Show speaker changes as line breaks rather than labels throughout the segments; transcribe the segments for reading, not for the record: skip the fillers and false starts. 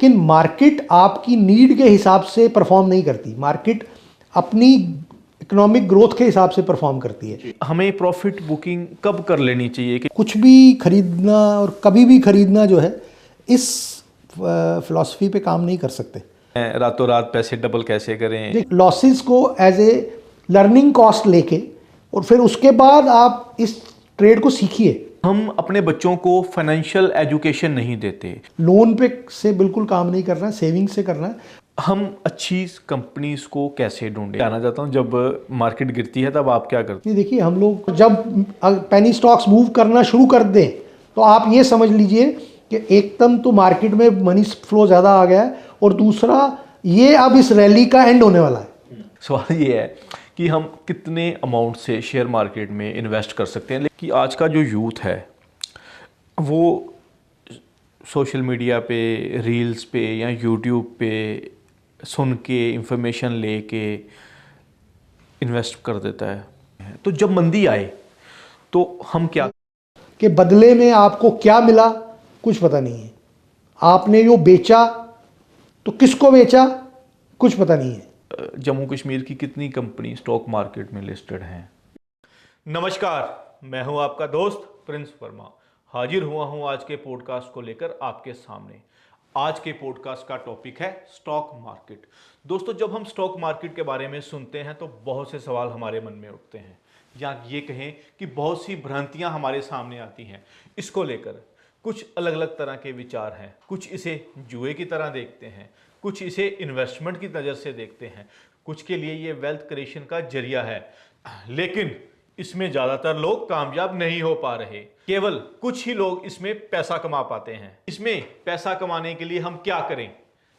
लेकिन मार्केट आपकी नीड के हिसाब से परफॉर्म नहीं करती। मार्केट अपनी इकोनॉमिक ग्रोथ के हिसाब से परफॉर्म करती है।
हमें प्रॉफिट बुकिंग कब कर लेनी चाहिए कि
कुछ भी खरीदना और कभी भी खरीदना जो है इस फिलॉसफी पे काम नहीं कर सकते।
रातों रात पैसे डबल कैसे करें?
लॉसेस को एज ए लर्निंग कॉस्ट लेके और फिर उसके बाद आप इस ट्रेड को सीखिए।
हम अपने बच्चों को फाइनेंशियल एजुकेशन नहीं देते।
लोन पे से बिल्कुल काम नहीं करना है, सेविंग से करना है।
हम अच्छी कंपनीज को कैसे ढूंढें? जानना चाहता हूँ, जब मार्केट गिरती है तब आप क्या करते
ये देखिए, हम लोग जब पेनी स्टॉक्स मूव करना शुरू कर दें तो आप ये समझ लीजिए कि एकदम तो मार्केट में मनी फ्लो ज़्यादा आ गया है और दूसरा ये अब इस रैली का एंड होने वाला है।
सवाल ये है कि हम कितने अमाउंट से शेयर मार्केट में इन्वेस्ट कर सकते हैं? लेकिन आज का जो यूथ है वो सोशल मीडिया पे, रील्स पे या यूट्यूब पे सुन के इंफॉर्मेशन लेके इन्वेस्ट कर देता है। तो जब मंदी आए तो हम क्या
कि बदले में आपको क्या मिला कुछ पता नहीं है। आपने जो बेचा तो किसको बेचा कुछ पता नहीं है।
जम्मू कश्मीर की कितनी कंपनी स्टॉक मार्केट में लिस्टेड हैं? नमस्कार, मैं हूं आपका दोस्त प्रिंस वर्मा। हाजिर हुआ हूं आज के पॉडकास्ट को लेकर आपके सामने। आज के पॉडकास्ट का टॉपिक है स्टॉक मार्केट। दोस्तों, जब हम स्टॉक मार्केट के बारे में सुनते हैं तो बहुत से सवाल हमारे मन में उठते हैं, या ये कहें कि बहुत सी भ्रांतियां हमारे सामने आती हैं इसको लेकर। कुछ अलग अलग तरह के विचार हैं। कुछ इसे जुए की तरह देखते हैं, कुछ इसे इन्वेस्टमेंट की नज़र से देखते हैं, कुछ के लिए ये वेल्थ क्रिएशन का जरिया है। लेकिन इसमें ज़्यादातर लोग कामयाब नहीं हो पा रहे। केवल कुछ ही लोग इसमें पैसा कमा पाते हैं। इसमें पैसा कमाने के लिए हम क्या करें?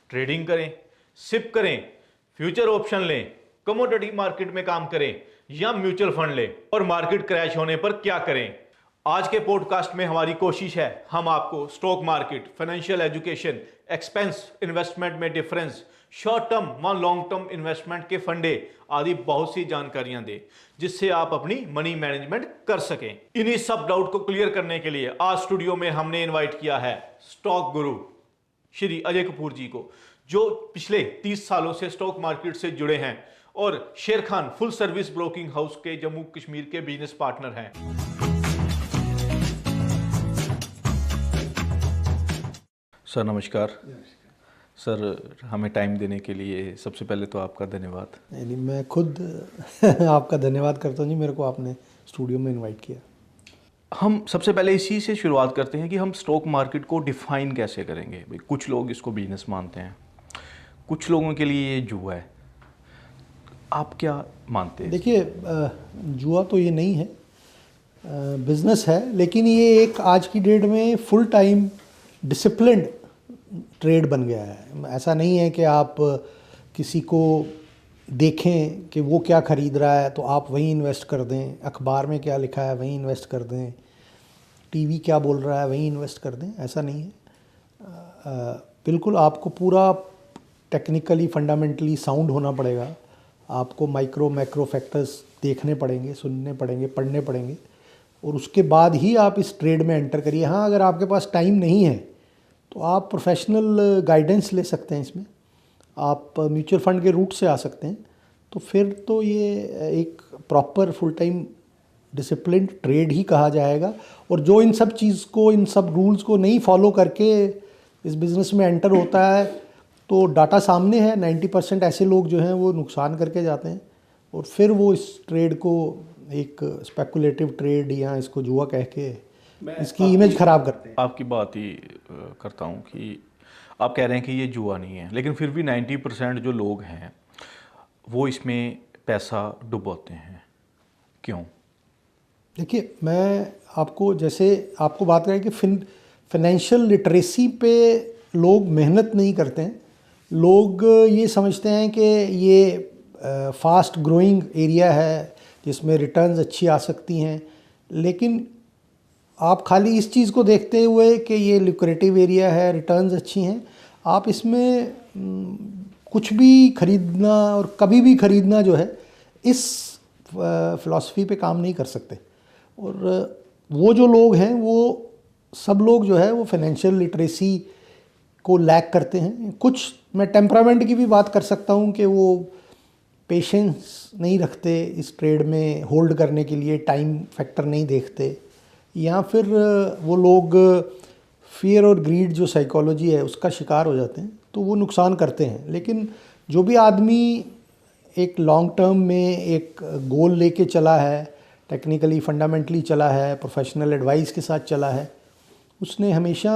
ट्रेडिंग करें, सिप करें, फ्यूचर ऑप्शन लें, कमोडिटी मार्केट में काम करें या म्यूचुअल फंड लें? और मार्केट क्रैश होने पर क्या करें? आज के पॉडकास्ट में हमारी कोशिश है हम आपको stock market, financial education, expense, investment में डिफरेंस, शॉर्ट टर्म व लॉन्ग टर्म इन्वेस्टमेंट के फंडे आदि बहुत सी जानकारियां दे जिससे आप अपनी मनी मैनेजमेंट कर सकें। इन्हीं सब डाउट को क्लियर करने के लिए आज स्टूडियो में हमने इनवाइट किया है स्टॉक गुरु श्री अजय कपूर जी को, जो पिछले 30 सालों से स्टॉक मार्केट से जुड़े हैं और शेर Khan full service broking house के जम्मू कश्मीर के बिजनेस पार्टनर हैं। सर नमस्कार। सर, हमें टाइम देने के लिए सबसे पहले तो आपका धन्यवाद।
यानी मैं खुद आपका धन्यवाद करता हूँ जी, मेरे को आपने स्टूडियो में इनवाइट किया।
हम सबसे पहले इसी से शुरुआत करते हैं कि हम स्टॉक मार्केट को डिफाइन कैसे करेंगे। भाई, कुछ लोग इसको बिजनेस मानते हैं, कुछ लोगों के लिए ये जुआ है। आप क्या मानते हैं?
देखिए, जुआ तो ये नहीं है, बिजनेस है, लेकिन ये एक आज की डेट में फुल टाइम डिसिप्लिन्ड ट्रेड बन गया है। ऐसा नहीं है कि आप किसी को देखें कि वो क्या खरीद रहा है तो आप वहीं इन्वेस्ट कर दें, अखबार में क्या लिखा है वहीं इन्वेस्ट कर दें, टीवी क्या बोल रहा है वहीं इन्वेस्ट कर दें, ऐसा नहीं है। बिल्कुल आपको पूरा टेक्निकली फंडामेंटली साउंड होना पड़ेगा। आपको माइक्रो मैक्रो फैक्टर्स देखने पड़ेंगे, सुनने पड़ेंगे, पढ़ने पड़ेंगे और उसके बाद ही आप इस ट्रेड में एंटर करिए। हाँ, अगर आपके पास टाइम नहीं है तो आप प्रोफेशनल गाइडेंस ले सकते हैं। इसमें आप म्यूचुअल फंड के रूट से आ सकते हैं। तो फिर तो ये एक proper full time disciplined trade ही कहा जाएगा। और जो इन सब चीज़ को, इन सब रूल्स को नहीं फॉलो करके इस बिज़नेस में एंटर होता है तो डाटा सामने है, 90% ऐसे लोग जो हैं वो नुकसान करके जाते हैं और फिर वो इस ट्रेड को एक स्पेकुलेटिव ट्रेड या इसको जुआ कह के इसकी इमेज ख़राब करते हैं।
आपकी बात ही करता हूँ कि आप कह रहे हैं कि ये जुआ नहीं है, लेकिन फिर भी 90% जो लोग हैं वो इसमें पैसा डुबोते हैं। क्यों?
देखिए, मैं आपको जैसे आपको बात करें कि फाइनेंशियल लिटरेसी पे लोग मेहनत नहीं करते हैं। लोग ये समझते हैं कि ये फास्ट ग्रोइंग एरिया है जिसमें रिटर्न्स अच्छी आ सकती हैं, लेकिन आप खाली इस चीज़ को देखते हुए कि ये लुक्रेटिव एरिया है, रिटर्न्स अच्छी हैं, आप इसमें कुछ भी खरीदना और कभी भी खरीदना जो है इस फिलॉसफी पे काम नहीं कर सकते। और वो जो लोग हैं वो सब लोग जो है वो फाइनेंशियल लिटरेसी को लैक करते हैं। कुछ मैं टेम्परामेंट की भी बात कर सकता हूँ कि वो पेशेंस नहीं रखते इस ट्रेड में होल्ड करने के लिए, टाइम फैक्टर नहीं देखते, या फिर वो लोग फियर और ग्रीड जो साइकोलॉजी है उसका शिकार हो जाते हैं, तो वो नुकसान करते हैं। लेकिन जो भी आदमी एक लॉन्ग टर्म में एक गोल लेके चला है, टेक्निकली फंडामेंटली चला है, प्रोफेशनल एडवाइस के साथ चला है, उसने हमेशा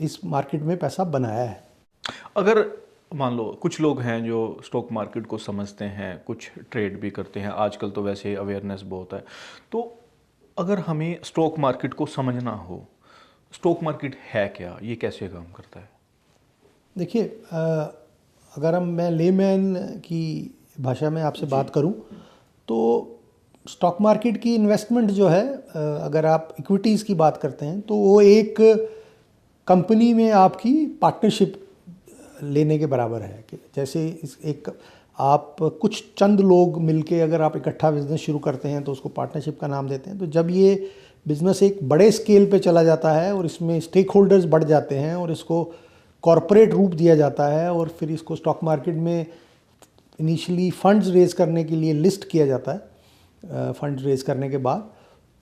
इस मार्केट में पैसा बनाया है।
अगर मान लो कुछ लोग हैं जो स्टॉक मार्केट को समझते हैं, कुछ ट्रेड भी करते हैं, आजकल तो वैसे अवेयरनेस बहुत है, तो अगर हमें स्टॉक मार्केट को समझना हो, स्टॉक मार्केट है क्या, ये कैसे काम करता है?
देखिए, अगर मैं लेमैन की भाषा में आपसे बात करूं, तो स्टॉक मार्केट की इन्वेस्टमेंट जो है, अगर आप इक्विटीज़ की बात करते हैं, तो वो एक कंपनी में आपकी पार्टनरशिप लेने के बराबर है। कि जैसे एक आप कुछ चंद लोग मिलके अगर आप इकट्ठा बिजनेस शुरू करते हैं तो उसको पार्टनरशिप का नाम देते हैं। तो जब ये बिज़नेस एक बड़े स्केल पे चला जाता है और इसमें स्टेक होल्डर्स बढ़ जाते हैं और इसको कॉरपोरेट रूप दिया जाता है और फिर इसको स्टॉक मार्केट में इनिशियली फंड्स रेज करने के लिए लिस्ट किया जाता है, फंड्स रेज करने के बाद,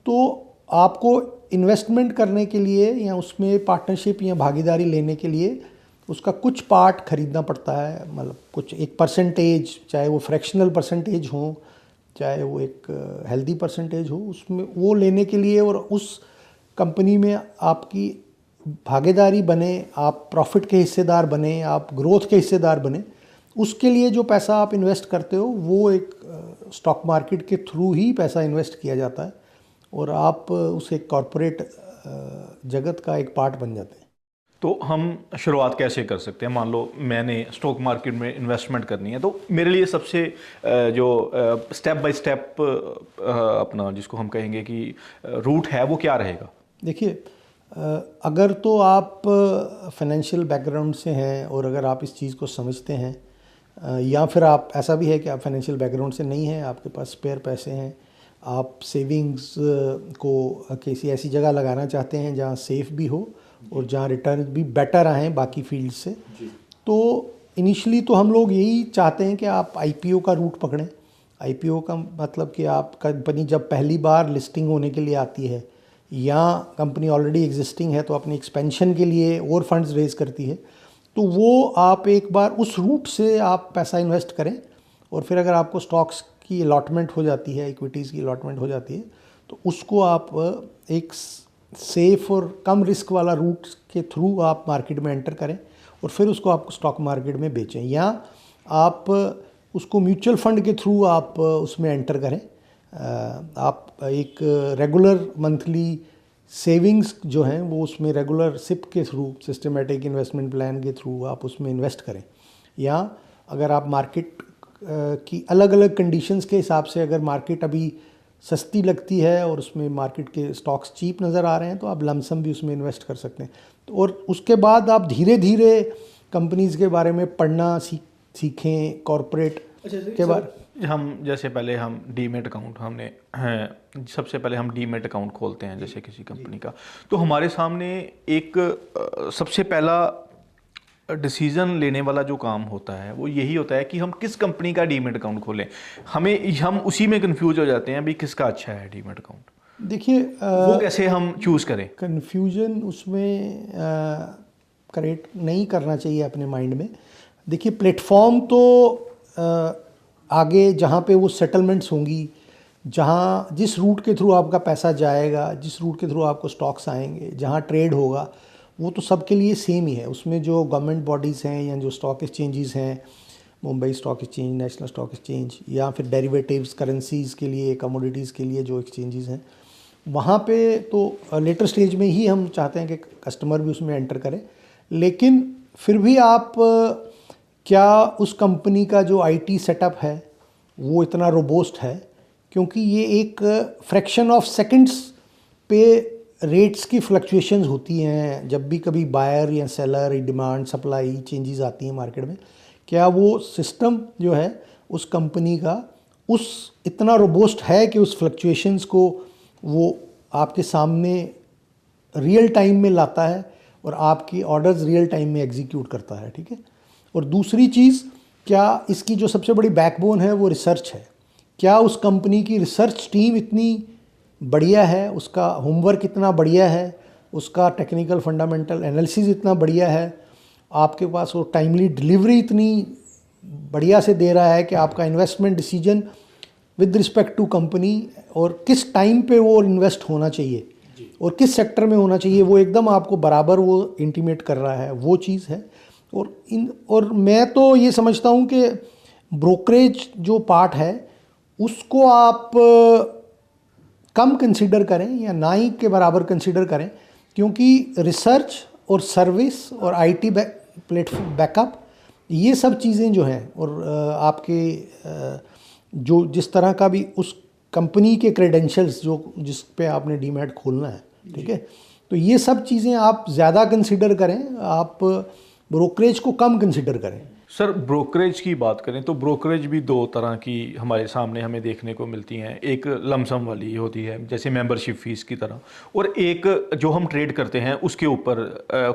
तो आपको इन्वेस्टमेंट करने के लिए या उसमें पार्टनरशिप या भागीदारी लेने के लिए उसका कुछ पार्ट खरीदना पड़ता है। मतलब कुछ एक परसेंटेज, चाहे वो फ्रैक्शनल परसेंटेज हो, चाहे वो एक हेल्दी परसेंटेज हो, उसमें वो लेने के लिए और उस कंपनी में आपकी भागीदारी बने, आप प्रॉफिट के हिस्सेदार बने, आप ग्रोथ के हिस्सेदार बने, उसके लिए जो पैसा आप इन्वेस्ट करते हो वो एक स्टॉक मार्केट के थ्रू ही पैसा इन्वेस्ट किया जाता है और आप उस एक कॉरपोरेट जगत का एक पार्ट बन जाते हैं।
तो हम शुरुआत कैसे कर सकते हैं? मान लो मैंने स्टॉक मार्केट में इन्वेस्टमेंट करनी है, तो मेरे लिए सबसे जो स्टेप बाय स्टेप अपना जिसको हम कहेंगे कि रूट है, वो क्या रहेगा?
देखिए, अगर तो आप फाइनेंशियल बैकग्राउंड से हैं और अगर आप इस चीज़ को समझते हैं, या फिर आप ऐसा भी है कि आप फाइनेंशियल बैकग्राउंड से नहीं हैं, आपके पास स्पेयर पैसे हैं, आप सेविंग्स को किसी ऐसी जगह लगाना चाहते हैं जहाँ सेफ भी हो और जहाँ रिटर्न भी बेटर आएँ बाकी फील्ड से, तो इनिशियली तो हम लोग यही चाहते हैं कि आप आईपीओ का रूट पकड़ें। आईपीओ का मतलब कि आप कंपनी जब पहली बार लिस्टिंग होने के लिए आती है या कंपनी ऑलरेडी एग्जिस्टिंग है तो अपनी एक्सपेंशन के लिए और फंड्स रेज करती है, तो वो आप एक बार उस रूट से आप पैसा इन्वेस्ट करें और फिर अगर आपको स्टॉक्स की अलॉटमेंट हो जाती है, इक्विटीज़ की अलॉटमेंट हो जाती है, तो उसको आप एक सेफ और कम रिस्क वाला रूट के थ्रू आप मार्केट में एंटर करें और फिर उसको आप स्टॉक मार्केट में बेचें, या आप उसको म्यूचुअल फंड के थ्रू आप उसमें एंटर करें। आप एक रेगुलर मंथली सेविंग्स जो हैं वो उसमें रेगुलर सिप के थ्रू, सिस्टमेटिक इन्वेस्टमेंट प्लान के थ्रू आप उसमें इन्वेस्ट करें, या अगर आप मार्केट की अलग अलग कंडीशंस के हिसाब से अगर मार्केट अभी सस्ती लगती है और उसमें मार्केट के स्टॉक्स चीप नज़र आ रहे हैं तो आप लमसम भी उसमें इन्वेस्ट कर सकते हैं। तो और उसके बाद आप धीरे धीरे कंपनीज़ के बारे में पढ़ना सीखें, कॉरपोरेट के बारे।
हम जैसे पहले हम डीमेट अकाउंट हमने सबसे पहले हम डीमेट अकाउंट खोलते हैं जैसे किसी कंपनी का, तो हमारे सामने एक सबसे पहला डिसीज़न लेने वाला जो काम होता है वो यही होता है कि हम किस कंपनी का डीमेट अकाउंट खोलें। हम उसी में कंफ्यूज हो जाते हैं अभी किसका अच्छा है डीमेट अकाउंट।
देखिए,
वो कैसे हम चूज़ करें?
कन्फ्यूजन उसमें क्रिएट नहीं करना चाहिए अपने माइंड में। देखिए, प्लेटफॉर्म तो आगे जहाँ पे वो सेटलमेंट्स होंगी, जहाँ जिस रूट के थ्रू आपका पैसा जाएगा, जिस रूट के थ्रू आपको स्टॉक्स आएंगे, जहाँ ट्रेड होगा, वो तो सबके लिए सेम ही है। उसमें जो गवर्नमेंट बॉडीज़ हैं या जो स्टॉक एक्सचेंजेस हैं, Mumbai stock exchange, national stock exchange, या फिर डेरिवेटिव्स करेंसीज़ के लिए, कमोडिटीज़ के लिए जो एक्सचेंजेस हैं, वहाँ पे तो लेटर स्टेज में ही हम चाहते हैं कि कस्टमर भी उसमें एंटर करें। लेकिन फिर भी आप क्या उस कंपनी का जो आईटी सेटअप है वो इतना रोबोस्ट है, क्योंकि ये एक फ्रैक्शन ऑफ सेकंड्स पे रेट्स की फ्लक्चुएशंस होती हैं। जब भी कभी बायर या सेलर, डिमांड सप्लाई चेंजेस आती हैं मार्केट में, क्या वो सिस्टम जो है उस कंपनी का उस इतना रोबोस्ट है कि उस फ्लक्चुएशंस को वो आपके सामने रियल टाइम में लाता है और आपकी ऑर्डर्स रियल टाइम में एग्जीक्यूट करता है, ठीक है। और दूसरी चीज़, क्या इसकी जो सबसे बड़ी बैकबोन है वो रिसर्च है। क्या उस कंपनी की रिसर्च टीम इतनी बढ़िया है, उसका होमवर्क इतना बढ़िया है, उसका टेक्निकल फंडामेंटल एनालिसिस इतना बढ़िया है, आपके पास वो टाइमली डिलीवरी इतनी बढ़िया से दे रहा है कि आपका investment decision with respect to company और किस टाइम पे वो इन्वेस्ट होना चाहिए और किस सेक्टर में होना चाहिए, वो एकदम आपको बराबर वो इंटीमेट कर रहा है, वो चीज़ है। और मैं तो ये समझता हूँ कि ब्रोकरेज जो पार्ट है उसको आप कम कंसिडर करें या ना ही के बराबर कंसिडर करें, क्योंकि रिसर्च और सर्विस और आईटी प्लेटफॉर्म बैकअप, ये सब चीज़ें जो हैं, और आपके जो जिस तरह का भी उस कंपनी के क्रेडेंशियल्स जो जिस पे आपने डीमैट खोलना है, ठीक है, तो ये सब चीज़ें आप ज़्यादा कंसिडर करें, आप ब्रोकरेज को कम कंसिडर करें।
सर, ब्रोकरेज की बात करें तो ब्रोकरेज भी दो तरह की हमारे सामने हमें देखने को मिलती हैं। एक लमसम वाली होती है जैसे मेंबरशिप फीस की तरह, और एक जो हम ट्रेड करते हैं उसके ऊपर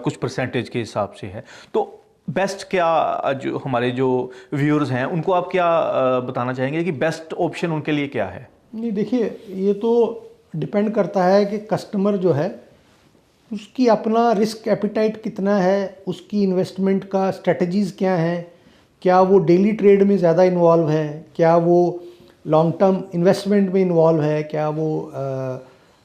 कुछ परसेंटेज के हिसाब से है। तो बेस्ट क्या, जो हमारे जो व्यूअर्स हैं उनको आप क्या बताना चाहेंगे कि बेस्ट ऑप्शन उनके लिए क्या है?
नहीं, देखिए, ये तो डिपेंड करता है कि कस्टमर जो है उसकी अपना रिस्क एपिटाइट कितना है, उसकी इन्वेस्टमेंट का स्ट्रेटजीज़ क्या हैं, क्या वो डेली ट्रेड में ज़्यादा इन्वॉल्व है, क्या वो लॉन्ग टर्म इन्वेस्टमेंट में इन्वॉल्व है, क्या वो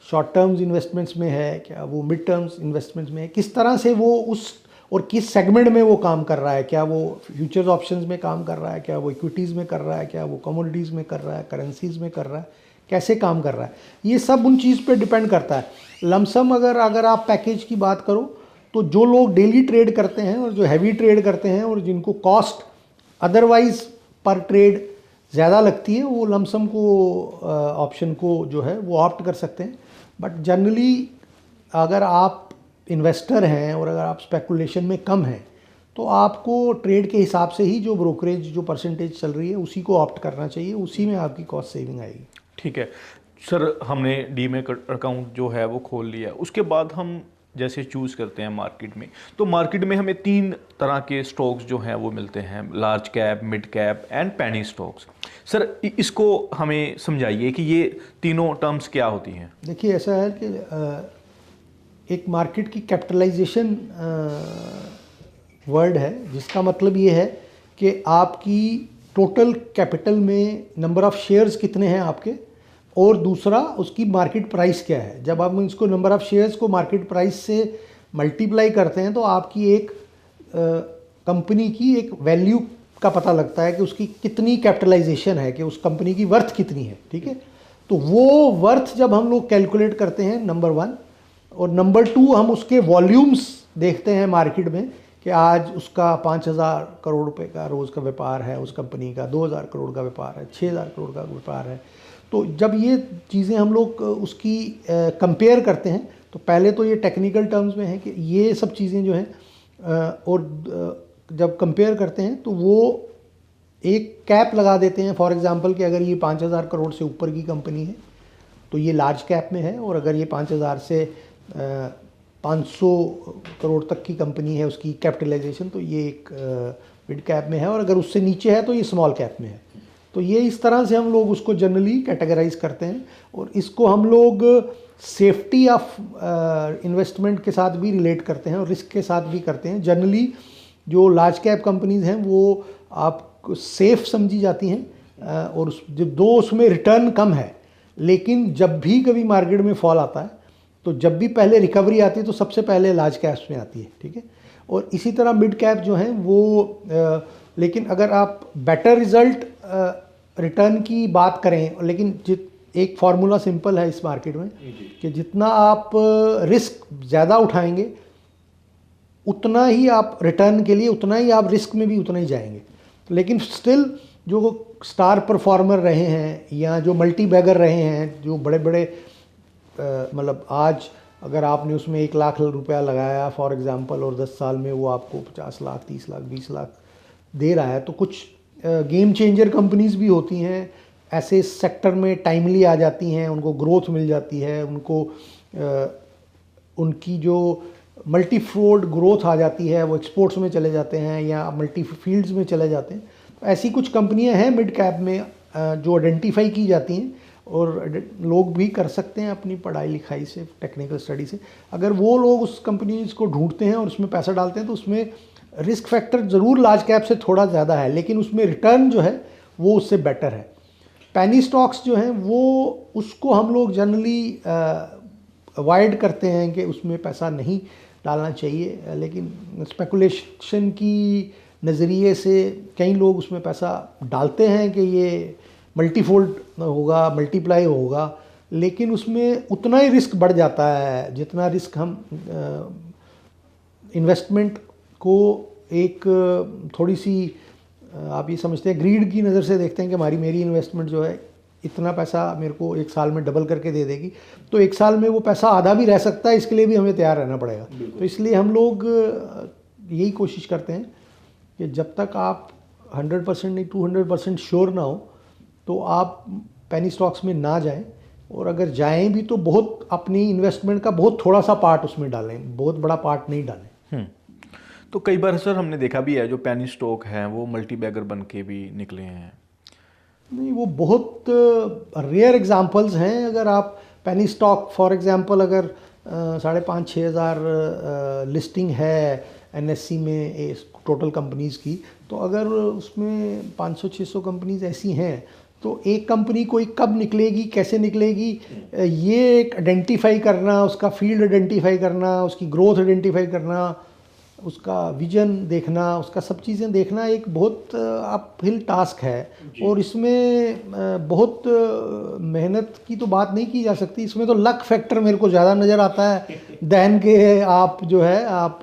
शॉर्ट टर्म्स इन्वेस्टमेंट्स में है, क्या वो मिड टर्म्स इन्वेस्टमेंट्स में है, किस तरह से वो उस और किस सेगमेंट में वो काम कर रहा है, क्या वो फ्यूचर्स ऑप्शंस में काम कर रहा है, क्या वो इक्विटीज़ में कर रहा है, क्या वो कमोडिटीज़ में कर रहा है, करेंसीज़ में कर रहा है, कैसे काम कर रहा है, ये सब उन चीज़ पे डिपेंड करता है। लमसम अगर आप पैकेज की बात करो तो जो लोग डेली ट्रेड करते हैं और जो हैवी ट्रेड करते हैं और जिनको कॉस्ट अदरवाइज पर ट्रेड ज़्यादा लगती है, वो लमसम को ऑप्शन को जो है वो ऑप्ट कर सकते हैं। बट जनरली अगर आप इन्वेस्टर हैं और अगर आप स्पेकुलेशन में कम हैं तो आपको ट्रेड के हिसाब से ही जो ब्रोकरेज जो परसेंटेज चल रही है उसी को ऑप्ट करना चाहिए, उसी में आपकी कॉस्ट सेविंग आएगी।
ठीक है सर, हमने डीमैट अकाउंट जो है वो खोल लिया, उसके बाद हम जैसे चूज़ करते हैं मार्केट में, तो मार्केट में हमें 3 तरह के स्टॉक्स जो हैं वो मिलते हैं, large cap, mid cap and penny stocks. Sir, इसको हमें समझाइए कि ये तीनों टर्म्स क्या होती हैं।
देखिए, ऐसा है कि एक मार्केट की कैपिटलाइजेशन वर्ड है, जिसका मतलब ये है कि आपकी टोटल कैपिटल में नंबर ऑफ़ शेयर्स कितने हैं आपके, और दूसरा उसकी मार्केट प्राइस क्या है। जब आप इसको नंबर ऑफ़ शेयर्स को मार्केट प्राइस से मल्टीप्लाई करते हैं तो आपकी एक कंपनी की एक वैल्यू का पता लगता है कि उसकी कितनी कैपिटलाइजेशन है, कि उस कंपनी की वर्थ कितनी है, ठीक है। तो वो वर्थ जब हम लोग कैलकुलेट करते हैं, नंबर 1, और नंबर 2 हम उसके वॉल्यूम्स देखते हैं मार्केट में कि आज उसका 5,000 करोड़ रुपए का रोज़ का व्यापार है, उस कंपनी का 2,000 करोड़ का व्यापार है, 6,000 करोड़ का व्यापार है। तो जब ये चीज़ें हम लोग उसकी कंपेयर करते हैं तो पहले तो ये टेक्निकल टर्म्स में है कि ये सब चीज़ें जो हैं, और जब कंपेयर करते हैं तो वो एक कैप लगा देते हैं। फॉर एग्जांपल कि अगर ये 5,000 करोड़ से ऊपर की कंपनी है तो ये लार्ज कैप में है, और अगर ये 5,000 से 500 करोड़ तक की कंपनी है उसकी कैपिटलाइजेशन, तो ये एक मिड कैप में है, और अगर उससे नीचे है तो ये स्मॉल कैप में है। तो ये इस तरह से हम लोग उसको जनरली कैटेगराइज करते हैं, और इसको हम लोग सेफ्टी ऑफ इन्वेस्टमेंट के साथ भी रिलेट करते हैं और रिस्क के साथ भी करते हैं। जनरली जो लार्ज कैप कंपनीज हैं वो आप सेफ समझी जाती हैं, और जो दो उसमें रिटर्न कम है, लेकिन जब भी कभी मार्केट में फॉल आता है तो जब भी पहले रिकवरी आती है तो सबसे पहले लार्ज कैप्स में आती है, ठीक है। और इसी तरह मिड कैप जो हैं वो लेकिन अगर आप बेटर रिजल्ट रिटर्न की बात करें, लेकिन एक फार्मूला सिंपल है इस मार्केट में कि जितना आप रिस्क ज़्यादा उठाएंगे उतना ही आप रिटर्न के लिए, उतना ही आप रिस्क में भी उतना ही जाएंगे। लेकिन स्टिल जो स्टार परफॉर्मर रहे हैं या जो मल्टी बैगर रहे हैं, जो बड़े बड़े मतलब आज अगर आपने उसमें 1 लाख रुपया लगाया फॉर एग्जांपल, और 10 साल में वो आपको 50 लाख, 30 लाख, 20 लाख दे रहा है, तो कुछ गेम चेंजर कंपनीज भी होती हैं ऐसे सेक्टर में, टाइमली आ जाती हैं, उनको ग्रोथ मिल जाती है, उनको उनकी जो मल्टी फ्रोड ग्रोथ आ जाती है, वो एक्सपोर्ट्स में चले जाते हैं या मल्टी फील्ड्स में चले जाते हैं। तो ऐसी कुछ कंपनियां हैं मिड कैप में जो आइडेंटिफाई की जाती हैं और लोग भी कर सकते हैं अपनी पढ़ाई लिखाई से, टेक्निकल स्टडी से। अगर वो लोग उस कंपनीज को ढूंढते हैं और उसमें पैसा डालते हैं तो उसमें रिस्क फैक्टर ज़रूर लार्ज कैप से थोड़ा ज़्यादा है, लेकिन उसमें रिटर्न जो है वो उससे बेटर है। पेनी स्टॉक्स जो हैं वो उसको हम लोग जनरली अवॉइड करते हैं कि उसमें पैसा नहीं डालना चाहिए, लेकिन स्पेकुलेशन की नज़रिए से कई लोग उसमें पैसा डालते हैं कि ये मल्टीफोल्ड होगा, मल्टीप्लाई होगा, लेकिन उसमें उतना ही रिस्क बढ़ जाता है जितना रिस्क हम इन्वेस्टमेंट को एक थोड़ी सी आप ये समझते हैं ग्रीड की नज़र से देखते हैं कि मेरी इन्वेस्टमेंट जो है इतना पैसा मेरे को एक साल में डबल करके दे देगी, तो एक साल में वो पैसा आधा भी रह सकता है, इसके लिए भी हमें तैयार रहना पड़ेगा। तो इसलिए हम लोग यही कोशिश करते हैं कि जब तक आप 100% नहीं 200% श्योर ना हो तो आप पेनी स्टॉक्स में ना जाएं, और अगर जाएं भी तो बहुत अपनी इन्वेस्टमेंट का बहुत थोड़ा सा पार्ट उसमें डालें, बहुत बड़ा पार्ट नहीं डालें।
तो कई बार सर हमने देखा भी है जो पेनी स्टॉक हैं वो मल्टी बैगर बन के भी निकले हैं।
नहीं, वो बहुत रेयर एग्जांपल्स हैं। अगर आप पेनी स्टॉक फॉर एग्जांपल अगर 5,500-6 हज़ार लिस्टिंग है एनएससी में टोटल कंपनीज़ की, तो अगर उसमें 500-600 कंपनीज़ ऐसी हैं तो एक कंपनी कोई कब निकलेगी, कैसे निकलेगी, ये एक आइडेंटिफाई करना, उसका फील्ड आइडेंटिफाई करना, उसकी ग्रोथ आइडेंटिफाई करना, उसका विजन देखना, उसका सब चीज़ें देखना एक बहुत अपहिल टास्क है। और इसमें बहुत मेहनत की तो बात नहीं की जा सकती, इसमें तो लक फैक्टर मेरे को ज़्यादा नज़र आता है दैन के आप जो है आप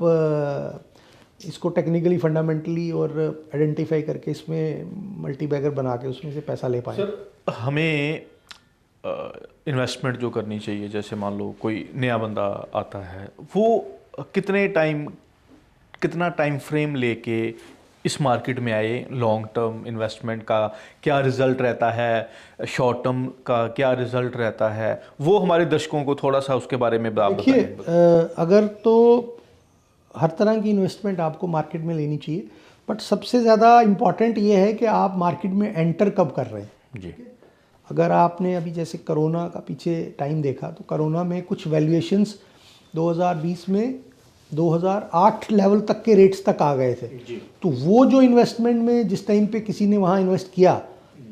इसको टेक्निकली फंडामेंटली और आइडेंटिफाई करके इसमें मल्टी बैगर बना के उसमें से पैसा ले पाएँ।
सर हमें इन्वेस्टमेंट जो करनी चाहिए, जैसे मान लो कोई नया बंदा आता है, वो कितना टाइम फ्रेम लेके इस मार्केट में आए, लॉन्ग टर्म इन्वेस्टमेंट का क्या रिज़ल्ट रहता है, शॉर्ट टर्म का क्या रिज़ल्ट रहता है, वो हमारे दर्शकों को थोड़ा सा उसके बारे में आप
देखिए,
बताएं।
अगर तो हर तरह की इन्वेस्टमेंट आपको मार्केट में लेनी चाहिए, बट सबसे ज़्यादा इम्पॉर्टेंट ये है कि आप मार्केट में एंटर कब कर रहे हैं
जी।
अगर आपने अभी जैसे कोरोना का पीछे टाइम देखा तो कोरोना में कुछ वैल्यूएशंस 2020 में 2008 लेवल तक के रेट्स तक आ गए थे। तो वो जो इन्वेस्टमेंट में जिस टाइम पे किसी ने वहाँ इन्वेस्ट किया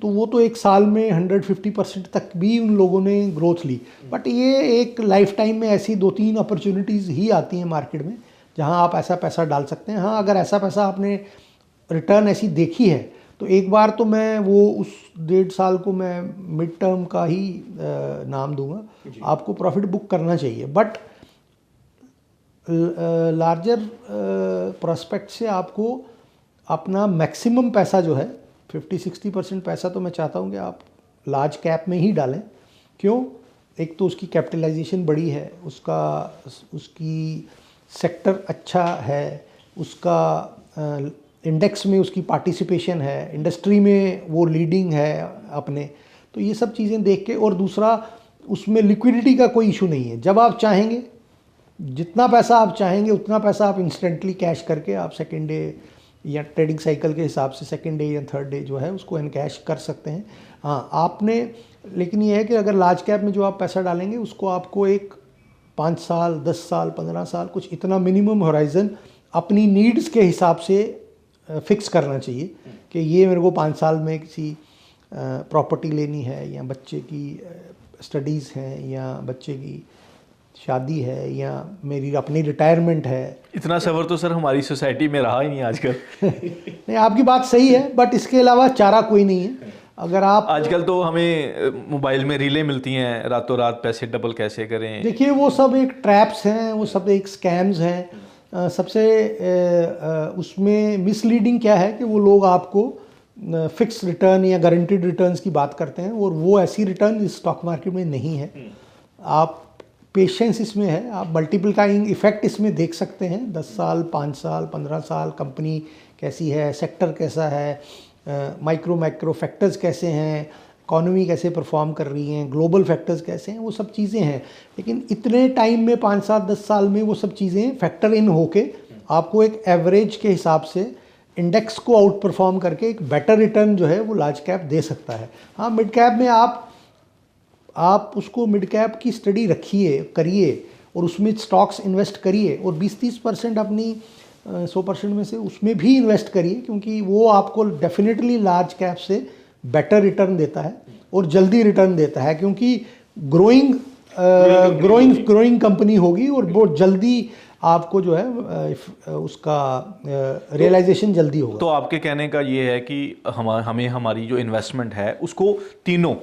तो वो तो एक साल में 150% तक भी उन लोगों ने ग्रोथ ली। बट ये एक लाइफ टाइम में ऐसी 2-3 अपॉर्चुनिटीज़ ही आती हैं मार्केट में जहाँ आप ऐसा पैसा डाल सकते हैं। हाँ, अगर ऐसा पैसा आपने रिटर्न ऐसी देखी है तो एक बार तो मैं वो उस 1.5 साल को मैं मिड टर्म का ही नाम दूंगा, आपको प्रॉफिट बुक करना चाहिए। बट लार्जर प्रोस्पेक्ट से आपको अपना मैक्सिमम पैसा जो है 50-60% पैसा तो मैं चाहता हूँ कि आप लार्ज कैप में ही डालें। क्यों? एक तो उसकी कैपिटलाइजेशन बड़ी है, उसकी सेक्टर अच्छा है, उसका इंडेक्स में उसकी पार्टिसिपेशन है, इंडस्ट्री में वो लीडिंग है अपने, तो ये सब चीज़ें देख के। और दूसरा उसमें लिक्विडिटी का कोई इशू नहीं है। जब आप चाहेंगे जितना पैसा आप चाहेंगे उतना पैसा आप इंस्टेंटली कैश करके आप सेकेंड डे या ट्रेडिंग साइकिल के हिसाब से सेकेंड डे या थर्ड डे जो है उसको एनकैश कर सकते हैं। हाँ, आपने लेकिन ये है कि अगर लार्ज कैप में जो आप पैसा डालेंगे उसको आपको एक 5 साल 10 साल 15 साल कुछ इतना मिनिमम होराइजन अपनी नीड्स के हिसाब से फिक्स करना चाहिए कि ये मेरे को 5 साल में किसी प्रॉपर्टी लेनी है या बच्चे की स्टडीज़ हैं या बच्चे की शादी है या मेरी अपनी रिटायरमेंट है।
इतना सबर तो सर हमारी सोसाइटी में रहा ही नहीं आजकल।
नहीं, आपकी बात सही है, बट इसके अलावा चारा कोई नहीं है। अगर आप
आजकल तो हमें मोबाइल में रीलें मिलती हैं, रातों रात पैसे डबल कैसे करें।
देखिए, वो सब एक ट्रैप्स हैं, वो सब एक स्कैम्स हैं। सबसे उसमें मिसलीडिंग क्या है कि वो लोग आपको फिक्स रिटर्न या गारंटीड रिटर्न्स की बात करते हैं और वो ऐसी रिटर्न इस स्टॉक मार्केट में नहीं है। आप पेशेंस इसमें है, आप मल्टीप्लाइंग इफेक्ट इसमें देख सकते हैं। 10 साल 5 साल 15 साल कंपनी कैसी है, सेक्टर कैसा है, माइक्रो फैक्टर्स कैसे हैं, इकोनॉमी कैसे परफॉर्म कर रही हैं, ग्लोबल फैक्टर्स कैसे हैं, वो सब चीज़ें हैं। लेकिन इतने टाइम में 5 7 10 साल में वो सब चीज़ें फैक्टर इन होके आपको एक एवरेज के हिसाब से इंडेक्स को आउट परफॉर्म करके एक बेटर रिटर्न जो है वो लार्ज कैप दे सकता है। हाँ, मिड कैप में आप उसको मिड कैप की स्टडी रखिए, करिए और उसमें स्टॉक्स इन्वेस्ट करिए और 20-30% अपनी 100% में से उसमें भी इन्वेस्ट करिए, क्योंकि वो आपको डेफिनेटली लार्ज कैप से बेटर रिटर्न देता है और जल्दी रिटर्न देता है, क्योंकि ग्रोइंग कंपनी होगी और बहुत जल्दी आपको जो है उसका रियलाइजेशन जल्दी होगा।
तो आपके कहने का ये है कि हमें हमारी जो इन्वेस्टमेंट है उसको तीनों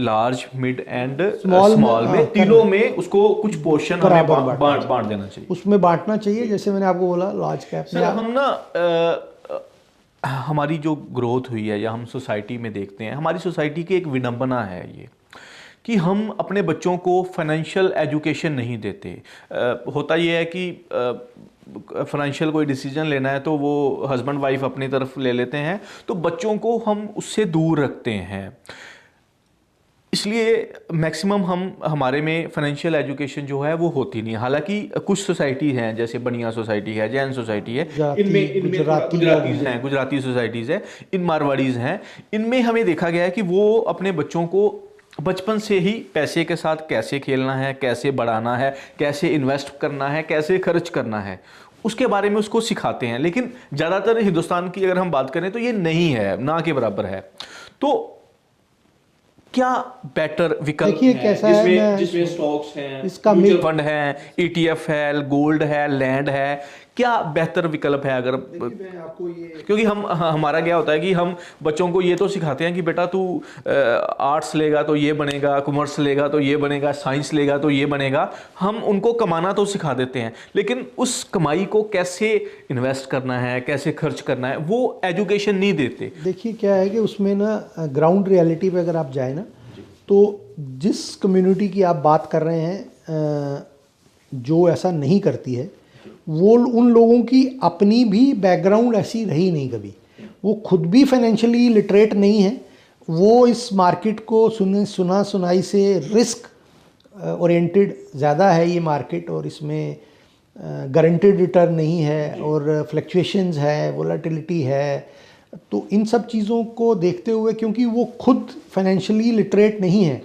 लार्ज, मिड एंड स्मॉल में तीनों में उसको कुछ पोर्शन हमें बांट देना चाहिए,
उसमें बांटना चाहिए। जैसे मैंने आपको बोला लार्ज कैप में
हम ना हमारी जो ग्रोथ हुई है या हम सोसाइटी में देखते हैं, हमारी सोसाइटी की एक विडंबना है ये कि हम अपने बच्चों को फाइनेंशियल एजुकेशन नहीं देते। होता ये है कि फाइनेंशियल कोई डिसीजन लेना है तो वो हस्बैंड वाइफ अपनी तरफ ले लेते हैं, तो बच्चों को हम उससे दूर रखते हैं। इसलिए मैक्सिमम हमारे में फाइनेंशियल एजुकेशन जो है वो होती नहीं। हालांकि कुछ सोसाइटी हैं, जैसे बनिया सोसाइटी है, जैन सोसाइटी है, इनमें गुजराती सोसाइटीज़ है, इन मारवाड़ीज़ हैं, इनमें हमें देखा गया है कि वो अपने बच्चों को बचपन से ही पैसे के साथ कैसे खेलना है, कैसे बढ़ाना है, कैसे इन्वेस्ट करना है, कैसे खर्च करना है, उसके बारे में उसको सिखाते हैं। लेकिन ज़्यादातर हिंदुस्तान की अगर हम बात करें तो ये नहीं है, ना के बराबर है। तो क्या बेटर विकल्प
देखिए कैसा है,
जिसमें स्टॉक्स हैं,
इसका
म्यूचुअल फंड है, ETF है, गोल्ड है, लैंड है, क्या बेहतर विकल्प है? अगर
आपको ये,
क्योंकि हमारा क्या होता है कि हम बच्चों को ये तो सिखाते हैं कि बेटा तू आर्ट्स लेगा तो ये बनेगा, कॉमर्स लेगा तो ये बनेगा, साइंस लेगा तो ये बनेगा। हम उनको कमाना तो सिखा देते हैं, लेकिन उस कमाई को कैसे इन्वेस्ट करना है, कैसे खर्च करना है, वो एजुकेशन नहीं देते।
देखिए क्या है कि उसमें ना ग्राउंड रियलिटी पे अगर आप जाए ना, तो जिस कम्युनिटी की आप बात कर रहे हैं जो ऐसा नहीं करती है, वो उन लोगों की अपनी भी बैकग्राउंड ऐसी रही नहीं कभी, वो खुद भी फाइनेंशियली लिटरेट नहीं है, वो इस मार्केट को सुना सुनाई से रिस्क ओरिएंटेड ज़्यादा है ये मार्केट, और इसमें गारंटेड रिटर्न नहीं है और फ्लक्चुएशंस है, वोलेटिलिटी है। तो इन सब चीज़ों को देखते हुए, क्योंकि वो खुद फाइनेंशियली लिटरेट नहीं है,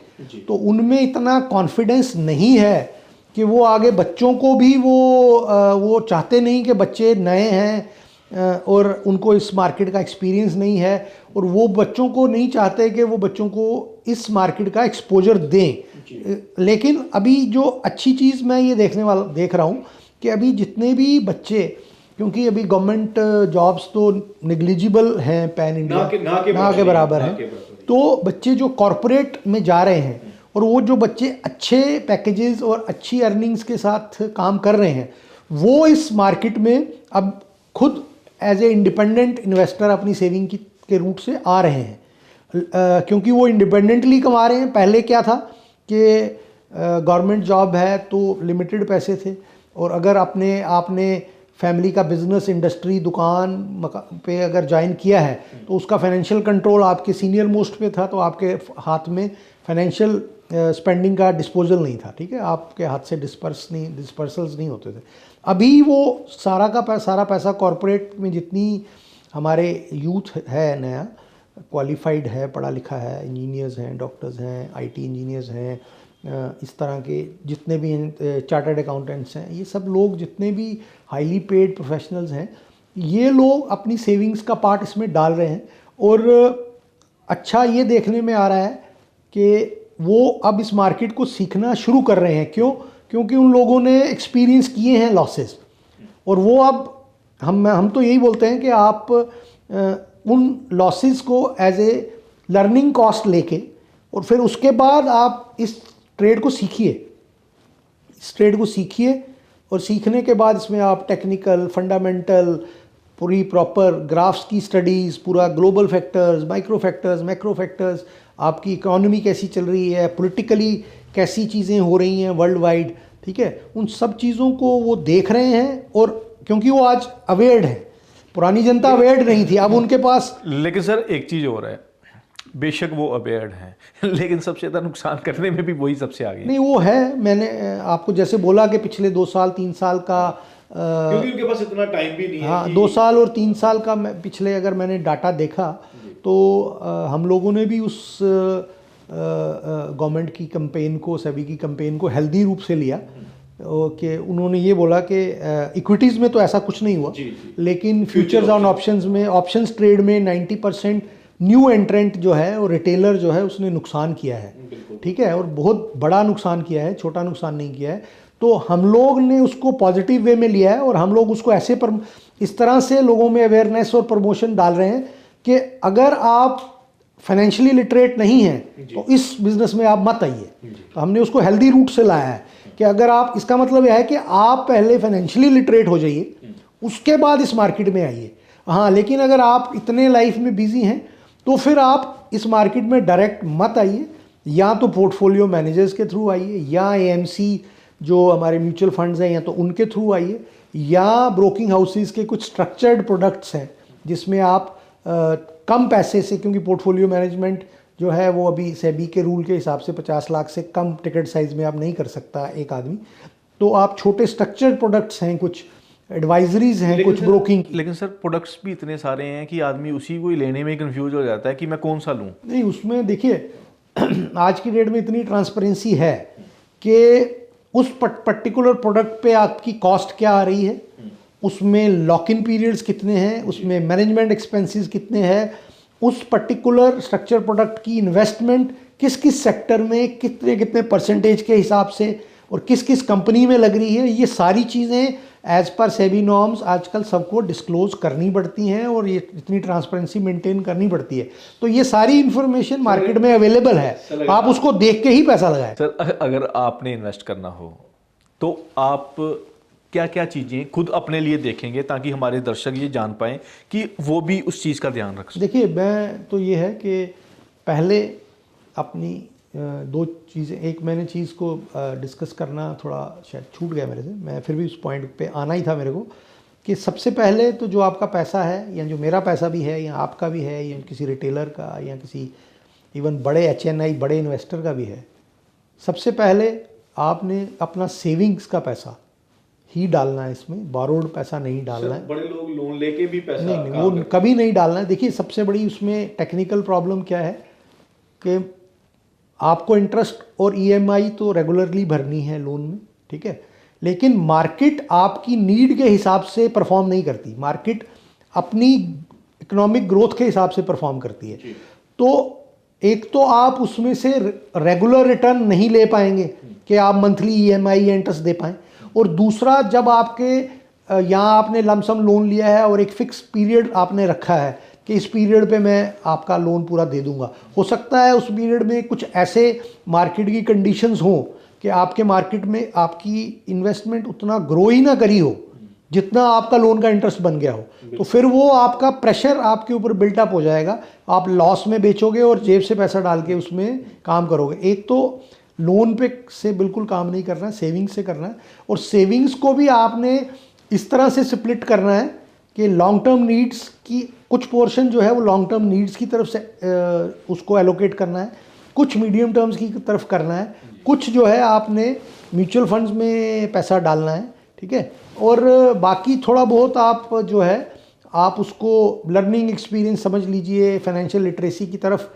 तो उनमें इतना कॉन्फिडेंस नहीं है कि वो आगे बच्चों को भी वो चाहते नहीं कि बच्चे नए हैं और उनको इस मार्केट का एक्सपीरियंस नहीं है, और वो बच्चों को नहीं चाहते कि वो बच्चों को इस मार्केट का एक्सपोजर दें। लेकिन अभी जो अच्छी चीज़ मैं ये देख रहा हूँ कि अभी जितने भी बच्चे, क्योंकि अभी गवर्नमेंट जॉब्स तो निग्लिजिबल हैं पैन इंडिया, ना के बराबर हैं, तो बच्चे जो कॉरपोरेट में जा रहे हैं और वो जो बच्चे अच्छे पैकेजेस और अच्छी अर्निंग्स के साथ काम कर रहे हैं, वो इस मार्केट में अब खुद एज ए इंडिपेंडेंट इन्वेस्टर अपनी सेविंग के रूट से आ रहे हैं, क्योंकि वो इंडिपेंडेंटली कमा रहे हैं। पहले क्या था कि गवर्नमेंट जॉब है तो लिमिटेड पैसे थे, और अगर आपने फैमिली का बिजनेस, इंडस्ट्री, दुकान पे अगर ज्वाइन किया है तो उसका फाइनेंशियल कंट्रोल आपके सीनियर मोस्ट पे था, तो आपके हाथ में फाइनेंशियल स्पेंडिंग का डिस्पोजल नहीं था, ठीक है, आपके हाथ से डिस्पर्सल्स नहीं होते थे। अभी वो सारा पैसा कॉरपोरेट में, जितनी हमारे यूथ है नया क्वालिफाइड है, पढ़ा लिखा है, इंजीनियर्स हैं, डॉक्टर्स हैं, IT इंजीनियर्स हैं, इस तरह के जितने भी चार्टर्ड अकाउंटेंट्स हैं, ये सब लोग जितने भी हाईली पेड प्रोफेशनल्स हैं, ये लोग अपनी सेविंग्स का पार्ट इसमें डाल रहे हैं। और अच्छा ये देखने में आ रहा है कि वो अब इस मार्केट को सीखना शुरू कर रहे हैं। क्योंकि उन लोगों ने एक्सपीरियंस किए हैं लॉसेस, और वो अब हम तो यही बोलते हैं कि आप उन लॉसेस को एज ए लर्निंग कॉस्ट लेके, और फिर उसके बाद आप इस ट्रेड को सीखिए, और सीखने के बाद इसमें आप टेक्निकल, फंडामेंटल, पूरी प्रॉपर ग्राफ्स की स्टडीज़, पूरा global factors, micro factors, macro factors, आपकी इकोनॉमी कैसी चल रही है, पॉलिटिकली कैसी चीज़ें हो रही हैं वर्ल्ड वाइड, ठीक है, उन सब चीज़ों को वो देख रहे हैं। और क्योंकि वो आज अवेयर्ड है, पुरानी जनता अवेयर्ड नहीं थी, अब उनके पास।
लेकिन सर एक चीज़ और है, बेशक वो अवेयर हैं लेकिन सबसे ज़्यादा नुकसान करने में भी वही सबसे आगे हैं।
नहीं वो है, मैंने आपको जैसे बोला कि पिछले 2 साल 3 साल का
क्योंकि उनके पास इतना टाइम भी नहीं है
हाँ
कि
2 साल और 3 साल का पिछले अगर मैंने डाटा देखा तो हम लोगों ने भी उस गवर्नमेंट की कैंपेन को, सेबी की कैंपेन को हेल्दी रूप से लिया कि उन्होंने ये बोला कि इक्विटीज़ में तो ऐसा कुछ नहीं हुआ, लेकिन फ्यूचर्स ऑन ऑप्शंस में, ऑप्शंस ट्रेड में 90% न्यू एंट्रेंट जो है और रिटेलर जो है उसने नुकसान किया है, ठीक है, और बहुत बड़ा नुकसान किया है, छोटा नुकसान नहीं किया है। तो हम लोग ने उसको पॉजिटिव वे में लिया है और हम लोग उसको ऐसे पर इस तरह से लोगों में अवेयरनेस और प्रमोशन डाल रहे हैं कि अगर आप फाइनेंशियली लिटरेट नहीं हैं तो इस बिजनेस में आप मत आइए। तो हमने उसको हेल्दी रूट से लाया है कि अगर आप, इसका मतलब यह है कि आप पहले फाइनेंशियली लिटरेट हो जाइए, उसके बाद इस मार्केट में आइए। हाँ, लेकिन अगर आप इतने लाइफ में बिजी हैं तो फिर आप इस मार्केट में डायरेक्ट मत आइए, या तो पोर्टफोलियो मैनेजर्स के थ्रू आइए, या एएमसी जो हमारे म्यूचुअल फंड्स हैं या तो उनके थ्रू आइए, या ब्रोकिंग हाउसेस के कुछ स्ट्रक्चर्ड प्रोडक्ट्स हैं जिसमें आप कम पैसे से, क्योंकि पोर्टफोलियो मैनेजमेंट जो है वो अभी सेबी के रूल के हिसाब से 50 लाख से कम टिकट साइज में आप नहीं कर सकता एक आदमी, तो आप छोटे स्ट्रक्चर्ड प्रोडक्ट्स हैं, कुछ एडवाइजरीज हैं, कुछ ब्रोकिंग।
लेकिन सर प्रोडक्ट्स भी इतने सारे हैं कि आदमी उसी को ही लेने में कंफ्यूज हो जाता है कि मैं कौन सा लूँ।
नहीं, उसमें देखिए आज की डेट में इतनी ट्रांसपेरेंसी है कि उस पर्टिकुलर प्रोडक्ट पे आपकी कॉस्ट क्या आ रही है, उसमें लॉक इन पीरियड्स कितने हैं, उसमें मैनेजमेंट एक्सपेंसेस कितने हैं, उस पर्टिकुलर स्ट्रक्चर प्रोडक्ट की इन्वेस्टमेंट किस किस सेक्टर में कितने कितने परसेंटेज के हिसाब से और किस किस कंपनी में लग रही है, ये सारी चीज़ें एज पर सेबी नॉर्म्स आजकल सबको डिस्क्लोज करनी पड़ती हैं और ये इतनी ट्रांसपेरेंसी मेंटेन करनी पड़ती है। तो ये सारी इंफॉर्मेशन मार्केट में अवेलेबल है, आप उसको देख के ही पैसा लगाएं।
सर अगर आपने इन्वेस्ट करना हो तो आप क्या क्या चीज़ें खुद अपने लिए देखेंगे ताकि हमारे दर्शक ये जान पाएं कि वो भी उस चीज़ का ध्यान रख सकें?
देखिए, मैं तो ये है कि पहले अपनी 2 चीज़ें, एक मैंने चीज़ को डिस्कस करना थोड़ा शायद छूट गया मेरे से, मैं फिर भी उस पॉइंट पे आना ही था मेरे को, कि सबसे पहले तो जो आपका पैसा है, या जो मेरा पैसा भी है, या आपका भी है, या किसी रिटेलर का, या किसी इवन बड़े HNI बड़े इन्वेस्टर का भी है, सबसे पहले आपने अपना सेविंग्स का पैसा ही डालना है, इसमें बोरोड पैसा नहीं डालना है।
बड़े लोग लोन लेके भी पैसा
नहीं, वो कभी नहीं डालना है। देखिए, सबसे बड़ी उसमें टेक्निकल प्रॉब्लम क्या है कि आपको इंटरेस्ट और EMI तो रेगुलरली भरनी है लोन में, ठीक है, लेकिन मार्केट आपकी नीड के हिसाब से परफॉर्म नहीं करती, मार्केट अपनी इकोनॉमिक ग्रोथ के हिसाब से परफॉर्म करती है। तो एक तो आप उसमें से रेगुलर रिटर्न नहीं ले पाएंगे कि आप मंथली EMI या इंटरेस्ट दे पाएँ, और दूसरा जब आपके यहाँ आपने लमसम लोन लिया है और एक फिक्स पीरियड आपने रखा है कि इस पीरियड पे मैं आपका लोन पूरा दे दूंगा, हो सकता है उस पीरियड में कुछ ऐसे मार्केट की कंडीशंस हों कि आपके मार्केट में आपकी इन्वेस्टमेंट उतना ग्रो ही ना करी हो जितना आपका लोन का इंटरेस्ट बन गया हो, तो फिर वो आपका प्रेशर आपके ऊपर बिल्टअप हो जाएगा, आप लॉस में बेचोगे और जेब से पैसा डाल के उसमें काम करोगे। एक तो लोन पे से बिल्कुल काम नहीं करना है, सेविंग्स से करना है, और सेविंग्स को भी आपने इस तरह से स्प्लिट करना है कि लॉन्ग टर्म नीड्स की कुछ पोर्शन जो है वो लॉन्ग टर्म नीड्स की तरफ से उसको एलोकेट करना है, कुछ मीडियम टर्म्स की तरफ करना है, कुछ जो है आपने म्यूचुअल फंड्स में पैसा डालना है, ठीक है, और बाकी थोड़ा बहुत आप जो है आप उसको लर्निंग एक्सपीरियंस समझ लीजिए, फाइनेंशियल लिटरेसी की तरफ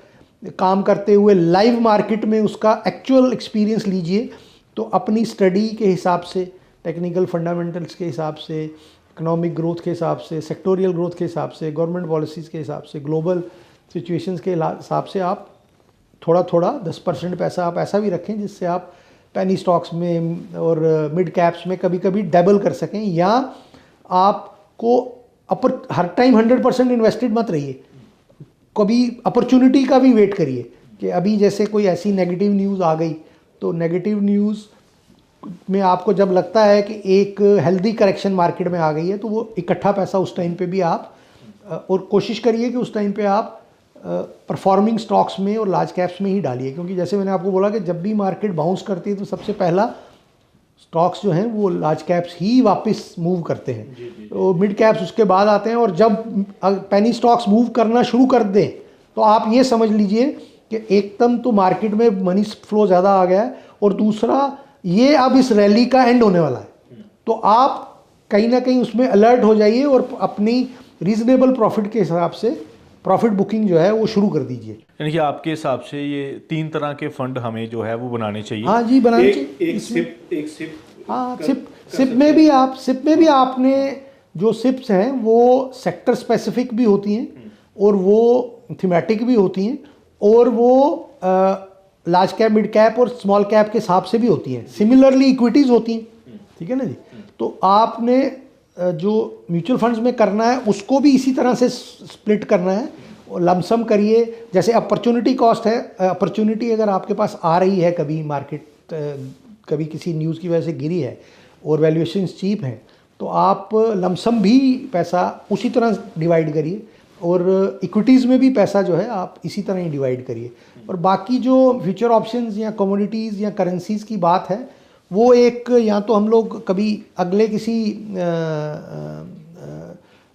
काम करते हुए लाइव मार्केट में उसका एक्चुअल एक्सपीरियंस लीजिए। तो अपनी स्टडी के हिसाब से, टेक्निकल फंडामेंटल्स के हिसाब से, इकोनॉमिक ग्रोथ के हिसाब से, सेक्टोरियल ग्रोथ के हिसाब से, गवर्नमेंट पॉलिसीज़ के हिसाब से, ग्लोबल सिचुएशंस के हिसाब से आप थोड़ा थोड़ा 10% पैसा आप ऐसा भी रखें जिससे आप पेनी स्टॉक्स में और मिड कैप्स में कभी कभी डबल कर सकें, या आपको हर टाइम 100% इन्वेस्टेड मत रहिए, कभी अपॉर्चुनिटी का भी वेट करिए कि अभी जैसे कोई ऐसी नेगेटिव न्यूज़ आ गई, तो नेगेटिव न्यूज़ में आपको जब लगता है कि एक हेल्दी करेक्शन मार्केट में आ गई है, तो वो इकट्ठा पैसा उस टाइम पे भी आप और कोशिश करिए कि उस टाइम पे आप परफॉर्मिंग स्टॉक्स में और लार्ज कैप्स में ही डालिए, क्योंकि जैसे मैंने आपको बोला कि जब भी मार्केट बाउंस करती है तो सबसे पहला स्टॉक्स जो हैं वो लार्ज कैप्स ही वापस मूव करते हैं, तो मिड कैप्स उसके बाद आते हैं, और जब पेनी स्टॉक्स मूव करना शुरू कर दें तो आप ये समझ लीजिए कि एकदम तो मार्केट में मनी फ्लो ज़्यादा आ गया है, और दूसरा ये अब इस रैली का एंड होने वाला है। तो आप कहीं ना कहीं उसमें अलर्ट हो जाइए और अपनी रीजनेबल प्रॉफिट के हिसाब से प्रॉफिट बुकिंग जो है वो शुरू कर दीजिए।
यानी कि आपके हिसाब से ये 3 तरह के फंड हमें जो है वो बनाने चाहिए।
हाँ जी, बनाने
चाहिए। एक सिप
हाँ, सिप में भी आपने जो सिप्स हैं वो सेक्टर स्पेसिफिक भी होती हैं और वो थीमेटिक भी होती हैं, और वो लार्ज कैप, मिड कैप और स्मॉल कैप के हिसाब से भी होती हैं। सिमिलरली इक्विटीज़ होती हैं, ठीक है ना जी। तो आपने जो म्यूचुअल फंड्स में करना है उसको भी इसी तरह से स्प्लिट करना है, और लमसम करिए। जैसे अपॉर्चुनिटी कॉस्ट है, अपॉर्चुनिटी अगर आपके पास आ रही है, कभी मार्केट कभी किसी न्यूज़ की वजह से गिरी है और वैल्यूएशन चीप है, तो आप लमसम भी पैसा उसी तरह डिवाइड करिए, और इक्विटीज़ में भी पैसा जो है आप इसी तरह ही डिवाइड करिए। और बाकी जो फ्यूचर ऑप्शंस या कमोडिटीज़ या करेंसीज़ की बात है, वो एक या तो हम लोग कभी अगले किसी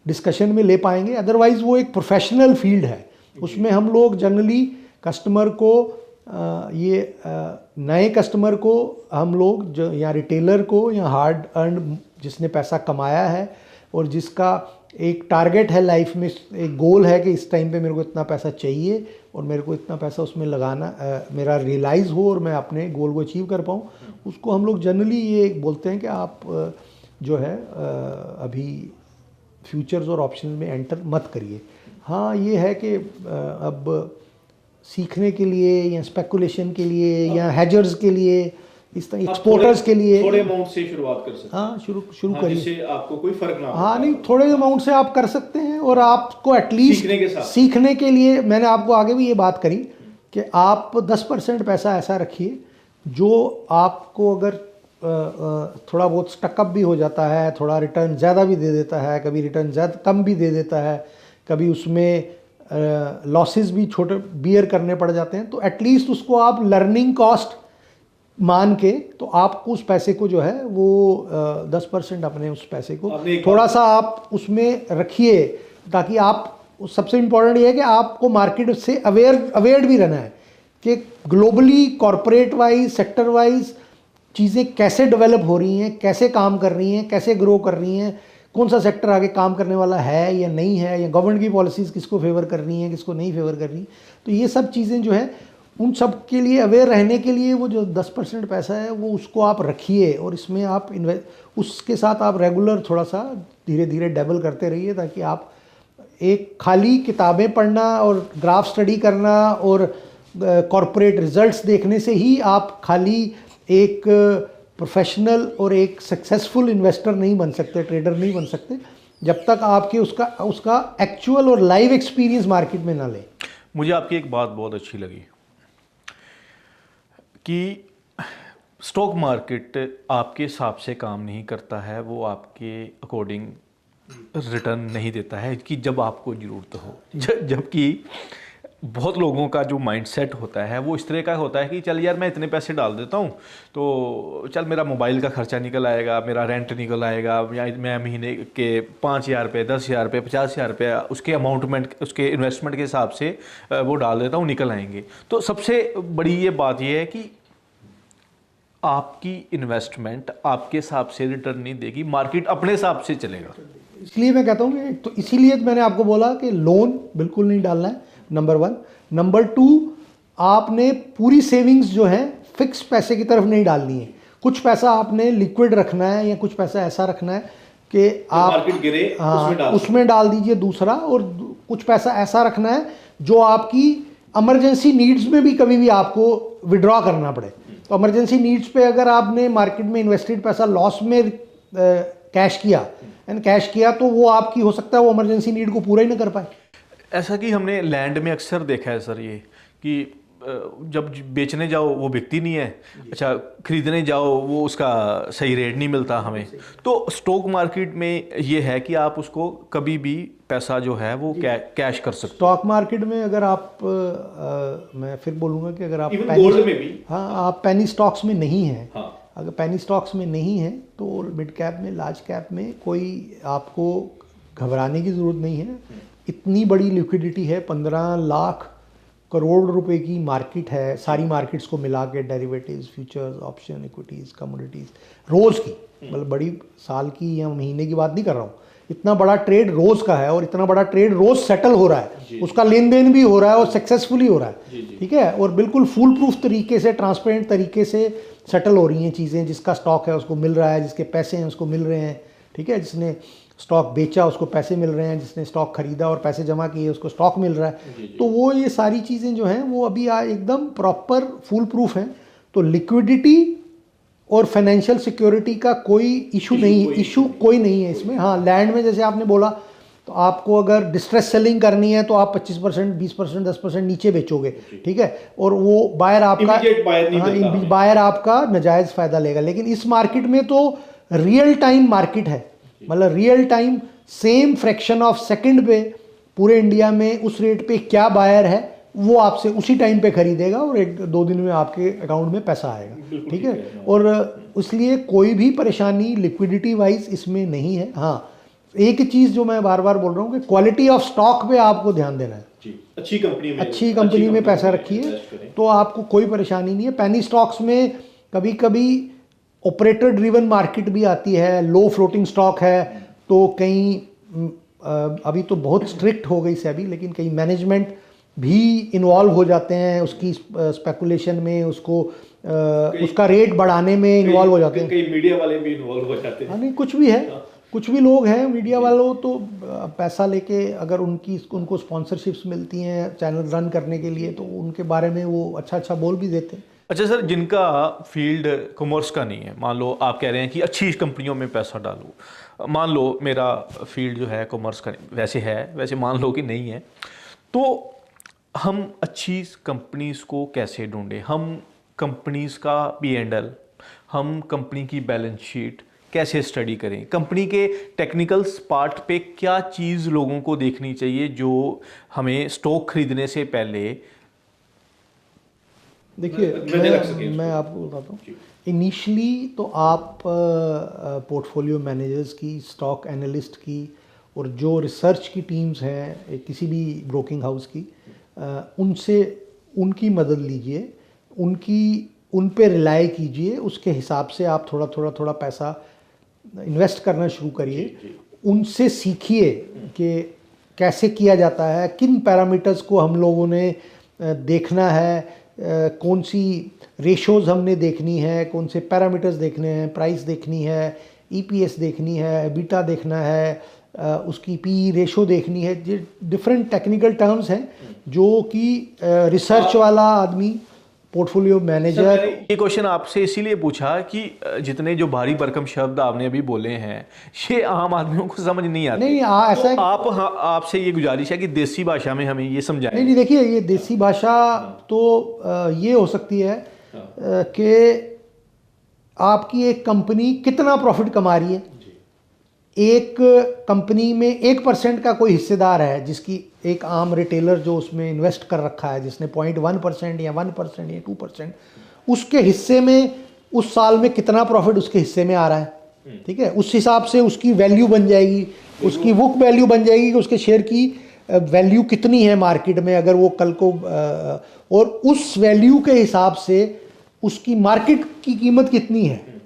डिस्कशन में ले पाएंगे, अदरवाइज़ वो एक प्रोफेशनल फील्ड है। उसमें हम लोग जनरली कस्टमर को नए कस्टमर को हम लोग जो या रिटेलर को या हार्ड अर्न जिसने पैसा कमाया है और जिसका एक टारगेट है लाइफ में, एक गोल है कि इस टाइम पे मेरे को इतना पैसा चाहिए और मेरे को इतना पैसा उसमें लगाना, मेरा रियलाइज़ हो और मैं अपने गोल को अचीव कर पाऊँ, उसको हम लोग जनरली ये बोलते हैं कि आप जो है अभी फ्यूचर्स और ऑप्शन में एंटर मत करिए। हाँ, ये है कि अब सीखने के लिए या स्पेकुलेशन के लिए या हैजर्स के लिए, इस तरह एक्सपोर्टर्स के लिए
थोड़े अमाउंट से शुरुआत कर सकते हैं।
हाँ, शुरू करिए,
जिससे आपको कोई फर्क ना हो।
हाँ नहीं, थोड़े अमाउंट से आप कर सकते हैं, और आपको एटलीस्ट सीखने के लिए मैंने आपको आगे भी ये बात करी कि आप 10% पैसा ऐसा रखिए जो आपको अगर थोड़ा बहुत स्टकअप भी हो जाता है, थोड़ा रिटर्न ज़्यादा भी दे देता है, कभी रिटर्न ज़्यादा कम भी दे देता है, कभी उसमें लॉसेस भी छोटे बियर करने पड़ जाते हैं, तो एटलीस्ट उसको आप लर्निंग कॉस्ट मान के, तो आप उस पैसे को जो है वो 10% अपने उस पैसे को थोड़ा सा आप उसमें रखिए, ताकि आप, सबसे इम्पोर्टेंट ये है कि आपको मार्केट से अवेयर भी रहना है कि globally corporate wise, sector wise चीज़ें कैसे डेवलप हो रही हैं, कैसे काम कर रही हैं, कैसे ग्रो कर रही हैं, कौन सा सेक्टर आगे काम करने वाला है या नहीं है, या गवर्नमेंट की पॉलिसीज़ किसको फेवर कर रही हैं, किसको नहीं फेवर कर रही। तो ये सब चीज़ें जो है उन सब के लिए अवेयर रहने के लिए वो जो 10% पैसा है वो उसको आप रखिए, और इसमें आप उसके साथ आप रेगुलर थोड़ा सा धीरे धीरे डबल करते रहिए, ताकि आप एक खाली किताबें पढ़ना और ग्राफ स्टडी करना और कॉरपोरेट रिजल्ट्स देखने से ही आप खाली एक प्रोफेशनल और एक सक्सेसफुल इन्वेस्टर नहीं बन सकते, ट्रेडर नहीं बन सकते, जब तक आपके उसका एक्चुअल और लाइव एक्सपीरियंस मार्केट में ना लें।
मुझे आपकी एक बात बहुत अच्छी लगी कि स्टॉक मार्केट आपके हिसाब से काम नहीं करता है, वो आपके अकॉर्डिंग रिटर्न नहीं देता है कि जब आपको ज़रूरत हो। जबकि बहुत लोगों का जो माइंडसेट होता है वो इस तरह का होता है कि चल यार मैं इतने पैसे डाल देता हूँ तो चल मेरा मोबाइल का खर्चा निकल आएगा, मेरा रेंट निकल आएगा, या मैं महीने के 5,000 रुपये, 10,000 रुपये, 50,000 रुपये उसके अमाउंटमेंट, उसके इन्वेस्टमेंट के हिसाब से वो डाल देता हूँ, निकल आएंगे। तो सबसे बड़ी ये बात ये है कि आपकी इन्वेस्टमेंट आपके हिसाब से रिटर्न नहीं देगी, मार्केट अपने हिसाब से चलेगा।
इसलिए मैं कहता हूँ कि तो इसीलिए मैंने आपको बोला कि लोन बिल्कुल नहीं डालना है, नंबर 1। नंबर 2, आपने पूरी सेविंग्स जो है फिक्स पैसे की तरफ नहीं डालनी है। कुछ पैसा आपने लिक्विड रखना है या कुछ पैसा ऐसा रखना है कि आप
मार्केट गिरे
उसमें डाल दीजिए दूसरा, और कुछ पैसा ऐसा रखना है जो आपकी इमरजेंसी नीड्स में भी कभी भी आपको विड्रॉ करना पड़े। तो इमरजेंसी नीड्स पे अगर आपने मार्केट में इन्वेस्टेड पैसा लॉस में कैश किया तो वो आपकी हो सकता है वो इमरजेंसी नीड को पूरा ही ना कर पाए।
ऐसा कि हमने लैंड में अक्सर देखा है सर ये कि जब बेचने जाओ वो बिकती नहीं है, अच्छा खरीदने जाओ वो उसका सही रेट नहीं मिलता हमें। तो स्टॉक मार्केट में ये है कि आप उसको कभी भी पैसा जो है वो कैश कर सकते हो।
स्टॉक मार्केट में अगर आप मैं फिर बोलूँगा कि अगर आप
गोल्ड में भी,
हाँ, आप पेनी स्टॉक्स में नहीं हैं,
हाँ,
अगर पेनी स्टॉक्स में नहीं है तो मिड कैप में, लार्ज कैप में कोई आपको घबराने की ज़रूरत नहीं है। इतनी बड़ी लिक्विडिटी है, 15 लाख करोड़ रुपए की मार्केट है, सारी मार्केट्स को मिला के, derivatives, futures, option, equities, commodities, रोज़ की, मतलब बड़ी साल की या महीने की बात नहीं कर रहा हूँ, इतना बड़ा ट्रेड रोज़ का है और इतना बड़ा ट्रेड रोज़ सेटल हो रहा है, उसका लेन देन भी हो रहा है और सक्सेसफुली हो रहा है, ठीक है, और बिल्कुल फुल प्रूफ तरीके से, ट्रांसपेरेंट तरीके से सेटल हो रही हैं चीज़ें। जिसका स्टॉक है उसको मिल रहा है, जिसके पैसे हैं उसको मिल रहे हैं, ठीक है, जिसने स्टॉक बेचा उसको पैसे मिल रहे हैं, जिसने स्टॉक खरीदा और पैसे जमा किए उसको स्टॉक मिल रहा है। तो वो ये सारी चीज़ें जो हैं वो अभी एकदम प्रॉपर फुल प्रूफ हैं। तो लिक्विडिटी और फाइनेंशियल सिक्योरिटी का कोई इशू नहीं है इसमें। हाँ, लैंड में जैसे आपने बोला, तो आपको अगर डिस्ट्रेस सेलिंग करनी है तो आप 25%, 20%, 10% नीचे बेचोगे, ठीक है, और वो बायर आपका नाजायज़ फ़ायदा लेगा। लेकिन इस मार्केट में तो रियल टाइम मार्केट है, मतलब real time same fraction of second पे पूरे इंडिया में उस रेट पे क्या बायर है वो आपसे उसी टाइम पे खरीदेगा और 1-2 दिन में आपके अकाउंट में पैसा आएगा, ठीक है। और इसलिए कोई भी परेशानी लिक्विडिटी वाइज इसमें नहीं है। हाँ, एक चीज़ जो मैं बार बार बोल रहा हूँ कि क्वालिटी ऑफ स्टॉक पे आपको ध्यान देना है।
अच्छी
कंपनी में पैसा रखिए तो आपको कोई परेशानी नहीं है। पेनी स्टॉक्स में कभी कभी ऑपरेटर ड्रिवन मार्केट भी आती है, लो फ्लोटिंग स्टॉक है, तो कहीं अभी तो बहुत स्ट्रिक्ट हो गई सेबी, लेकिन कहीं मैनेजमेंट भी इन्वॉल्व हो जाते हैं उसकी स्पेकुलेशन में, उसको उसका रेट बढ़ाने में इन्वॉल्व हो जाते हैं।
कई मीडिया वाले भी इन्वॉल्व हो जाते हैं।
हाँ, नहीं, कुछ भी है, कुछ भी लोग हैं मीडिया वालों, तो पैसा लेके अगर उनको स्पॉन्सरशिप्स मिलती हैं चैनल रन करने के लिए, तो उनके बारे में वो अच्छा बोल भी देते हैं।
अच्छा सर, जिनका फील्ड कॉमर्स का नहीं है, मान लो आप कह रहे हैं कि अच्छी कंपनियों में पैसा डालो, मान लो मेरा फील्ड जो है कॉमर्स का वैसे मान लो कि नहीं है, तो हम अच्छी कंपनीज को कैसे ढूंढें? हम कंपनीज का P&L, हम कंपनी की बैलेंस शीट कैसे स्टडी करें? कंपनी के टेक्निकल्स पार्ट पे क्या चीज़ लोगों को देखनी चाहिए जो हमें स्टॉक खरीदने से पहले
देखिए, मैं आपको बताता हूँ। इनिशियली तो आप पोर्टफोलियो मैनेजर्स की, स्टॉक एनालिस्ट की और जो रिसर्च की टीम्स हैं किसी भी ब्रोकिंग हाउस की, उनसे उनकी मदद लीजिए, उन पे रिलाई कीजिए। उसके हिसाब से आप थोड़ा पैसा इन्वेस्ट करना शुरू करिए। उनसे सीखिए कि कैसे किया जाता है, किन पैरामीटर्स को हम लोगों ने देखना है, कौन सी रेशोज़ हमने देखनी है, कौन से पैरामीटर्स देखने हैं, प्राइस देखनी है, EPS देखनी है, बीटा देखना है, उसकी PE रेशो देखनी है। जो डिफरेंट टेक्निकल टर्म्स हैं जो कि रिसर्च वाला आदमी, पोर्टफोलियो मैनेजर।
ये क्वेश्चन आपसे इसीलिए पूछा कि जितने जो भारी भरकम शब्द आपने अभी बोले हैं ये आम आदमियों को समझ नहीं आते।
नहीं, ऐसा
तो आपसे ये गुजारिश है कि देसी भाषा में हमें ये समझाएं।
नहीं, देखिए, ये देसी भाषा तो ये हो सकती है कि आपकी एक कंपनी कितना प्रॉफिट कमा रही है। एक कंपनी में 1% का कोई हिस्सेदार है, जिसकी एक आम रिटेलर जो उसमें इन्वेस्ट कर रखा है, जिसने 0.1% या 1% या 2%, उसके हिस्से में उस साल में कितना प्रॉफिट उसके हिस्से में आ रहा है, ठीक है, उस हिसाब से उसकी वैल्यू बन जाएगी, उसकी बुक वैल्यू बन जाएगी कि उसके शेयर की वैल्यू कितनी है मार्केट में अगर वो कल को, और उस वैल्यू के हिसाब से उसकी मार्केट की कीमत कितनी है।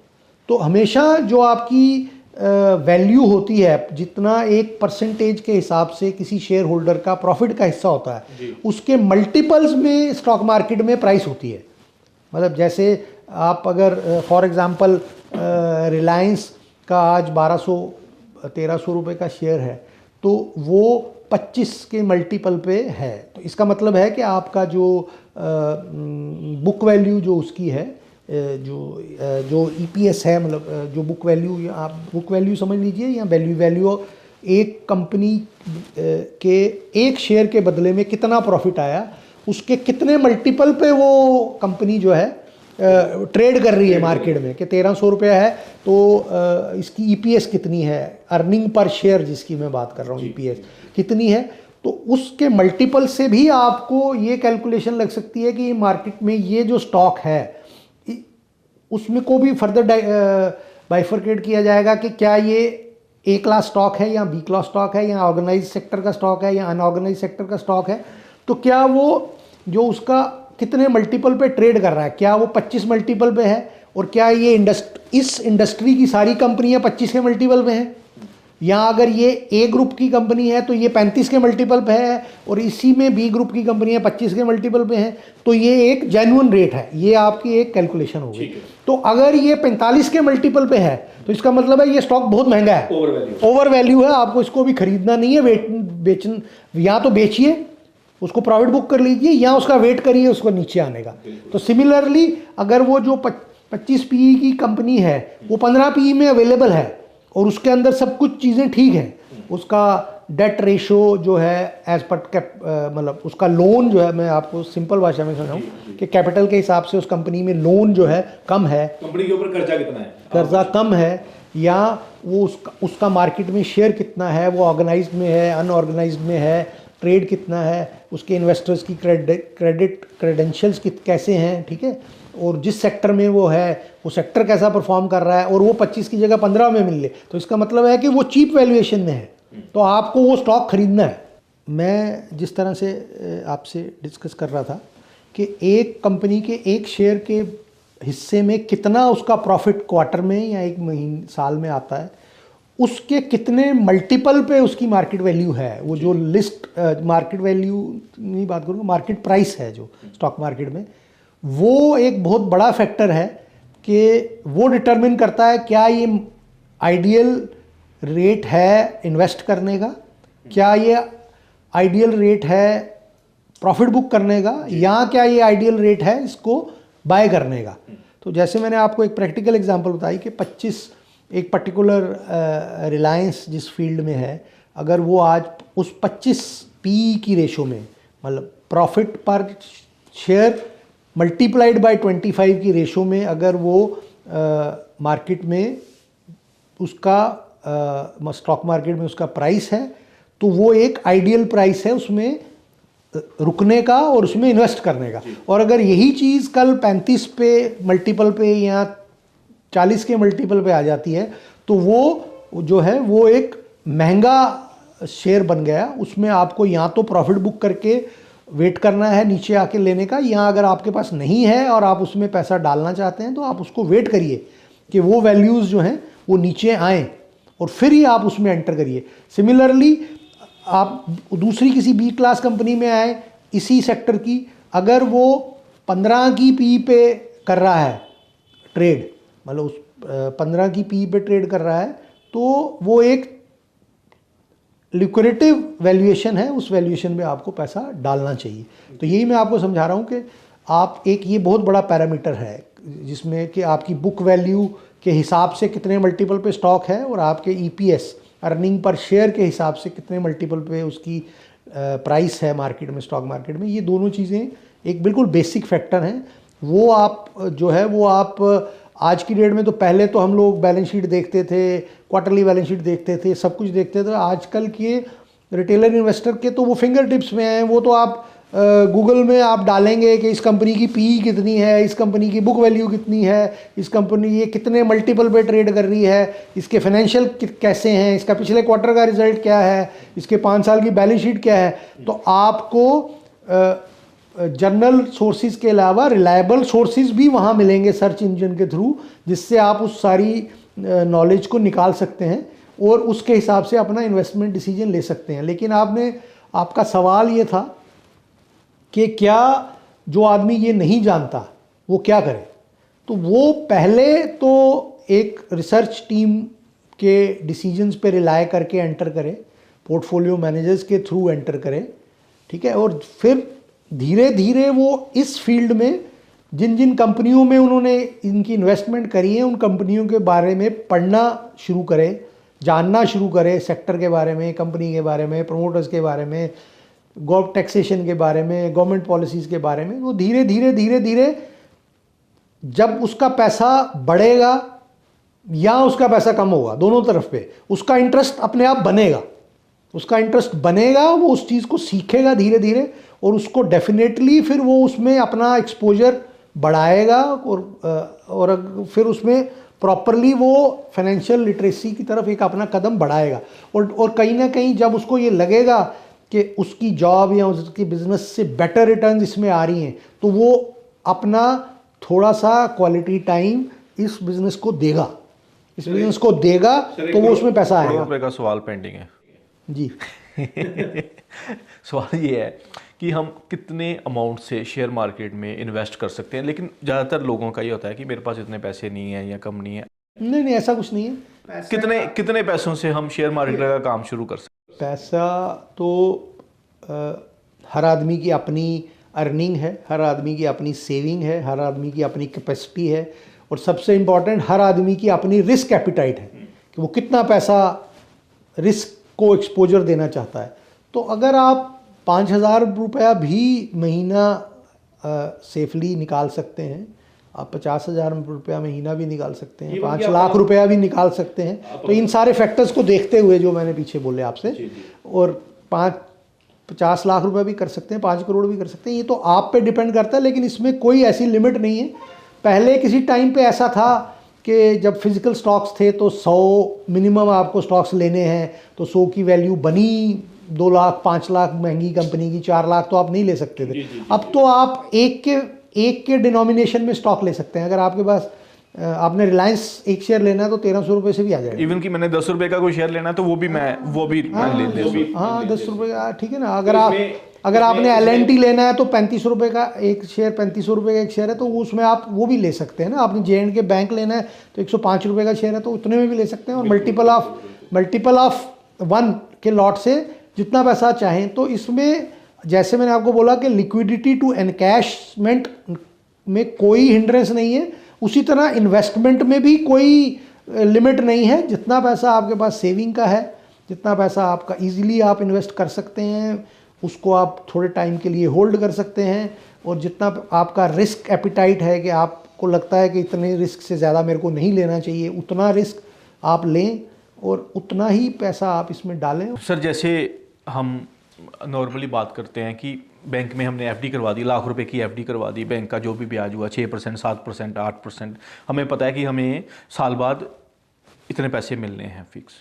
तो हमेशा जो आपकी वैल्यू होती है, जितना एक परसेंटेज के हिसाब से किसी शेयर होल्डर का प्रॉफिट का हिस्सा होता है, उसके मल्टीपल्स में स्टॉक मार्केट में प्राइस होती है। मतलब जैसे आप अगर फॉर एग्जांपल रिलायंस का आज 1200-1300 रुपये का शेयर है, तो वो 25 के मल्टीपल पे है। तो इसका मतलब है कि आपका जो बुक वैल्यू जो उसकी है, जो EPS है, मतलब जो बुक वैल्यू, या आप बुक वैल्यू समझ लीजिए या वैल्यू, एक कंपनी के एक शेयर के बदले में कितना प्रॉफिट आया, उसके कितने मल्टीपल पे वो कंपनी जो है ट्रेड कर रही है मार्केट में, कि 1300 रुपये है तो इसकी EPS कितनी है, अर्निंग पर शेयर जिसकी मैं बात कर रहा हूँ, EPS कितनी है। तो उसके मल्टीपल से भी आपको ये कैलकुलेशन लग सकती है कि मार्केट में ये जो स्टॉक है उसमें को भी फर्दर बाइफरकेट किया जाएगा कि क्या ये ए क्लास स्टॉक है या बी क्लास स्टॉक है या ऑर्गेनाइज सेक्टर का स्टॉक है या अनऑर्गेनाइज सेक्टर का स्टॉक है, तो क्या वो जो उसका कितने मल्टीपल पे ट्रेड कर रहा है, क्या वो 25 मल्टीपल पे है, और क्या ये इस इंडस्ट्री की सारी कंपनियां 25 के मल्टीपल पे हैं, या अगर ये ए ग्रुप की कंपनी है तो ये 35 के मल्टीपल पे है और इसी में बी ग्रुप की कंपनियां 25 के मल्टीपल पे हैं, तो ये एक जेन्युइन रेट है, ये आपकी एक कैलकुलेशन होगी। तो अगर ये 45 के मल्टीपल पे है तो इसका मतलब है ये स्टॉक बहुत महंगा है, ओवर वैल्यू है, आपको इसको भी खरीदना नहीं है, बेचन या तो बेचिए, उसको प्रॉफिट बुक कर लीजिए, या उसका वेट करिए उसको नीचे आने का। तो सिमिलरली अगर वो जो 25 पीई की कंपनी है वो 15 पीई में अवेलेबल है और उसके अंदर सब कुछ चीज़ें ठीक हैं, उसका डेट रेशो जो है एज पर मतलब उसका लोन जो है, मैं आपको सिंपल भाषा में समझाऊं कि कैपिटल के हिसाब से उस कंपनी में लोन जो है कम है,
कंपनी के ऊपर कर्जा कितना है,
कर्जा कम है, या वो उसका मार्केट में शेयर कितना है, वो ऑर्गेनाइज्ड में है, अनऑर्गेनाइज्ड में है, ट्रेड कितना है, उसके इन्वेस्टर्स की क्रेडिट क्रेडेंशियल्स कैसे हैं, ठीक है, और जिस सेक्टर में वो है वो सेक्टर कैसा परफॉर्म कर रहा है, और वो 25 की जगह 15 में मिल ले, तो इसका मतलब है कि वो चीप वैल्यूएशन में है, तो आपको वो स्टॉक खरीदना है। मैं जिस तरह से आपसे डिस्कस कर रहा था कि एक कंपनी के एक शेयर के हिस्से में कितना उसका प्रॉफिट क्वार्टर में या एक महीने साल में आता है, उसके कितने मल्टीपल पे उसकी मार्केट वैल्यू है, वो जो लिस्ट मार्केट वैल्यू नहीं बात करूँगा, मार्केट प्राइस है जो स्टॉक मार्केट में, वो एक बहुत बड़ा फैक्टर है कि वो डिटरमिन करता है क्या ये आइडियल रेट है इन्वेस्ट करने का, क्या ये आइडियल रेट है प्रॉफिट बुक करने का, या क्या ये आइडियल रेट है इसको बाय करने का। तो जैसे मैंने आपको एक प्रैक्टिकल एग्जांपल बताई कि 25 एक पर्टिकुलर रिलायंस जिस फील्ड में है, अगर वो आज उस 25 पी की रेशो में, मतलब प्रॉफिट पर शेयर मल्टीप्लाइड बाय 25 की रेशो में अगर वो मार्केट में उसका स्टॉक मार्केट में उसका प्राइस है, तो वो एक आइडियल प्राइस है उसमें रुकने का और उसमें इन्वेस्ट करने का। और अगर यही चीज़ कल 35 पे मल्टीपल पे या 40 के मल्टीपल पे आ जाती है, तो वो जो है वो एक महंगा शेयर बन गया, उसमें आपको या तो प्रॉफिट बुक करके वेट करना है नीचे आके लेने का, या अगर आपके पास नहीं है और आप उसमें पैसा डालना चाहते हैं तो आप उसको वेट करिए कि वो वैल्यूज़ जो हैं वो नीचे आएँ और फिर ही आप उसमें एंटर करिए। सिमिलरली आप दूसरी किसी बी क्लास कंपनी में आए इसी सेक्टर की, अगर वो 15 की पी पे कर रहा है ट्रेड, मतलब उस 15 की पी पे ट्रेड कर रहा है, तो वो एक लिक्विडेटिव वैल्यूएशन है, उस वैल्यूएशन में आपको पैसा डालना चाहिए। तो यही मैं आपको समझा रहा हूँ कि आप एक ये बहुत बड़ा पैरामीटर है जिसमें कि आपकी बुक वैल्यू के हिसाब से कितने मल्टीपल पे स्टॉक है और आपके ईपीएस अर्निंग पर शेयर के हिसाब से कितने मल्टीपल पे उसकी प्राइस है मार्केट में, स्टॉक मार्केट में। ये दोनों चीज़ें एक बिल्कुल बेसिक फैक्टर हैं। वो आप जो है वो आप आज की डेट में, तो पहले तो हम लोग बैलेंस शीट देखते थे, क्वार्टरली बैलेंस शीट देखते थे, सब कुछ देखते थे। आजकल के रिटेलर इन्वेस्टर के तो वो फिंगर टिप्स में हैं, वो तो आप गूगल में आप डालेंगे कि इस कंपनी की पी कितनी है, इस कंपनी की बुक वैल्यू कितनी है, इस कंपनी ये कितने मल्टीपल पे ट्रेड कर रही है, इसके फाइनेंशियल कैसे हैं, इसका पिछले क्वार्टर का रिजल्ट क्या है, इसके 5 साल की बैलेंस शीट क्या है। तो आपको जर्नल सोर्सेज के अलावा रिलायबल सोर्सेज भी वहाँ मिलेंगे सर्च इंजन के थ्रू, जिससे आप उस सारी नॉलेज को निकाल सकते हैं और उसके हिसाब से अपना इन्वेस्टमेंट डिसीजन ले सकते हैं। लेकिन आपका सवाल ये था कि क्या जो आदमी ये नहीं जानता वो क्या करे, तो वो पहले तो एक रिसर्च टीम के डिसीजंस पे रिलाय करके एंटर करे, पोर्टफोलियो मैनेजर्स के थ्रू एंटर करे, ठीक है। और फिर धीरे धीरे वो इस फील्ड में जिन जिन कंपनियों में उन्होंने इनकी इन्वेस्टमेंट करी है उन कंपनियों के बारे में पढ़ना शुरू करे, जानना शुरू करे, सेक्टर के बारे में, कंपनी के बारे में, प्रमोटर्स के बारे में, टैक्सेशन के बारे में, गवर्नमेंट पॉलिसीज़ के बारे में। वो धीरे धीरे जब उसका पैसा बढ़ेगा या उसका पैसा कम होगा, दोनों तरफ पे उसका इंटरेस्ट अपने आप बनेगा, वो उस चीज़ को सीखेगा धीरे धीरे और उसको डेफिनेटली फिर वो उसमें अपना एक्सपोजर बढ़ाएगा और फिर उसमें प्रॉपरली वो फाइनेंशियल लिटरेसी की तरफ एक अपना कदम बढ़ाएगा। और कहीं ना कहीं जब उसको ये लगेगा कि उसकी जॉब या उसकी बिजनेस से बेटर रिटर्न्स इसमें आ रही हैं, तो वो अपना थोड़ा सा क्वालिटी टाइम इस बिजनेस को देगा, इस बिजनेस को देगा, तो वो उसमें पैसा आएगा।
रुपए का सवाल पेंडिंग है
जी।
सवाल ये है कि हम कितने अमाउंट से शेयर मार्केट में इन्वेस्ट कर सकते हैं, लेकिन ज़्यादातर लोगों का ये होता है कि मेरे पास इतने पैसे नहीं है या कम नहीं है।
नहीं, ऐसा कुछ नहीं है।
कितने पैसों से हम शेयर मार्केट का काम शुरू कर सकते हैं?
पैसा तो हर आदमी की अपनी अर्निंग है, हर आदमी की अपनी सेविंग है, हर आदमी की अपनी कैपेसिटी है, और सबसे इम्पॉर्टेंट हर आदमी की अपनी रिस्क एपिटाइट है कि वो कितना पैसा रिस्क को एक्सपोजर देना चाहता है। तो अगर आप 5,000 रुपया भी महीना सेफली निकाल सकते हैं, आप 50,000 रुपया महीना भी निकाल सकते हैं, 5 लाख रुपया भी निकाल सकते हैं, तो इन सारे फैक्टर्स को देखते हुए जो मैंने पीछे बोले आपसे, और 50 लाख रुपया भी कर सकते हैं, 5 करोड़ भी कर सकते हैं, ये तो आप पे डिपेंड करता है। लेकिन इसमें कोई ऐसी लिमिट नहीं है। पहले किसी टाइम पे ऐसा था कि जब फिजिकल स्टॉक्स थे तो 100 मिनिमम आपको स्टॉक्स लेने हैं, तो 100 की वैल्यू बनी 2 लाख, 5 लाख महंगी कंपनी की, 4 लाख तो आप नहीं ले सकते थे। अब तो आप एक के डिनोमिनेशन में स्टॉक ले सकते हैं। अगर आपके पास आपने रिलायंस एक शेयर लेना है तो 1300 रुपये से भी आ जाएगा।
इवन कि मैंने 10 रुपये का कोई शेयर लेना है तो वो भी मैं ले सकता।
हाँ, 10 रुपये का, ठीक है ना। अगर आपने LNT लेना है तो 35 रुपये का एक शेयर, 3500 रुपये का एक शेयर है, तो उसमें आप वो भी ले सकते हैं ना। आपने J&K बैंक लेना है तो 105 रुपये का शेयर है, तो उतने में भी ले सकते हैं। और मल्टीपल ऑफ 1 के लॉट से जितना पैसा चाहें। तो इसमें जैसे मैंने आपको बोला कि लिक्विडिटी टू एनकैशमेंट में कोई हिंड्रेंस नहीं है, उसी तरह इन्वेस्टमेंट में भी कोई लिमिट नहीं है। जितना पैसा आपके पास सेविंग का है, जितना पैसा आपका इजीली आप इन्वेस्ट कर सकते हैं, उसको आप थोड़े टाइम के लिए होल्ड कर सकते हैं। और जितना आपका रिस्क एपिटाइट है कि आपको लगता है कि इतने रिस्क से ज़्यादा मेरे को नहीं लेना चाहिए, उतना रिस्क आप लें और उतना ही पैसा आप इसमें डालें।
सर, जैसे हम नॉर्मली बात करते हैं कि बैंक में हमने FD करवा दी, लाख रुपए की FD करवा दी, बैंक का जो भी ब्याज हुआ 6%, 7%, 8%, हमें पता है कि हमें साल बाद इतने पैसे मिलने हैं फिक्स।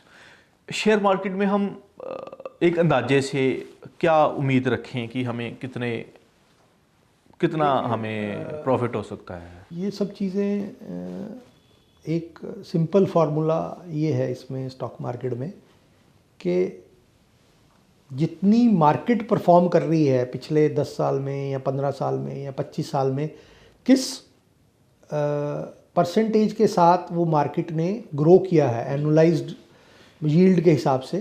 शेयर मार्केट में हम एक अंदाजे से क्या उम्मीद रखें कि हमें कितना हमें प्रॉफिट हो सकता है?
ये सब चीज़ें, एक सिंपल फार्मूला ये है इसमें स्टॉक मार्केट में कि जितनी मार्केट परफॉर्म कर रही है पिछले 10 साल में या 15 साल में या 25 साल में, किस परसेंटेज के साथ वो मार्केट ने ग्रो किया है एनुअलाइज्ड यील्ड के हिसाब से।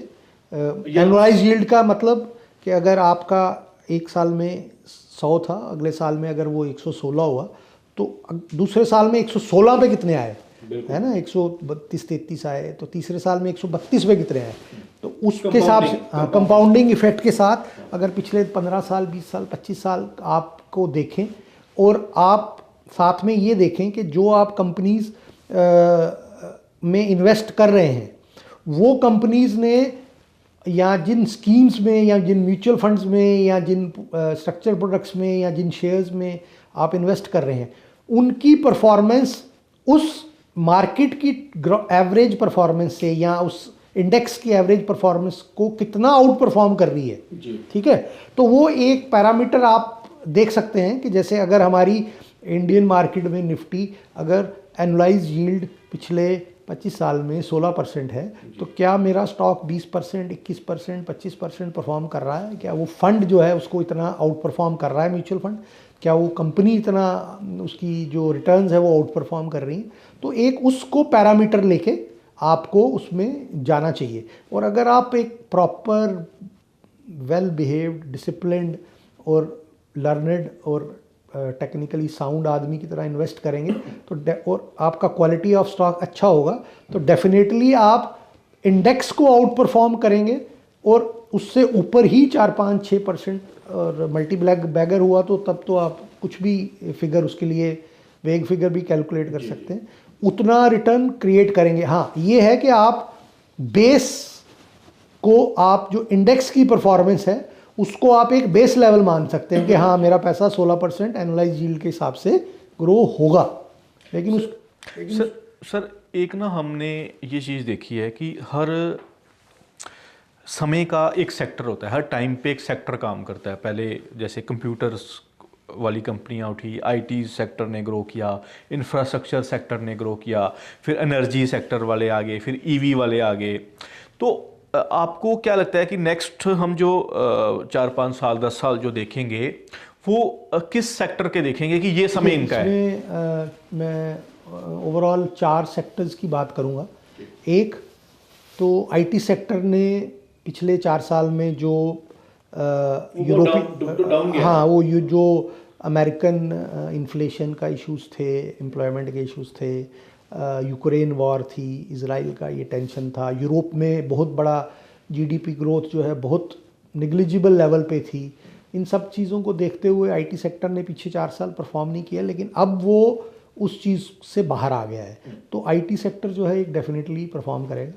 एनुअलाइज्ड यील्ड का मतलब कि अगर आपका एक साल में 100 था, अगले साल में अगर वो 116 हुआ, तो दूसरे साल में 116 पे कितने आए, है ना, 132-33 आए, तो तीसरे साल में 132 पे कितने आए। तो उसके हिसाब से कंपाउंडिंग इफेक्ट के साथ अगर पिछले 15 साल, 20 साल, 25 साल आपको देखें, और आप साथ में ये देखें कि जो आप कंपनीज में इन्वेस्ट कर रहे हैं, वो कंपनीज ने या जिन स्कीम्स में या जिन म्यूचुअल फंड्स में या जिन स्ट्रक्चर प्रोडक्ट्स में या जिन शेयर्स में आप इन्वेस्ट कर रहे हैं, उनकी परफॉर्मेंस उस मार्केट की एवरेज परफॉर्मेंस से या उस इंडेक्स की एवरेज परफॉर्मेंस को कितना आउट परफॉर्म कर रही है, ठीक है। तो वो एक पैरामीटर आप देख सकते हैं कि जैसे अगर हमारी इंडियन मार्केट में निफ्टी अगर एनुअलाइज यील्ड पिछले 25 साल में 16% है, तो क्या मेरा स्टॉक 20%, 21%, 25% परफॉर्म कर रहा है? क्या वो फंड जो है उसको इतना आउट परफॉर्म कर रहा है, म्यूचुअल फंड? क्या वो कंपनी इतना, उसकी जो रिटर्न्स है वो आउट परफॉर्म कर रही है? तो एक उसको पैरामीटर लेके आपको उसमें जाना चाहिए। और अगर आप एक प्रॉपर वेल बिहेव्ड, डिसिप्लिन्ड और लर्नड और टेक्निकली साउंड आदमी की तरह इन्वेस्ट करेंगे तो और आपका क्वालिटी ऑफ स्टॉक अच्छा होगा, तो डेफिनेटली आप इंडेक्स को आउट परफॉर्म करेंगे और उससे ऊपर ही 4-5-6%। और मल्टी बैगर हुआ तो तब तो आप कुछ भी फिगर उसके लिए वेग फिगर भी कैलकुलेट कर सकते हैं, उतना रिटर्न क्रिएट करेंगे। हाँ, ये है कि आप बेस को, आप जो इंडेक्स की परफॉर्मेंस है उसको आप एक बेस लेवल मान सकते हैं कि हाँ, मेरा पैसा 16% एनुअलाइज यील्ड के हिसाब से ग्रो होगा। लेकिन
सर एक ना हमने ये चीज़ देखी है कि हर समय का एक सेक्टर होता है, हर टाइम पे एक सेक्टर काम करता है। पहले जैसे कंप्यूटर्स वाली कंपनियां उठी, आईटी सेक्टर ने ग्रो किया, इंफ्रास्ट्रक्चर सेक्टर ने ग्रो किया, फिर एनर्जी सेक्टर वाले आ गए, फिर ईवी वाले आ गए। तो आपको क्या लगता है कि नेक्स्ट हम जो 4-5 साल 10 साल जो देखेंगे वो किस सेक्टर के देखेंगे कि ये समय इनका है?
इसमें मैं ओवरऑल 4 सेक्टर्स की बात करूंगा। एक तो आईटी सेक्टर ने पिछले 4 साल में जो यूरोपीय, हाँ, वो जो अमेरिकन इन्फ्लेशन का इश्यूज थे, एम्प्लॉयमेंट के इश्यूज थे, यूक्रेन वॉर थी, इजराइल का ये टेंशन था, यूरोप में बहुत बड़ा जीडीपी ग्रोथ जो है बहुत निग्लिजिबल लेवल पे थी। इन सब चीज़ों को देखते हुए आईटी सेक्टर ने पीछे 4 साल परफॉर्म नहीं किया, लेकिन अब वो उस चीज़ से बाहर आ गया है। तो आईटी सेक्टर जो है एक डेफिनेटली परफॉर्म करेगा।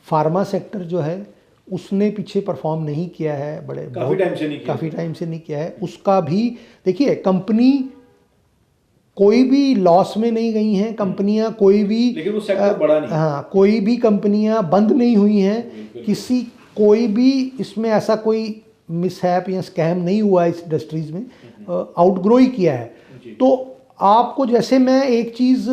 फार्मा सेक्टर जो है उसने पीछे परफॉर्म नहीं किया है, काफ़ी टाइम से नहीं किया है। उसका भी देखिए, कंपनी कोई भी लॉस में नहीं गई हैं कंपनियां, कोई भी, लेकिन वो सेक्टर बड़ा नहीं, हाँ, कोई भी कंपनियां बंद नहीं हुई हैं, कोई भी इसमें ऐसा कोई मिसहैप या स्कैम नहीं हुआ इस इंडस्ट्रीज में, आउटग्रो ही किया है। तो आपको, जैसे मैं एक चीज़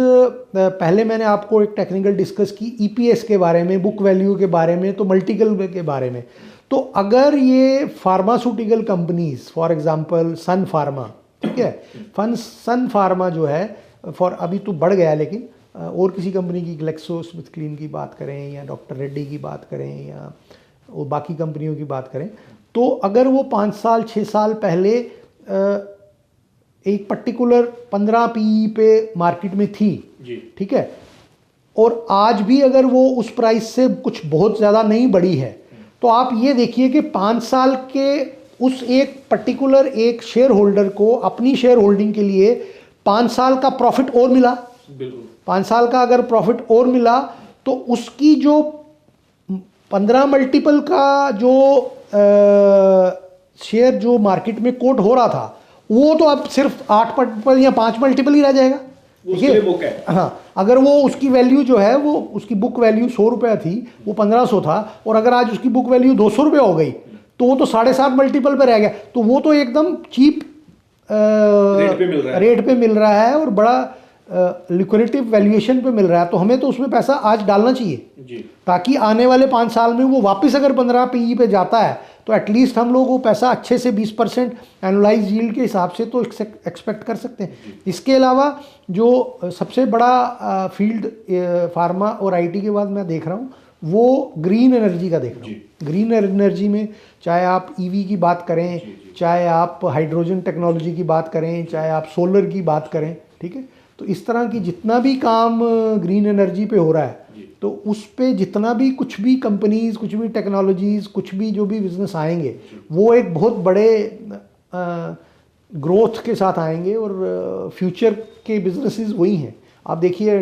पहले मैंने आपको एक टेक्निकल डिस्कस की ईपीएस के बारे में, बुक वैल्यू के बारे में, तो मल्टीपल के बारे में। तो अगर ये pharmaceutical companies, for example Sun Pharma, ठीक है, सन फार्मा जो है फॉर अभी तो बढ़ गया, लेकिन और किसी कंपनी की, ग्लेक्सोस्मिथक्लाइन की बात करें या डॉक्टर रेड्डी की बात करें या वो बाकी कंपनियों की बात करें, तो अगर वो 5 साल 6 साल पहले एक पर्टिकुलर 15 पीई पे मार्केट में थी, ठीक है, और आज भी अगर वो उस प्राइस से कुछ बहुत ज़्यादा नहीं बढ़ी है, तो आप ये देखिए कि 5 साल के उस एक पर्टिकुलर एक शेयर होल्डर को अपनी शेयर होल्डिंग के लिए 5 साल का प्रॉफिट और मिला। 5 साल का अगर प्रॉफिट और मिला तो उसकी जो 15 मल्टीपल का जो शेयर जो मार्केट में कोट हो रहा था, वो तो अब सिर्फ 8 मल्टीपल या 5 मल्टीपल ही रह जाएगा। देखिए, हाँ, अगर वो उसकी वैल्यू जो है, वो उसकी बुक वैल्यू 100 रुपया थी, वो 1500 था, और अगर आज उसकी बुक वैल्यू 200 रुपया हो गई, तो वो तो 7.5 मल्टीपल पे रह गया। तो वो तो एकदम चीप रेट पे मिल रहा है और बड़ा लिक्विडिटिव वैल्यूएशन पे मिल रहा है। तो हमें तो उसमें पैसा आज डालना चाहिए जी, ताकि आने वाले 5 साल में वो वापस अगर 15 पीई पे जाता है तो एटलीस्ट हम लोग वो पैसा अच्छे से 20% एनुअलाइज यील्ड के हिसाब से तो एक्सपेक्ट कर सकते हैं। इसके अलावा जो सबसे बड़ा फील्ड फार्मा और आईटी के बाद मैं देख रहा हूँ, वो ग्रीन एनर्जी का देख रहा हूँ। ग्रीन एनर्जी में चाहे आप ईवी की बात करें, चाहे आप हाइड्रोजन टेक्नोलॉजी की बात करें, चाहे आप सोलर की बात करें, ठीक है, तो इस तरह की जितना भी काम ग्रीन एनर्जी पे हो रहा है, तो उस पे जितना भी कुछ भी कंपनीज, कुछ भी टेक्नोलॉजीज, कुछ भी जो भी बिजनेस आएंगे, वो एक बहुत बड़े ग्रोथ के साथ आएंगे और फ्यूचर के बिजनेसेस वही हैं। आप देखिए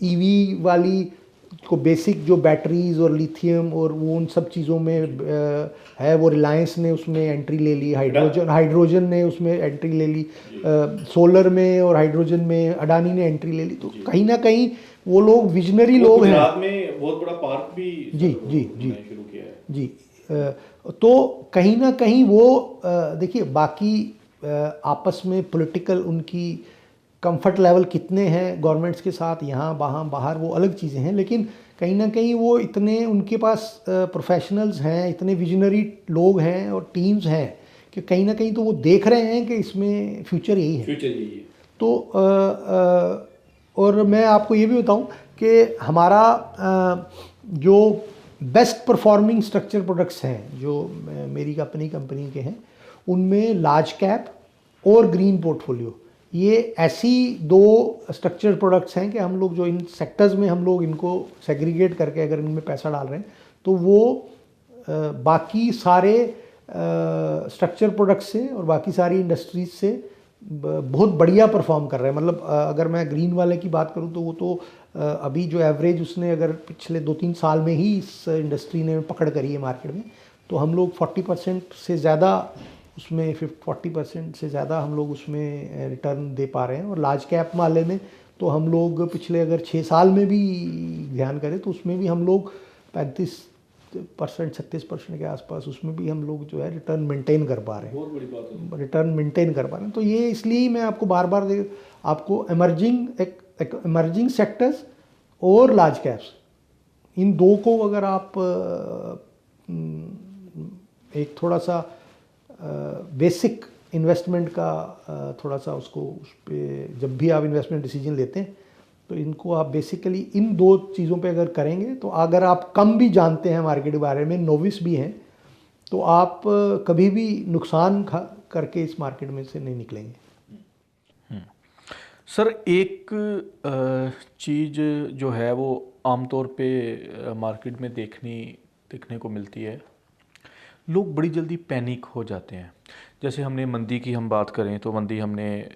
ईवी वाली को बेसिक जो बैटरीज और लिथियम और वो उन सब चीज़ों में है, वो रिलायंस ने उसमें एंट्री ले ली, हाइड्रोजन ने उसमें एंट्री ले ली, सोलर में और हाइड्रोजन में अडानी ने एंट्री ले ली। तो कहीं ना कहीं वो लोग विजनरी लोग हैं।
गुजरात में बहुत बड़ा पार्क भी
शुरू किया है जी। तो कहीं ना कहीं वो देखिए, बाकी आपस में पॉलिटिकल उनकी कंफर्ट लेवल कितने हैं गवर्नमेंट्स के साथ, यहाँ वहाँ बाहर, वो अलग चीज़ें हैं, लेकिन कहीं ना कहीं वो इतने उनके पास प्रोफेशनल्स हैं, इतने विजनरी लोग हैं और टीम्स हैं कि कहीं ना कहीं तो वो देख रहे हैं कि इसमें फ्यूचर यही है। तो और मैं आपको ये भी बताऊं कि हमारा जो बेस्ट परफॉर्मिंग स्ट्रक्चर प्रोडक्ट्स हैं जो मेरी कंपनी के हैं, उनमें लार्ज कैप और ग्रीन पोर्टफोलियो, ये ऐसी 2 स्ट्रक्चर्ड प्रोडक्ट्स हैं कि हम लोग जो इन सेक्टर्स में हम लोग इनको सेग्रीगेट करके अगर इनमें पैसा डाल रहे हैं, तो वो बाकी सारे स्ट्रक्चर प्रोडक्ट्स से और बाकी सारी इंडस्ट्रीज से बहुत बढ़िया परफॉर्म कर रहे हैं। मतलब अगर मैं ग्रीन वाले की बात करूं तो वो तो अभी जो एवरेज उसने अगर पिछले 2-3 साल में ही इस इंडस्ट्री ने पकड़ करी है मार्केट में, तो हम लोग 40% से ज़्यादा उसमें 40% से ज़्यादा हम लोग उसमें रिटर्न दे पा रहे हैं। और लार्ज कैप वाले में तो हम लोग पिछले अगर 6 साल में भी ध्यान करें तो उसमें भी हम लोग 35% 36% के आसपास उसमें भी हम लोग जो है रिटर्न मेंटेन कर पा रहे हैं।
बहुत बड़ी बात है।
रिटर्न मेंटेन कर पा रहे हैं। तो ये इसलिए ही मैं आपको बार बार आपको एक इमर्जिंग सेक्टर्स और लार्ज कैप्स, इन दो को अगर आप एक थोड़ा सा बेसिक इन्वेस्टमेंट का थोड़ा सा उसको उस पर जब भी आप इन्वेस्टमेंट डिसीजन लेते हैं तो इनको आप बेसिकली इन दो चीज़ों पे अगर करेंगे तो अगर आप कम भी जानते हैं मार्केट के बारे में, नोविस भी हैं, तो आप कभी भी नुकसान करके इस मार्केट में से नहीं निकलेंगे।
सर एक चीज़ जो है वो आमतौर पे मार्केट में देखने को मिलती है, लोग बड़ी जल्दी पैनिक हो जाते हैं। जैसे हमने मंदी की हम बात करें तो मंदी हमने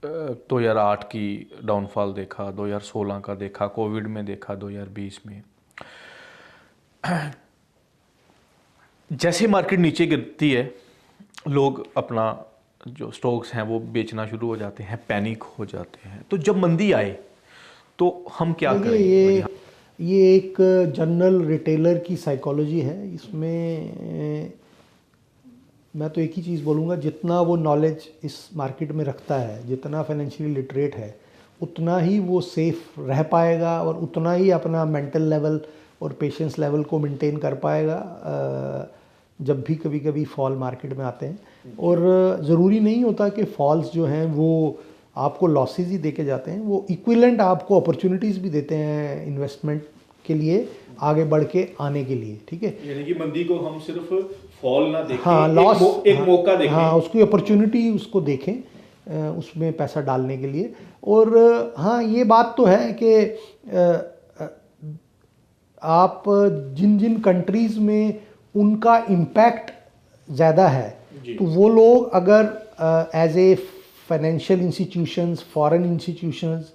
2008 की डाउनफॉल देखा, 2016 का देखा, कोविड में देखा, 2020 में। जैसे मार्केट नीचे गिरती है लोग अपना जो स्टॉक्स हैं वो बेचना शुरू हो जाते हैं, पैनिक हो जाते हैं। तो जब मंदी आए तो हम क्या करें?
ये एक जनरल रिटेलर की साइकोलॉजी है। इसमें मैं तो एक ही चीज़ बोलूँगा, जितना वो नॉलेज इस मार्केट में रखता है, जितना फाइनेंशियली लिटरेट है, उतना ही वो सेफ रह पाएगा और उतना ही अपना मेंटल लेवल और पेशेंस लेवल को मेंटेन कर पाएगा जब भी कभी कभी फॉल मार्केट में आते हैं। और ज़रूरी नहीं होता कि फॉल्स जो हैं वो आपको लॉसेस ही देके जाते हैं, वो इक्विवेलेंट आपको अपॉर्चुनिटीज़ भी देते हैं इन्वेस्टमेंट के लिए, आगे बढ़ के आने के लिए। ठीक है,
यानी कि मंदी को हम सिर्फ फॉल ना देखें,
हाँ, लॉस
एक मौका देखें, हाँ,
उसकी अपॉर्चुनिटी उसको देखें उसमें पैसा डालने के लिए। और हाँ, ये बात तो है कि आप जिन जिन कंट्रीज़ में उनका इम्पैक्ट ज़्यादा है तो वो लोग अगर as a financial institutions, foreign institutions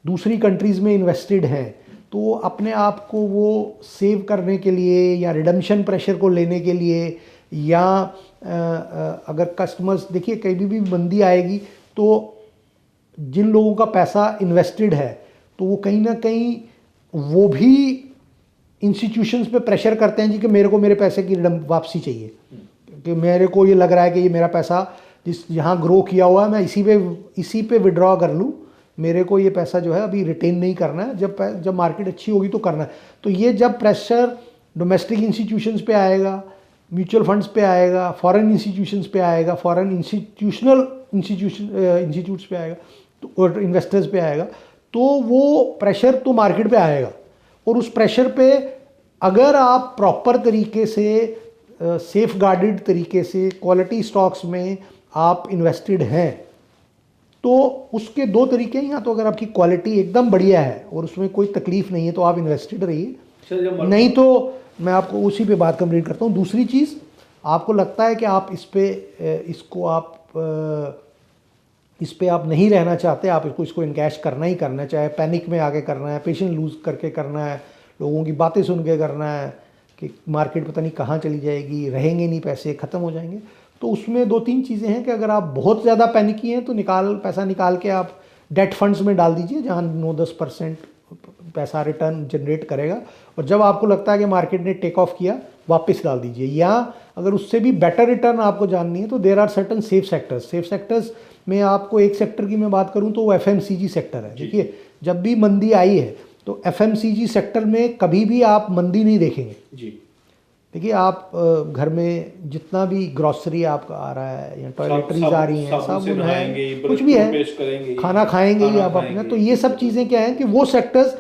दूसरी कंट्रीज़ में इन्वेस्टेड हैं तो अपने आप को वो सेव करने के लिए या रिडम्पशन प्रेशर को लेने के लिए या अगर कस्टमर्स, देखिए कभी भी मंदी आएगी तो जिन लोगों का पैसा इन्वेस्टेड है तो वो कहीं ना कहीं वो भी इंस्टीट्यूशंस पे प्रेशर करते हैं जी कि मेरे को मेरे पैसे की वापसी चाहिए, कि मेरे को ये लग रहा है कि ये मेरा पैसा जिस यहाँ ग्रो किया हुआ है मैं इसी पे विड्रॉ कर लूँ, मेरे को ये पैसा जो है अभी रिटेन नहीं करना है, जब मार्केट अच्छी होगी तो करना है। तो ये जब प्रेशर डोमेस्टिक इंस्टीट्यूशंस पे आएगा, म्यूचुअल फंड्स पे आएगा, फॉरेन इंस्टीट्यूशंस पे आएगा, फॉरेन इंस्टीट्यूट्स पे आएगा तो और इन्वेस्टर्स पे आएगा, तो वो प्रेशर तो मार्केट पे आएगा। और उस प्रेशर पे अगर आप प्रॉपर तरीके से सेफ गार्डेड तरीके से क्वालिटी स्टॉक्स में आप इन्वेस्टेड हैं तो उसके दो तरीके हैं, या तो अगर आपकी क्वालिटी एकदम बढ़िया है और उसमें कोई तकलीफ नहीं है तो आप इन्वेस्टेड रहिए, नहीं तो मैं आपको उसी पे बात कंप्लीट करता हूँ। दूसरी चीज़, आपको लगता है कि आप इस पे आप नहीं रहना चाहते, आप इसको इनकैश करना ही करना है, चाहे पैनिक में आके करना है, पेशेंस लूज करके करना है, लोगों की बातें सुन के करना है कि मार्केट पता नहीं कहाँ चली जाएगी, रहेंगे नहीं पैसे, ख़त्म हो जाएंगे। तो उसमें दो तीन चीज़ें हैं कि अगर आप बहुत ज़्यादा पैनिकी हैं तो पैसा निकाल के आप डेट फंड्स में डाल दीजिए जहाँ 9-10% पैसा रिटर्न जनरेट करेगा, और जब आपको लगता है कि मार्केट ने टेक ऑफ किया वापस डाल दीजिए। या अगर उससे भी बेटर रिटर्न आपको जाननी है तो there are certain safe sectors में आपको एक सेक्टर की मैं बात करूं तो वो FMCG सेक्टर है। देखिए जब भी मंदी आई है तो FMCG सेक्टर में कभी भी आप मंदी नहीं देखेंगे जी। देखिए आप घर में जितना भी ग्रॉसरी आपका आ रहा है या टॉयलेटरीज आ रही हैं, साबुन है, कुछ भी है, खाना खाएंगे ही आप अपना, तो ये सब चीज़ें क्या हैं कि वो सेक्टर्स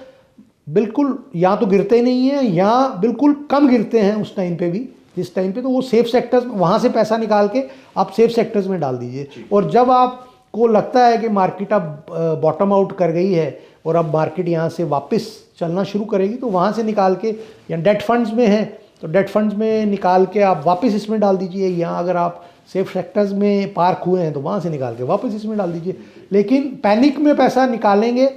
बिल्कुल या तो गिरते नहीं हैं या बिल्कुल कम गिरते हैं उस टाइम पे भी, जिस टाइम पे, तो वो सेफ सेक्टर्स, वहाँ से पैसा निकाल के आप सेफ सेक्टर्स में डाल दीजिए। और जब आपको लगता है कि मार्केट अब बॉटम आउट कर गई है और अब मार्केट यहाँ से वापस चलना शुरू करेगी तो वहाँ से निकाल के, या डेट फंड्स में है तो डेट फंड्स में निकाल के आप वापस इसमें डाल दीजिए, या अगर आप सेफ सेक्टर्स में पार्क हुए हैं तो वहाँ से निकाल के वापस इसमें डाल दीजिए। लेकिन पैनिक में पैसा निकालेंगे,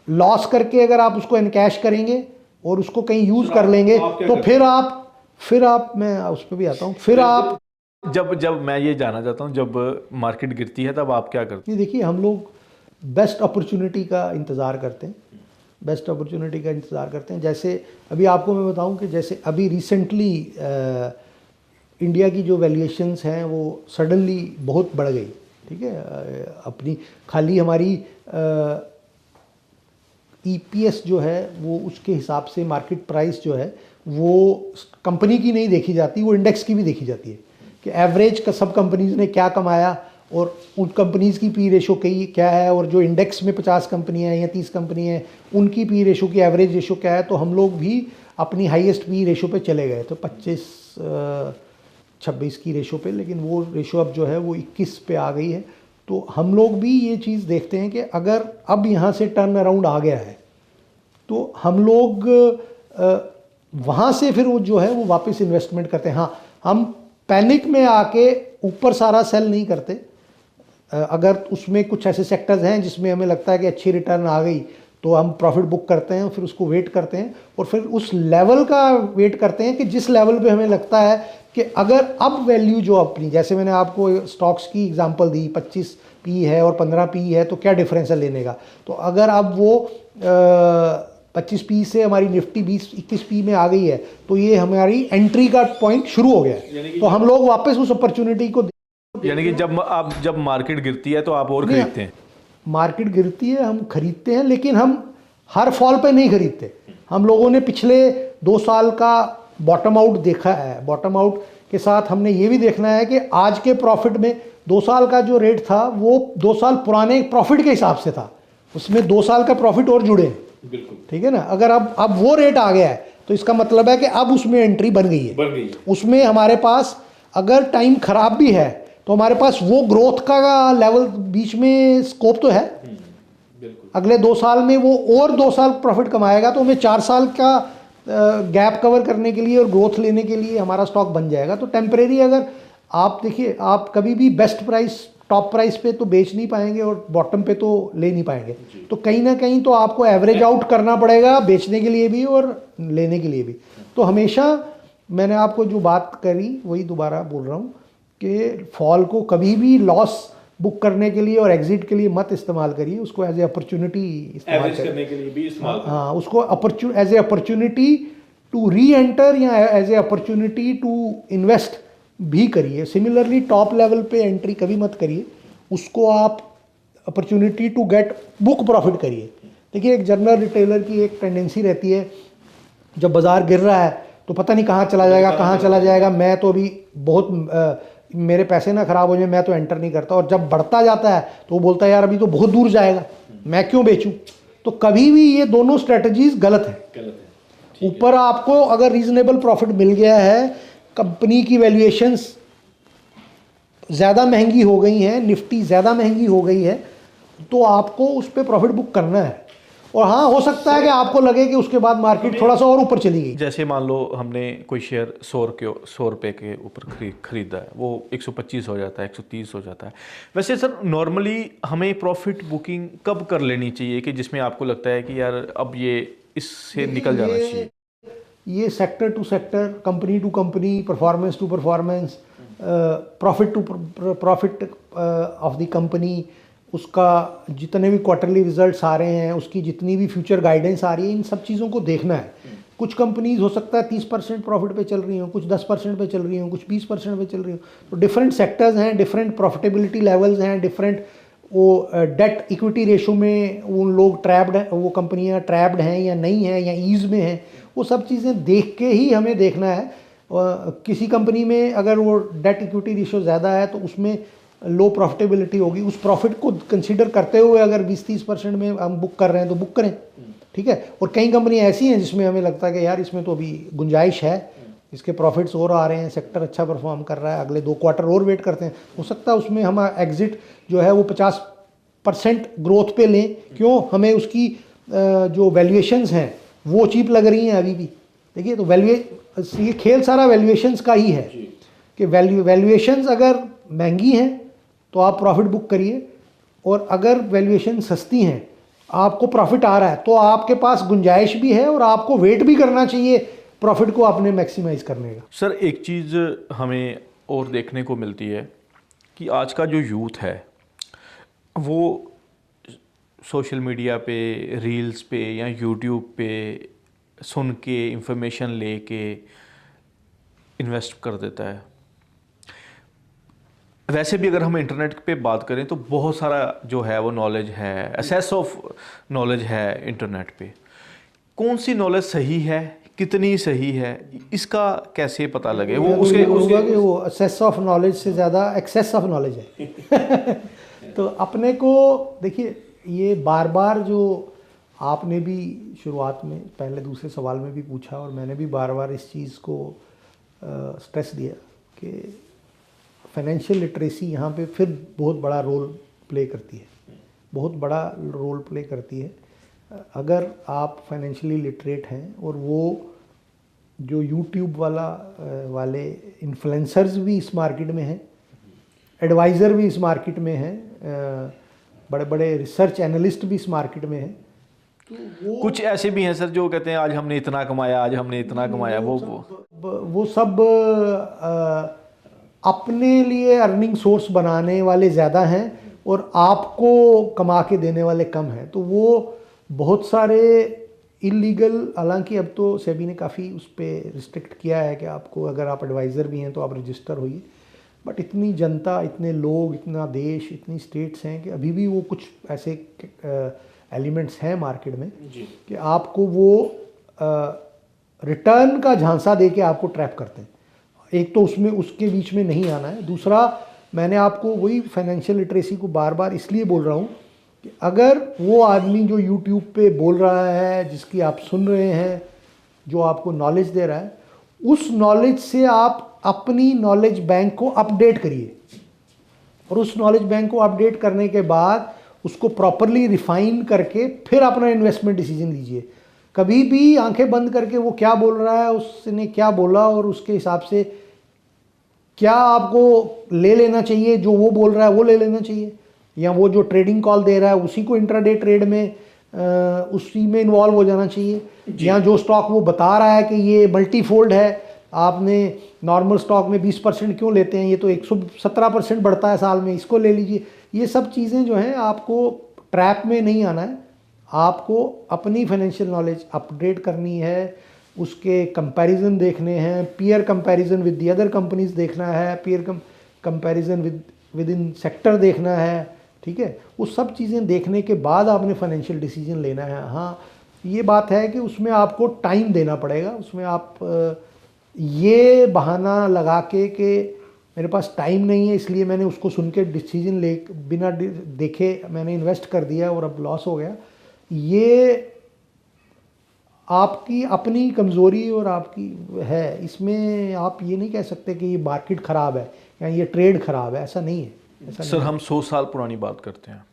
लॉस करके अगर आप उसको एनकैश करेंगे और उसको कहीं यूज कर लेंगे तो फिर आप मैं उस पर भी आता हूँ, फिर आप
जब मैं ये जानना चाहता हूँ, जब मार्केट गिरती है तब आप क्या करते हैं?
देखिए हम लोग बेस्ट अपॉर्चुनिटी का इंतज़ार करते हैं, बेस्ट अपॉर्चुनिटी का इंतज़ार करते हैं। जैसे अभी आपको मैं बताऊं कि जैसे अभी रिसेंटली इंडिया की जो वैल्यूएशंस हैं वो सडनली बहुत बढ़ गई, ठीक है। अपनी खाली हमारी ईपीएस जो है वो उसके हिसाब से मार्केट प्राइस जो है वो कंपनी की नहीं देखी जाती, वो इंडेक्स की भी देखी जाती है कि एवरेज का सब कंपनीज़ ने क्या कमाया और उन कंपनीज़ की पी रेशो क्या है, और जो इंडेक्स में 50 कंपनियाँ हैं या 30 कंपनी हैं उनकी पी रेशो की एवरेज रेशो क्या है। तो हम लोग भी अपनी हाईएस्ट पी रेशो पे चले गए, तो 25-26 की रेशो पे, लेकिन वो रेशो अब जो है वो 21 पे आ गई है। तो हम लोग भी ये चीज़ देखते हैं कि अगर अब यहाँ से टर्न अराउंड आ गया है तो हम लोग वहाँ से फिर वो जो है वो वापस इन्वेस्टमेंट करते हैं। हाँ, हम पैनिक में आके ऊपर सारा सेल नहीं करते। अगर उसमें कुछ ऐसे सेक्टर्स हैं जिसमें हमें लगता है कि अच्छी रिटर्न आ गई तो हम प्रॉफिट बुक करते हैं, फिर उसको वेट करते हैं और फिर उस लेवल का वेट करते हैं कि जिस लेवल पे हमें लगता है कि अगर अब वैल्यू जो अपनी, जैसे मैंने आपको स्टॉक्स की एग्जांपल दी, 25 पी है और 15 पी है तो क्या डिफरेंस है लेने का। तो अगर अब वो 25 पी से हमारी निफ्टी 20-21 पी में आ गई है तो ये हमारी एंट्री का पॉइंट शुरू हो गया है। तो हम लोग वापस उस अपॉर्चुनिटी को,
यानी कि जब मार्केट गिरती है तो आप और खरीदते हैं।
मार्केट गिरती है हम खरीदते हैं, लेकिन हम हर फॉल पे नहीं खरीदते। हम लोगों ने पिछले 2 साल का बॉटम आउट देखा है। बॉटम आउट के साथ हमने ये भी देखना है कि आज के प्रॉफिट में 2 साल का जो रेट था वो 2 साल पुराने प्रॉफिट के हिसाब से था, उसमें 2 साल का प्रॉफिट और जुड़े,
बिल्कुल
ठीक है ना। अगर अब वो रेट आ गया है तो इसका मतलब है कि अब उसमें एंट्री बन गई है। उसमें हमारे पास अगर टाइम खराब भी है तो हमारे पास वो ग्रोथ का लेवल बीच में स्कोप तो है। अगले 2 साल में वो और 2 साल प्रॉफिट कमाएगा तो हमें 4 साल का गैप कवर करने के लिए और ग्रोथ लेने के लिए हमारा स्टॉक बन जाएगा। तो टेम्परेरी, अगर आप देखिए, आप कभी भी बेस्ट प्राइस, टॉप प्राइस पे तो बेच नहीं पाएंगे और बॉटम पे तो ले नहीं पाएंगे। तो कहीं ना कहीं तो आपको एवरेज आउट करना पड़ेगा बेचने के लिए भी और लेने के लिए भी। तो हमेशा मैंने आपको जो बात करी वही दोबारा बोल रहा हूँ कि फॉल को कभी भी लॉस बुक करने के लिए और एग्जिट के लिए मत इस्तेमाल करिए, उसको एज ए अपॉर्चुनिटी इस्तेमाल
करने के लिए भी इस्तेमाल करिए।
हाँ, उसको as a opportunity to reenter या as a opportunity to invest भी करिए। सिमिलरली टॉप लेवल पे एंट्री कभी मत करिए, उसको आप opportunity to get book profit करिए। देखिए, एक जनरल रिटेलर की एक टेंडेंसी रहती है, जब बाजार गिर रहा है तो पता नहीं कहाँ चला जाएगा, कहाँ चला जाएगा, मैं तो अभी बहुत मेरे पैसे ना खराब हो जाए, मैं तो एंटर नहीं करता। और जब बढ़ता जाता है तो वो बोलता है यार अभी तो बहुत दूर जाएगा, मैं क्यों बेचूं। तो कभी भी ये दोनों स्ट्रेटजीज गलत है। ऊपर आपको अगर रीजनेबल प्रॉफिट मिल गया है, कंपनी की वैल्यूएशंस ज़्यादा महंगी हो गई हैं, निफ्टी ज़्यादा महंगी हो गई है, तो आपको उस पर प्रॉफिट बुक करना है। और हाँ, हो सकता है कि आपको लगे कि उसके बाद मार्केट थोड़ा सा और ऊपर चली गई।
जैसे मान लो हमने कोई शेयर 100 रुपये के ऊपर खरीदा है, वो 125 हो जाता है, 130 हो जाता है। वैसे सर, नॉर्मली हमें प्रॉफिट बुकिंग कब कर लेनी चाहिए कि जिसमें आपको लगता है कि यार अब ये इससे निकल जाना चाहिए?
ये sector to sector, company to company, performance to performance, profit to profit of the company, उसका जितने भी क्वार्टरली रिजल्ट्स आ रहे हैं, उसकी जितनी भी फ्यूचर गाइडेंस आ रही है, इन सब चीज़ों को देखना है। कुछ कंपनीज हो सकता है 30% प्रॉफिट पे चल रही हो, कुछ 10% पे चल रही हो, कुछ 20% पे चल रही हो। तो डिफरेंट सेक्टर्स हैं, डिफरेंट प्रॉफिटेबिलिटी लेवल्स हैं, डिफरेंट वो डेट इक्विटी रेशो में उन लोग ट्रैप्ड हैं, वो कंपनियां ट्रैप्ड हैं या नहीं हैं या ईज में हैं, वो सब चीज़ें देख के ही हमें देखना है। किसी कंपनी में अगर वो डेट इक्विटी रेशो ज़्यादा है तो उसमें लो प्रॉफिटेबिलिटी होगी, उस प्रॉफिट को कंसीडर करते हुए अगर 20-30% में हम बुक कर रहे हैं तो बुक करें, ठीक है। और कई कंपनियां ऐसी हैं जिसमें हमें लगता है कि यार इसमें तो अभी गुंजाइश है, इसके प्रॉफिट्स और आ रहे हैं, सेक्टर अच्छा परफॉर्म कर रहा है, अगले 2 क्वार्टर और वेट करते हैं, हो सकता है उसमें हम एग्जिट जो है वो 50% ग्रोथ पे लें। क्यों? हमें उसकी जो वैल्यूएशंस हैं वो चीप लग रही हैं अभी भी। देखिए, तो ये खेल सारा वैल्यूएशंस का ही है कि वैल्यूएशंस अगर महंगी हैं तो आप प्रॉफिट बुक करिए, और अगर वैल्यूएशन सस्ती हैं, आपको प्रॉफिट आ रहा है, तो आपके पास गुंजाइश भी है और आपको वेट भी करना चाहिए प्रॉफिट को आपने मैक्सिमाइज करने का।
सर, एक चीज़ हमें और देखने को मिलती है कि आज का जो यूथ है वो सोशल मीडिया पे, रील्स पे या यूट्यूब पे सुन के इंफॉर्मेशन लेके इन्वेस्ट कर देता है। वैसे भी अगर हम इंटरनेट पे बात करें तो बहुत सारा जो है वो नॉलेज है, एक्सेस ऑफ नॉलेज है इंटरनेट पे। कौन सी नॉलेज सही है, कितनी सही है, इसका कैसे पता लगे? वो उसके
कि वो एक्सेस ऑफ नॉलेज से ज़्यादा एक्सेस ऑफ नॉलेज है। तो अपने को देखिए, ये बार बार जो आपने भी शुरुआत में पहले दूसरे सवाल में भी पूछा और मैंने भी बार बार इस चीज़ को स्ट्रेस दिया कि फाइनेंशियल लिटरेसी यहाँ पे फिर बहुत बड़ा रोल प्ले करती है, बहुत बड़ा रोल प्ले करती है। अगर आप फाइनेंशियली लिटरेट हैं और वो जो यूट्यूब वाले इन्फ्लुएंसर्स भी इस मार्केट में हैं, एडवाइज़र भी इस मार्केट में हैं, बड़े बड़े रिसर्च एनालिस्ट भी इस मार्केट में हैं, तो
कुछ ऐसे भी हैं सर जो कहते हैं आज हमने इतना कमाया, आज हमने इतना कमाया।
वो सब अपने लिए अर्निंग सोर्स बनाने वाले ज़्यादा हैं और आपको कमा के देने वाले कम हैं। तो वो बहुत सारे इलीगल, हालांकि अब तो सेबी ने काफ़ी उस पर रिस्ट्रिक्ट किया है कि आपको, अगर आप एडवाइज़र भी हैं तो आप रजिस्टर होइए, बट इतनी जनता, इतने लोग, इतना देश, इतनी स्टेट्स हैं कि अभी भी वो कुछ ऐसे एलिमेंट्स हैं मार्केट में कि आपको वो रिटर्न का झांसा दे के आपको ट्रैप करते हैं। एक तो उसमें उसके बीच में नहीं आना है। दूसरा, मैंने आपको वही फाइनेंशियल लिटरेसी को बार बार इसलिए बोल रहा हूँ कि अगर वो आदमी जो यूट्यूब पे बोल रहा है, जिसकी आप सुन रहे हैं, जो आपको नॉलेज दे रहा है, उस नॉलेज से आप अपनी नॉलेज बैंक को अपडेट करिए और उस नॉलेज बैंक को अपडेट करने के बाद उसको प्रॉपरली रिफाइन करके फिर अपना इन्वेस्टमेंट डिसीजन लीजिए। कभी भी आंखें बंद करके वो क्या बोल रहा है, उसने क्या बोला और उसके हिसाब से क्या आपको ले लेना चाहिए, जो वो बोल रहा है वो ले लेना चाहिए, या वो जो ट्रेडिंग कॉल दे रहा है उसी को इंट्राडे ट्रेड में उसी में इन्वॉल्व हो जाना चाहिए, या जो स्टॉक वो बता रहा है कि ये मल्टीफोल्ड है, आपने नॉर्मल स्टॉक में 20% क्यों लेते हैं, ये तो 117% बढ़ता है साल में, इसको ले लीजिए। ये सब चीज़ें जो हैं, आपको ट्रैप में नहीं आना है, आपको अपनी फाइनेंशियल नॉलेज अपडेट करनी है, उसके कंपैरिजन देखने हैं, peer comparison with the other companies देखना है, peer comparison with in sector देखना है, ठीक है। वो सब चीज़ें देखने के बाद आपने फाइनेंशियल डिसीजन लेना है। हाँ, ये बात है कि उसमें आपको टाइम देना पड़ेगा, उसमें आप ये बहाना लगा के कि मेरे पास टाइम नहीं है इसलिए मैंने उसको सुन के डिसीजन ले बिना देखे मैंने इन्वेस्ट कर दिया और अब लॉस हो गया, ये आपकी अपनी कमज़ोरी और आपकी है। इसमें आप ये नहीं कह सकते कि ये मार्केट ख़राब है या ये ट्रेड ख़राब है, ऐसा नहीं है।
सर, हम 100 साल पुरानी बात करते हैं,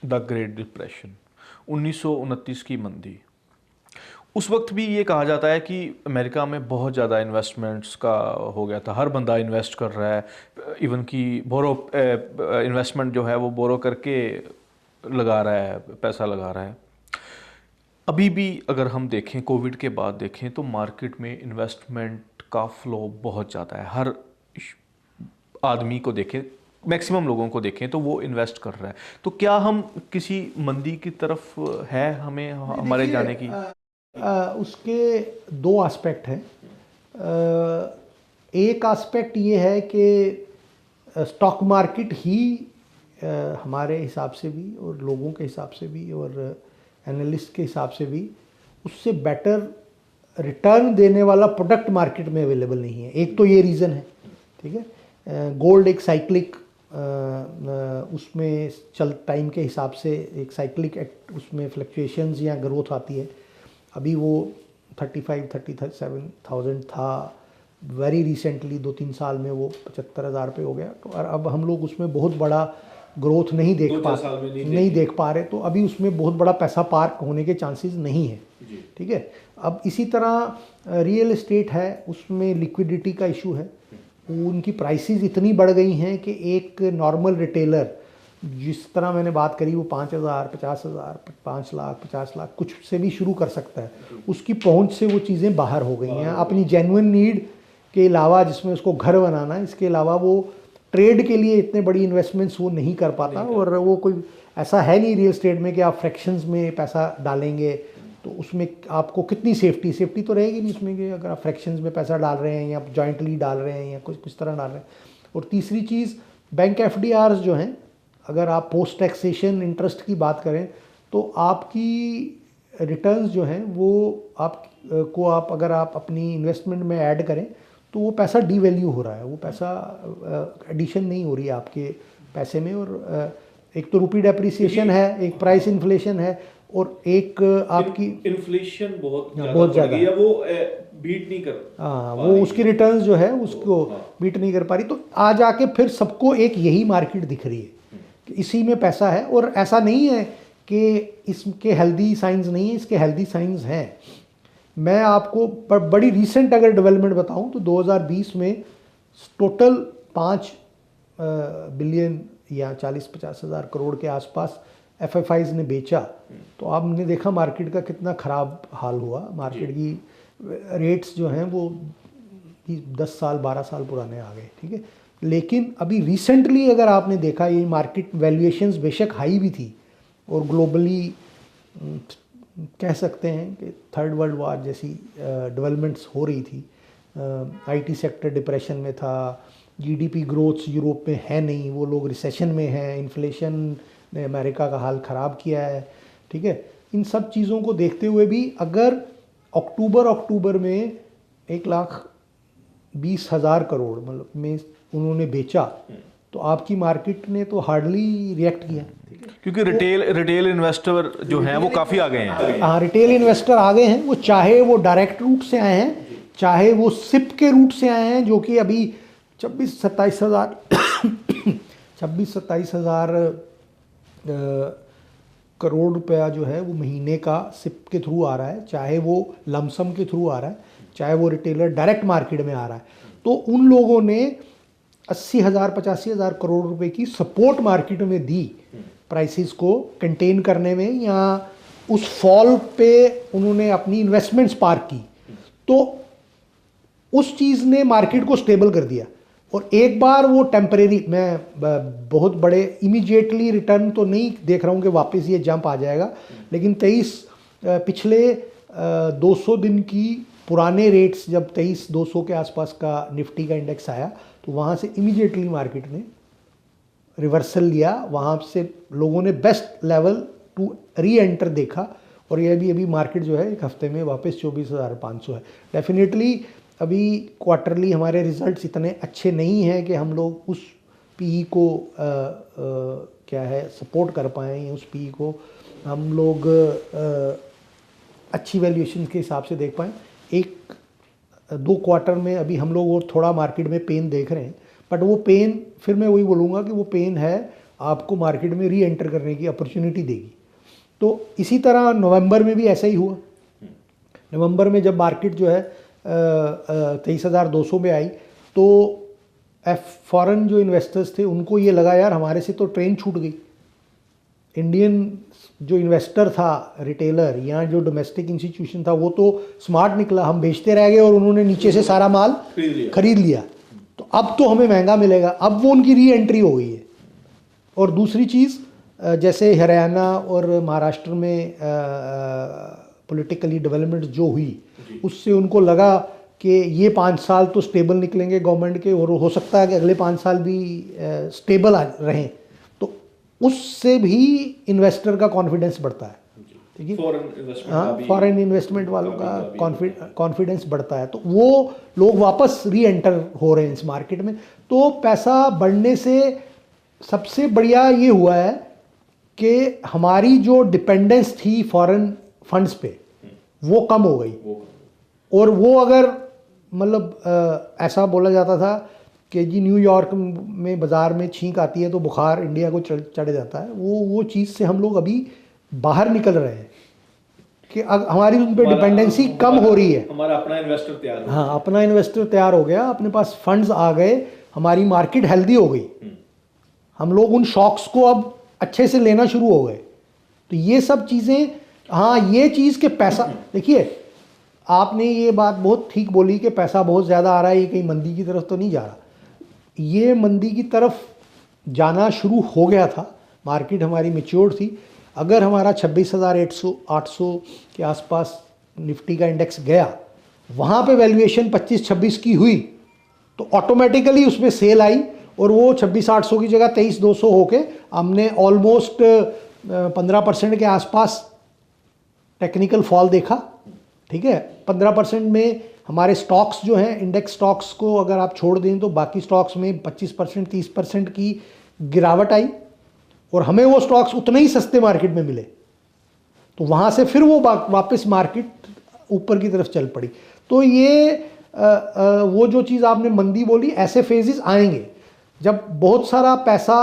द ग्रेट डिप्रेशन, 1929 की मंदी। उस वक्त भी ये कहा जाता है कि अमेरिका में बहुत ज़्यादा इन्वेस्टमेंट्स का हो गया था, हर बंदा इन्वेस्ट कर रहा है, इवन कि इन्वेस्टमेंट जो है वो बोरो करके लगा रहा है, पैसा लगा रहा है। अभी भी अगर हम देखें, कोविड के बाद देखें, तो मार्केट में इन्वेस्टमेंट का फ्लो बहुत ज़्यादा है। हर आदमी को देखें, मैक्सिमम लोगों को देखें तो वो इन्वेस्ट कर रहा है। तो क्या हम किसी मंदी की तरफ है हमें हमारे जाने की?
उसके दो एस्पेक्ट हैं। एक एस्पेक्ट ये है कि स्टॉक मार्केट ही हमारे हिसाब से भी और लोगों के हिसाब से भी और एनालिस्ट के हिसाब से भी उससे बेटर रिटर्न देने वाला प्रोडक्ट मार्केट में अवेलेबल नहीं है। एक तो ये रीज़न है, ठीक है। गोल्ड एक साइक्लिक, उसमें टाइम के हिसाब से एक साइक्लिक उसमें फ्लक्चुएशंस या ग्रोथ आती है। अभी वो 35-37,000 था, वेरी रिसेंटली 2-3 साल में वो 75,000 पे हो गया। तो और अब हम लोग उसमें बहुत बड़ा ग्रोथ नहीं देख पा रहे, तो अभी उसमें बहुत बड़ा पैसा पार्क होने के चांसेस नहीं है, ठीक है। अब इसी तरह रियल एस्टेट है, उसमें लिक्विडिटी का इशू है, उनकी प्राइसेस इतनी बढ़ गई हैं कि एक नॉर्मल रिटेलर, जिस तरह मैंने बात करी, वो 5,000, 50,000, 5 लाख, 50 लाख कुछ से भी शुरू कर सकता है। उसकी पहुंच से वो चीज़ें बाहर हो गई हैं। अपनी जेन्युइन नीड के अलावा, जिसमें उसको घर बनाना है, इसके अलावा वो ट्रेड के लिए इतने बड़ी इन्वेस्टमेंट्स वो नहीं कर पाता, और वो कोई ऐसा है नहीं रियल एस्टेट में कि आप फ्रैक्शंस में पैसा डालेंगे तो उसमें आपको कितनी सेफ्टी तो रहेगी नहीं उसमें, कि अगर आप फ्रैक्शंस में पैसा डाल रहे हैं या जॉइंटली डाल रहे हैं या कुछ तरह डाल रहे हैं। और तीसरी चीज़, बैंक एफडीआर्स जो हैं, अगर आप पोस्ट टैक्सेशन इंटरेस्ट की बात करें तो आपकी रिटर्न्स जो हैं वो आप अगर आप अपनी इन्वेस्टमेंट में ऐड करें तो वो पैसा डीवैल्यू हो रहा है, वो पैसा एडिशन नहीं हो रही है आपके पैसे में। और एक तो रुपी डेप्रिसिएशन है, एक प्राइस इन्फ्लेशन है, और एक आपकी
इन्फ्लेशन बहुत
ज़्यादा
है, वो बीट नहीं कर,
हाँ, वो उसकी रिटर्न्स जो है उसको बीट नहीं कर पा रही। तो आ जाके फिर सबको एक यही मार्केट दिख रही है कि इसी में पैसा है। और ऐसा नहीं है कि इसके हेल्दी साइंस नहीं है, इसके हेल्दी साइंस हैं। मैं आपको बड़ी रीसेंट अगर डेवलपमेंट बताऊं तो 2020 में टोटल 5 बिलियन या 40-50 हज़ार करोड़ के आसपास एफएफआईज ने बेचा। तो आपने देखा मार्केट का कितना ख़राब हाल हुआ। मार्केट की रेट्स जो हैं वो 10 साल 12 साल पुराने आ गए, ठीक है। लेकिन अभी रिसेंटली अगर आपने देखा, ये मार्केट वैल्यूएशंस बेशक हाई भी थी और ग्लोबली कह सकते हैं कि थर्ड वर्ल्ड वार जैसी डेवलपमेंट्स हो रही थी, आईटी सेक्टर डिप्रेशन में था, जीडीपी ग्रोथ यूरोप में है नहीं, वो लोग रिसेशन में हैं, इन्फ्लेशन ने अमेरिका का हाल ख़राब किया है, ठीक है। इन सब चीज़ों को देखते हुए भी अगर अक्टूबर में 1,20,000 करोड़ मतलब में उन्होंने बेचा तो आपकी मार्केट ने तो हार्डली रिएक्ट किया,
क्योंकि रिटेल इन्वेस्टर जो हैं वो काफ़ी आ गए हैं।
हाँ, रिटेल इन्वेस्टर आ गए हैं। वो चाहे वो डायरेक्ट रूट से आए हैं, चाहे वो सिप के रूट से आए हैं, जो कि अभी 26-27 हज़ार करोड़ रुपया जो है वो महीने का सिप के थ्रू आ रहा है, चाहे वो लमसम के थ्रू आ रहा है, चाहे वो रिटेलर डायरेक्ट मार्केट में आ रहा है। तो उन लोगों ने 80,000-85,000 करोड़ रुपए की सपोर्ट मार्केट में दी प्राइसेस को कंटेन करने में, या उस फॉल पे उन्होंने अपनी इन्वेस्टमेंट्स पार्क की। तो उस चीज़ ने मार्केट को स्टेबल कर दिया। और एक बार वो टेम्परेरी, मैं बहुत बड़े इमीडिएटली रिटर्न तो नहीं देख रहा हूँ कि वापस ये जंप आ जाएगा, लेकिन पिछले 200 दिन की पुराने रेट्स जब 23,200 के आसपास का निफ्टी का इंडेक्स आया तो वहाँ से इमीडिएटली मार्केट ने रिवर्सल लिया। वहाँ से लोगों ने best level to reenter देखा, और ये अभी मार्केट जो है एक हफ्ते में वापस 24,500 है। डेफिनेटली अभी क्वार्टरली हमारे रिजल्ट्स इतने अच्छे नहीं हैं कि हम लोग उस पीई को क्या है सपोर्ट कर पाएँ, उस पीई को हम लोग अच्छी वैल्यूएशन के हिसाब से देख पाएँ। 1-2 क्वार्टर में अभी हम लोग और थोड़ा मार्केट में पेन देख रहे हैं, बट वो पेन, फिर मैं वही बोलूँगा कि वो पेन है आपको मार्केट में री एंटर करने की अपॉर्चुनिटी देगी। तो इसी तरह नवंबर में भी ऐसा ही हुआ। नवंबर में जब मार्केट जो है 23,200 में आई तो फॉरेन जो इन्वेस्टर्स थे उनको ये लगा यार हमारे से तो ट्रेन छूट गई। इंडियन जो इन्वेस्टर था, रिटेलर या जो डोमेस्टिक इंस्टीट्यूशन था, वो तो स्मार्ट निकला, हम बेचते रह गए और उन्होंने नीचे से सारा माल खरीद लिया। तो अब तो हमें महंगा मिलेगा, अब वो उनकी री एंट्री हो गई है। और दूसरी चीज़, जैसे हरियाणा और महाराष्ट्र में पॉलिटिकली डेवलपमेंट जो हुई, उससे उनको लगा कि ये 5 साल तो स्टेबल निकलेंगे गवर्नमेंट के, और हो सकता है कि अगले 5 साल भी स्टेबल रहें। तो उससे भी इन्वेस्टर का कॉन्फिडेंस बढ़ता है, ठीक है। फॉरेन इन्वेस्टमेंट वालों का कॉन्फिडेंस बढ़ता है, तो वो लोग वापस री एंटर हो रहे हैं इस मार्केट में। तो पैसा बढ़ने से सबसे बढ़िया ये हुआ है कि हमारी जो डिपेंडेंस थी फॉरेन फंड्स पे वो कम हो गई। और वो अगर मतलब ऐसा बोला जाता था कि जी न्यूयॉर्क में बाज़ार में छींक आती है तो बुखार इंडिया को चढ़ जाता है, वो चीज़ से हम लोग अभी बाहर निकल रहे हैं कि हमारी उन पर डिपेंडेंसी कम हो रही है।
हमारा अपना इन्वेस्टर तैयार हो गया।
हाँ, अपना इन्वेस्टर तैयार हो गया, अपने पास फंड्स आ गए, हमारी मार्केट हेल्दी हो गई, हम लोग उन शॉक्स को अब अच्छे से लेना शुरू हो गए। तो ये सब चीज़ें, हाँ, ये चीज़ के पैसा, देखिए आपने ये बात बहुत ठीक बोली कि पैसा बहुत ज़्यादा आ रहा है, ये कहीं मंदी की तरफ तो नहीं जा रहा। ये मंदी की तरफ जाना शुरू हो गया था, मार्केट हमारी मैच्योर थी। अगर हमारा 26,800 के आसपास निफ्टी का इंडेक्स गया, वहाँ पे वैल्यूएशन 25-26 की हुई, तो ऑटोमेटिकली उसमें सेल आई और वो 26,800 की जगह 23,200 होके हमने ऑलमोस्ट 15% के आसपास टेक्निकल फॉल देखा। ठीक है, 15% में हमारे स्टॉक्स जो हैं, इंडेक्स स्टॉक्स को अगर आप छोड़ दें तो बाकी स्टॉक्स में 25% 30% की गिरावट आई और हमें वो स्टॉक्स उतने ही सस्ते मार्केट में मिले। तो वहाँ से फिर वो वापस मार्केट ऊपर की तरफ चल पड़ी। तो ये वो जो चीज़ आपने मंदी बोली, ऐसे फेजेस आएंगे जब बहुत सारा पैसा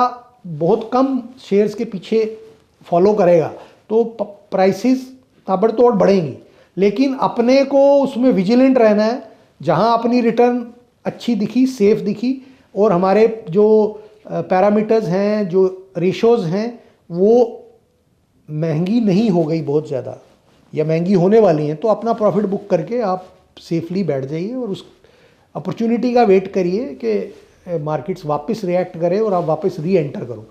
बहुत कम शेयर्स के पीछे फॉलो करेगा तो प्राइसेस ताबड़तोड़ बढ़ेंगी, लेकिन अपने को उसमें विजिलेंट रहना है। जहां अपनी रिटर्न अच्छी दिखी, सेफ दिखी और हमारे जो पैरामीटर्स हैं, जो रेशोज़ हैं, वो महंगी नहीं हो गई बहुत ज़्यादा या महंगी होने वाली हैं, तो अपना प्रॉफिट बुक करके आप सेफली बैठ जाइए और उस अपॉर्चुनिटी का वेट करिए कि मार्केट्स वापस रिएक्ट करें और आप वापस री एंटर करो।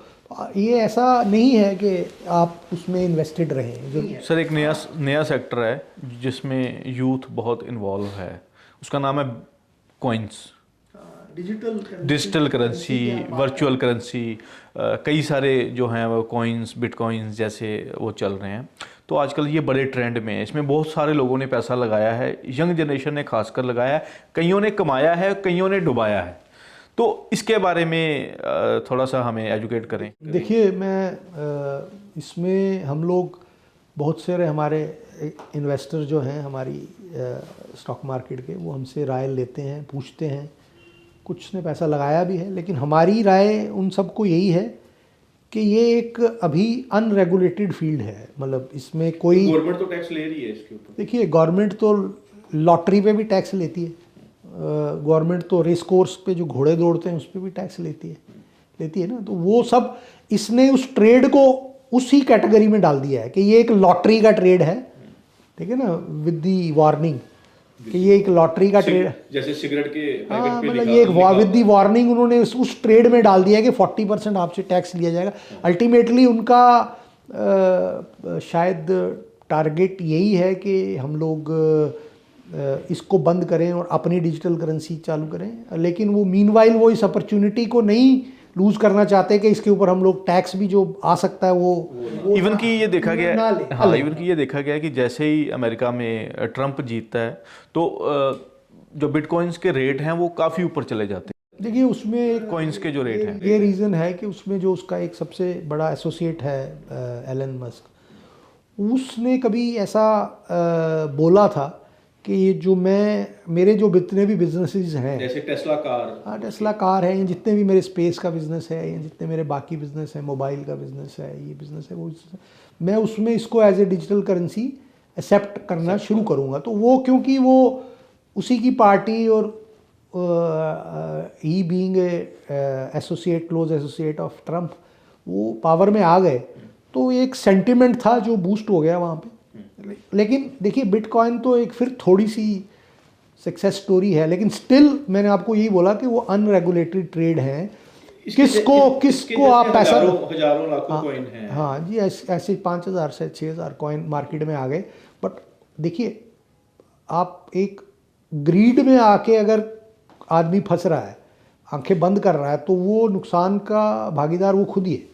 ये ऐसा नहीं है कि आप उसमें इन्वेस्टेड रहें। जो
सर एक नया सेक्टर है जिसमें यूथ बहुत इन्वॉल्व है, उसका नाम है coins, digital currency, virtual currency, कई सारे जो हैं वो कॉइन्स, बिटकॉइन्स जैसे वो चल रहे हैं। तो आजकल ये बड़े ट्रेंड में है, इसमें बहुत सारे लोगों ने पैसा लगाया है, यंग जनरेशन ने खासकर लगाया है, कईयों ने कमाया है, कईयों ने डुबाया है। तो इसके बारे में थोड़ा सा हमें एजुकेट करें।
देखिए, मैं इसमें हम लोग बहुत सारे हमारे इन्वेस्टर जो हैं हमारी स्टॉक मार्केट के, वो हमसे राय लेते हैं, पूछते हैं, कुछ ने पैसा लगाया भी है, लेकिन हमारी राय उन सबको यही है कि ये एक अभी अनरेगुलेटेड फील्ड है। मतलब इसमें कोई
गवर्नमेंट तो टैक्स ले रही है इसके ऊपर।
देखिए, गवर्नमेंट तो लॉटरी पे भी टैक्स लेती है, गवर्नमेंट तो रेस कोर्स पे जो घोड़े दौड़ते हैं उस पर भी टैक्स लेती है ना। तो वो सब, इसने उस ट्रेड को उसी कैटेगरी में डाल दिया है कि ये एक लॉटरी का ट्रेड है। ठीक है ना, विद दी वार्निंग कि ये एक लॉटरी का ट्रेड,
जैसे सिगरेट के
हाँ, मतलब ये एक विद दी वार्निंग उन्होंने उस ट्रेड में डाल दिया है कि 40% आपसे टैक्स लिया जाएगा। अल्टीमेटली उनका शायद टारगेट यही है कि हम लोग इसको बंद करें और अपनी डिजिटल करेंसी चालू करें, लेकिन वो मीनवाइल वो इस अपॉर्चुनिटी को नहीं लूज करना चाहते कि इसके ऊपर हम लोग टैक्स भी जो आ सकता है वो
इवन कि ये देखा गया है, हाँ, इवन कि ये देखा गया है कि जैसे ही अमेरिका में ट्रंप जीतता है तो जो बिटकॉइंस के रेट हैं वो काफ़ी ऊपर चले जाते हैं।
देखिए, उसमें
कॉइन्स के जो रेट हैं,
ये रीज़न है कि उसमें जो उसका एक सबसे बड़ा एसोसिएट है एलन मस्क, उसने कभी ऐसा बोला था कि ये जो मेरे जो जितने भी बिजनेसेस हैं,
जैसे टेस्ला कार,
हाँ, टेस्ला कार है, या जितने भी मेरे स्पेस का बिजनेस है, या जितने मेरे बाकी बिजनेस है, मोबाइल का बिजनेस है, ये बिजनेस है, वो business है, मैं उसमें इसको as a digital currency accept करना शुरू करूँगा। तो वो क्योंकि वो उसी की पार्टी और he being associate, close associate of Trump, वो पावर में आ गए, तो एक सेंटिमेंट था जो बूस्ट हो गया वहाँ पे। लेकिन देखिए, बिटकॉइन तो एक फिर थोड़ी सी सक्सेस स्टोरी है, लेकिन स्टिल मैंने आपको यही बोला कि वो अनरेगुलेटेड ट्रेड है। किसको आप पैसा,
हजारों लाखों कॉइन हैं।
हाँ जी, ऐसे 5,000 से 6,000 कॉइन मार्केट में आ गए। बट देखिए, आप एक ग्रीड में आके अगर आदमी फंस रहा है, आंखें बंद कर रहा है, तो वो नुकसान का भागीदार वो खुद ही है।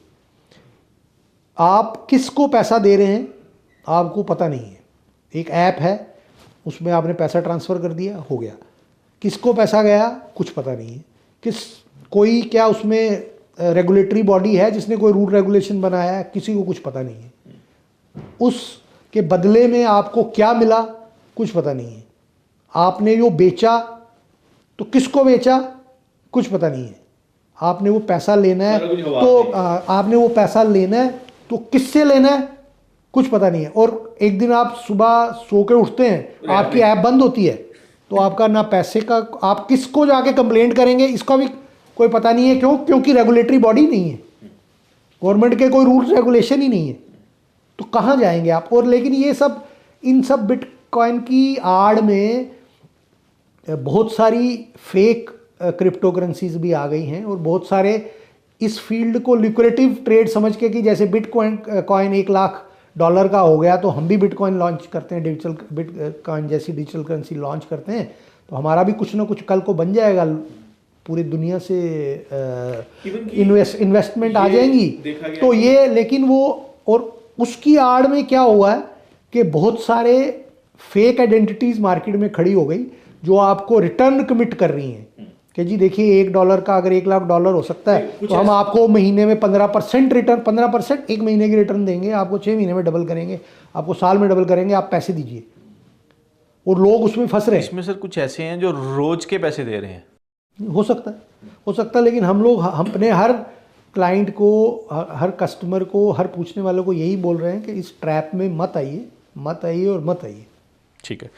आप किसको पैसा दे रहे हैं आपको पता नहीं है। एक ऐप है, उसमें आपने पैसा ट्रांसफ़र कर दिया, हो गया। किसको पैसा गया कुछ पता नहीं है। कोई क्या उसमें रेगुलेटरी बॉडी है जिसने कोई रूल रेगुलेशन बनाया है, किसी को कुछ पता नहीं है। उसके बदले में आपको क्या मिला कुछ पता नहीं है। आपने जो बेचा तो किसको बेचा कुछ पता नहीं है। आपने वो पैसा लेना है तो आपने वो पैसा लेना है तो किससे लेना है कुछ पता नहीं है। और एक दिन आप सुबह सो के उठते हैं, आपकी ऐप बंद होती है, तो आपका ना पैसे का, आप किसको जाके कंप्लेंट करेंगे इसका भी कोई पता नहीं है। क्यों? क्योंकि रेगुलेटरी बॉडी नहीं है, गवर्नमेंट के कोई रूल्स रेगुलेशन ही नहीं है, तो कहाँ जाएंगे आप। और लेकिन ये सब, इन सब बिटकॉइन की आड़ में बहुत सारी फेक क्रिप्टो करेंसीज भी आ गई हैं और बहुत सारे इस फील्ड को ल्यूक्रेटिव ट्रेड समझ के कि जैसे बिटकॉइन कॉइन $1 लाख का हो गया तो हम भी बिटकॉइन लॉन्च करते हैं, डिजिटल बिटकॉइन जैसी डिजिटल करेंसी लॉन्च करते हैं तो हमारा भी कुछ ना कुछ कल को बन जाएगा, पूरी दुनिया से इन्वेस्टमेंट आ जाएंगी। तो ये लेकिन वो और उसकी आड़ में क्या हुआ है कि बहुत सारे फेक आइडेंटिटीज मार्केट में खड़ी हो गई जो आपको रिटर्न कमिट कर रही हैं कि जी देखिए $1 का अगर $1 लाख हो सकता है तो हम आपको महीने में 15% रिटर्न, 15% एक महीने की रिटर्न देंगे, आपको 6 महीने में डबल करेंगे, आपको साल में डबल करेंगे, आप पैसे दीजिए। और लोग उसमें फंस रहे हैं।
इसमें सर कुछ ऐसे हैं जो रोज के पैसे दे रहे हैं।
हो सकता है लेकिन हम लोग अपने हर क्लाइंट को, हर कस्टमर को, हर पूछने वालों को यही बोल रहे हैं कि इस ट्रैप में मत आइए और मत आइए।
ठीक है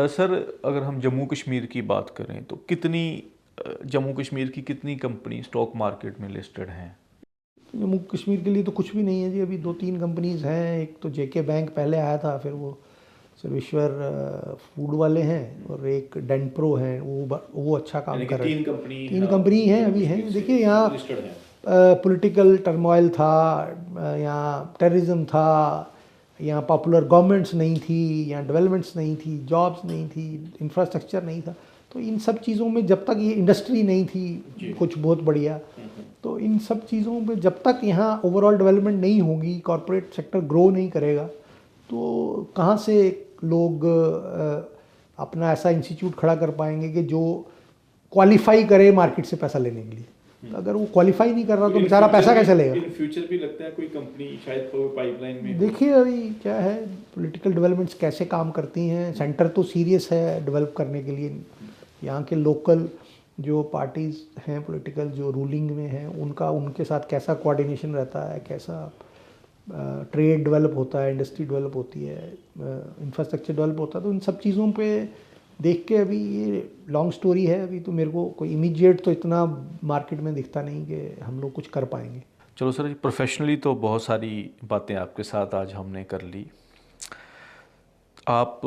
सर, अगर हम जम्मू कश्मीर की बात करें तो जम्मू कश्मीर की कितनी कंपनी स्टॉक मार्केट में लिस्टेड हैं?
जम्मू कश्मीर के लिए तो कुछ भी नहीं है जी, अभी 2-3 कंपनीज हैं। एक तो जेके बैंक पहले आया था, फिर वो सर्वेश्वर फूड वाले हैं और एक डेंप्रो हैं, वो अच्छा काम कर रहे हैं। तीन कंपनी हैं अभी हैं। देखिए यहाँ पॉलिटिकल टर्मोइल था, यहाँ टेररिज्म था, यहाँ पॉपुलर गवर्नमेंट्स नहीं थी, यहाँ डेवलपमेंट्स नहीं थी, जॉब्स नहीं थी, इंफ्रास्ट्रक्चर नहीं था। तो इन सब चीज़ों में जब तक ये इंडस्ट्री नहीं थी कुछ बहुत बढ़िया, तो इन सब चीज़ों में जब तक यहाँ ओवरऑल डेवलपमेंट नहीं होगी, कॉरपोरेट सेक्टर ग्रो नहीं करेगा, तो कहाँ से लोग अपना ऐसा इंस्टीट्यूट खड़ा कर पाएंगे कि जो क्वालिफाई करे मार्केट से पैसा लेने के लिए। तो अगर वो क्वालिफाई नहीं कर रहा तो बेचारा पैसा कैसे लेगा?
इन फ्यूचर भी लगता है कोई कंपनी शायद पाइपलाइन में।
देखिए अभी क्या है, पॉलिटिकल डेवलपमेंट्स कैसे काम करती हैं। सेंटर तो सीरियस है डेवलप करने के लिए। यहाँ के लोकल जो पार्टीज़ हैं पॉलिटिकल, जो रूलिंग में हैं, उनके साथ कैसा कोऑर्डिनेशन रहता है, कैसा ट्रेड डेवलप होता है, इंडस्ट्री डेवलप होती है, इंफ्रास्ट्रक्चर डेवलप होता है। तो इन सब चीज़ों पे देख के अभी ये लॉन्ग स्टोरी है। अभी तो मेरे को कोई इमीडिएट तो इतना मार्केट में दिखता नहीं कि हम लोग कुछ कर पाएंगे।
चलो सर, प्रोफेशनली तो बहुत सारी बातें आपके साथ आज हमने कर ली। आप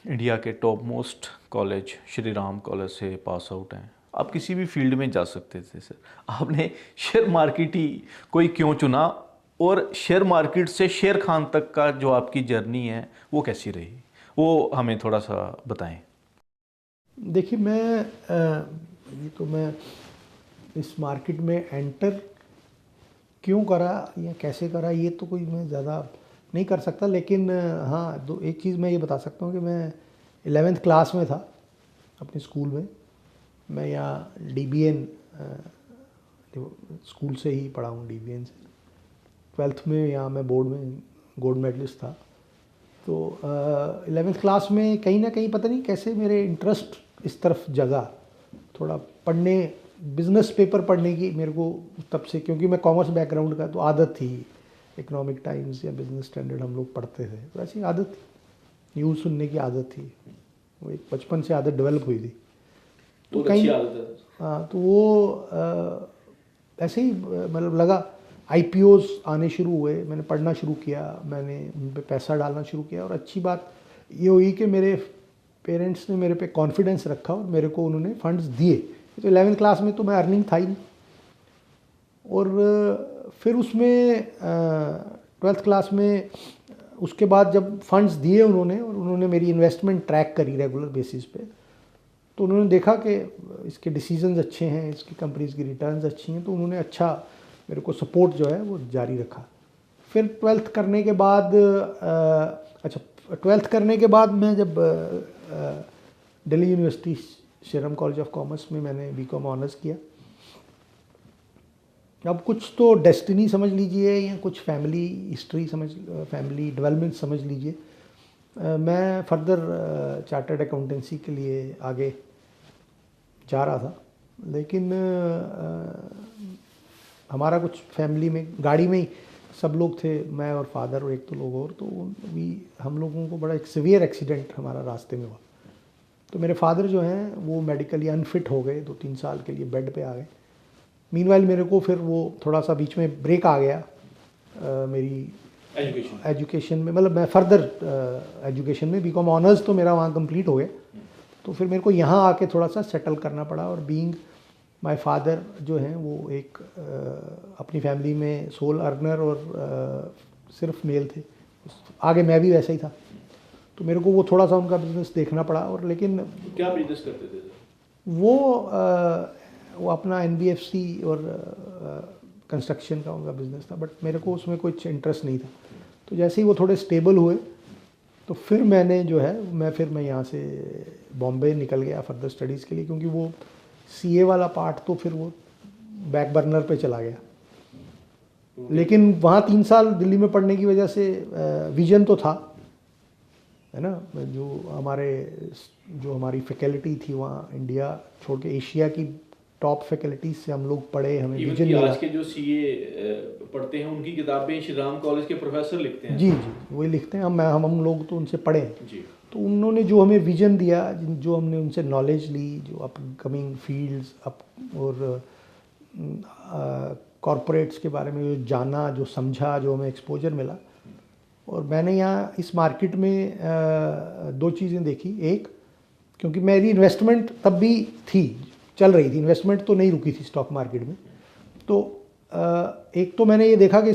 इंडिया के top most college Shri Ram college से पास आउट हैं। आप किसी भी फील्ड में जा सकते थे सर, आपने शेयर मार्केट ही कोई क्यों चुना, और शेयर मार्केट से शेर खान तक का जो आपकी जर्नी है वो कैसी रही, वो हमें थोड़ा सा बताएं।
देखिए मैं इस मार्केट में एंटर क्यों करा या कैसे करा ये तो कोई मैं ज़्यादा नहीं कर सकता, लेकिन हाँ एक चीज़ मैं ये बता सकता हूँ कि मैं 11th क्लास में था अपने स्कूल में। मैं यहाँ DBN स्कूल से ही पढ़ा हूँ, DBN से। 12th में यहाँ मैं बोर्ड में गोल्ड मेडलिस्ट था। तो 11th क्लास में कहीं ना कहीं पता नहीं कैसे मेरे इंटरेस्ट इस तरफ जगा, थोड़ा पढ़ने, बिज़नेस पेपर पढ़ने की मेरे को तब से, क्योंकि मैं कॉमर्स बैकग्राउंड का, तो आदत थी। इकोनॉमिक टाइम्स या बिजनेस स्टैंडर्ड हम लोग पढ़ते थे, तो ऐसी आदत थी, न्यूज़ सुनने की आदत थी, वो एक बचपन से आदत डेवलप हुई थी। तो कहीं हाँ, तो वो ऐसे ही मतलब लगा। IPOs आने शुरू हुए, मैंने पढ़ना शुरू किया, मैंने उन पर पैसा डालना शुरू किया, और अच्छी बात ये हुई कि मेरे पेरेंट्स ने मेरे पे कॉन्फिडेंस रखा और मेरे को उन्होंने फंड्स दिए। तो 11th क्लास में तो मैं अर्निंग था ही नहीं, और फिर उसमें 12th क्लास में उसके बाद जब फंड्स दिए उन्होंने, और उन्होंने मेरी इन्वेस्टमेंट ट्रैक करी रेगुलर बेसिस पे, तो उन्होंने देखा कि इसके डिसीजंस अच्छे हैं, इसकी कंपनीज़ की रिटर्न्स अच्छी हैं, तो उन्होंने अच्छा मेरे को सपोर्ट जो है वो जारी रखा। फिर 12th करने के बाद 12th करने के बाद मैं जब Delhi university Shriram college of commerce में मैंने BCom ऑनर्स किया। अब कुछ तो डेस्टिनी समझ लीजिए या कुछ फैमिली हिस्ट्री फैमिली डेवलपमेंट समझ लीजिए, मैं फर्दर चार्टर्ड अकाउंटेंसी के लिए आगे जा रहा था। लेकिन हमारा कुछ फैमिली में गाड़ी में ही सब लोग थे, मैं और फादर और एक तो लोग और, तो भी हम लोगों को बड़ा एक सीवियर एक्सीडेंट हमारा रास्ते में हुआ। तो मेरे फादर जो हैं वो मेडिकली अनफिट हो गए, 2-3 साल के लिए बेड पे आ गए। मीनवाइल मेरे को फिर वो थोड़ा सा बीच में ब्रेक आ गया मेरी एजुकेशन में, मतलब मैं फर्दर एजुकेशन में BCom ऑनर्स तो मेरा वहाँ कंप्लीट हो गया, तो फिर मेरे को यहाँ आके थोड़ा सा सेटल करना पड़ा। और बीइंग माय फादर जो हैं वो एक अपनी फैमिली में सोल अर्नर और सिर्फ मेल थे, आगे मैं भी वैसा ही था, तो मेरे को वो थोड़ा सा उनका बिज़नेस देखना पड़ा। और लेकिन
क्या बिजनेस करते थे?
वो अपना NBFC और कंस्ट्रक्शन का उनका बिज़नेस था, बट मेरे को उसमें कुछ इंटरेस्ट नहीं था। तो जैसे ही वो थोड़े स्टेबल हुए तो फिर मैंने जो है मैं यहाँ से बॉम्बे निकल गया फर्दर स्टडीज़ के लिए, क्योंकि वो CA वाला पार्ट तो फिर वो बैक बर्नर पे चला गया। लेकिन वहाँ 3 साल दिल्ली में पढ़ने की वजह से विजन तो था, है ना। जो हमारी फैकल्टी थी वहाँ, इंडिया छोड़ के एशिया की टॉप फैकल्टीज से हम लोग पढ़े, हमें विजन मिला।
आज के जो CA पढ़ते हैं उनकी किताबें श्री राम कॉलेज के प्रोफेसर लिखते हैं।
जी वही लिखते हैं। हम लोग तो उनसे पढ़े हैं
जी।
तो उन्होंने जो हमें विजन दिया, जो हमने उनसे नॉलेज ली, जो अपकमिंग फील्ड्स और कॉरपोरेट्स के बारे में जो जाना, जो समझा, जो हमें एक्सपोजर मिला। और मैंने यहाँ इस मार्केट में 2 चीज़ें देखी। एक, क्योंकि मेरी इन्वेस्टमेंट तब भी थी, चल रही थी, इन्वेस्टमेंट तो नहीं रुकी थी स्टॉक मार्केट में। तो एक तो मैंने ये देखा कि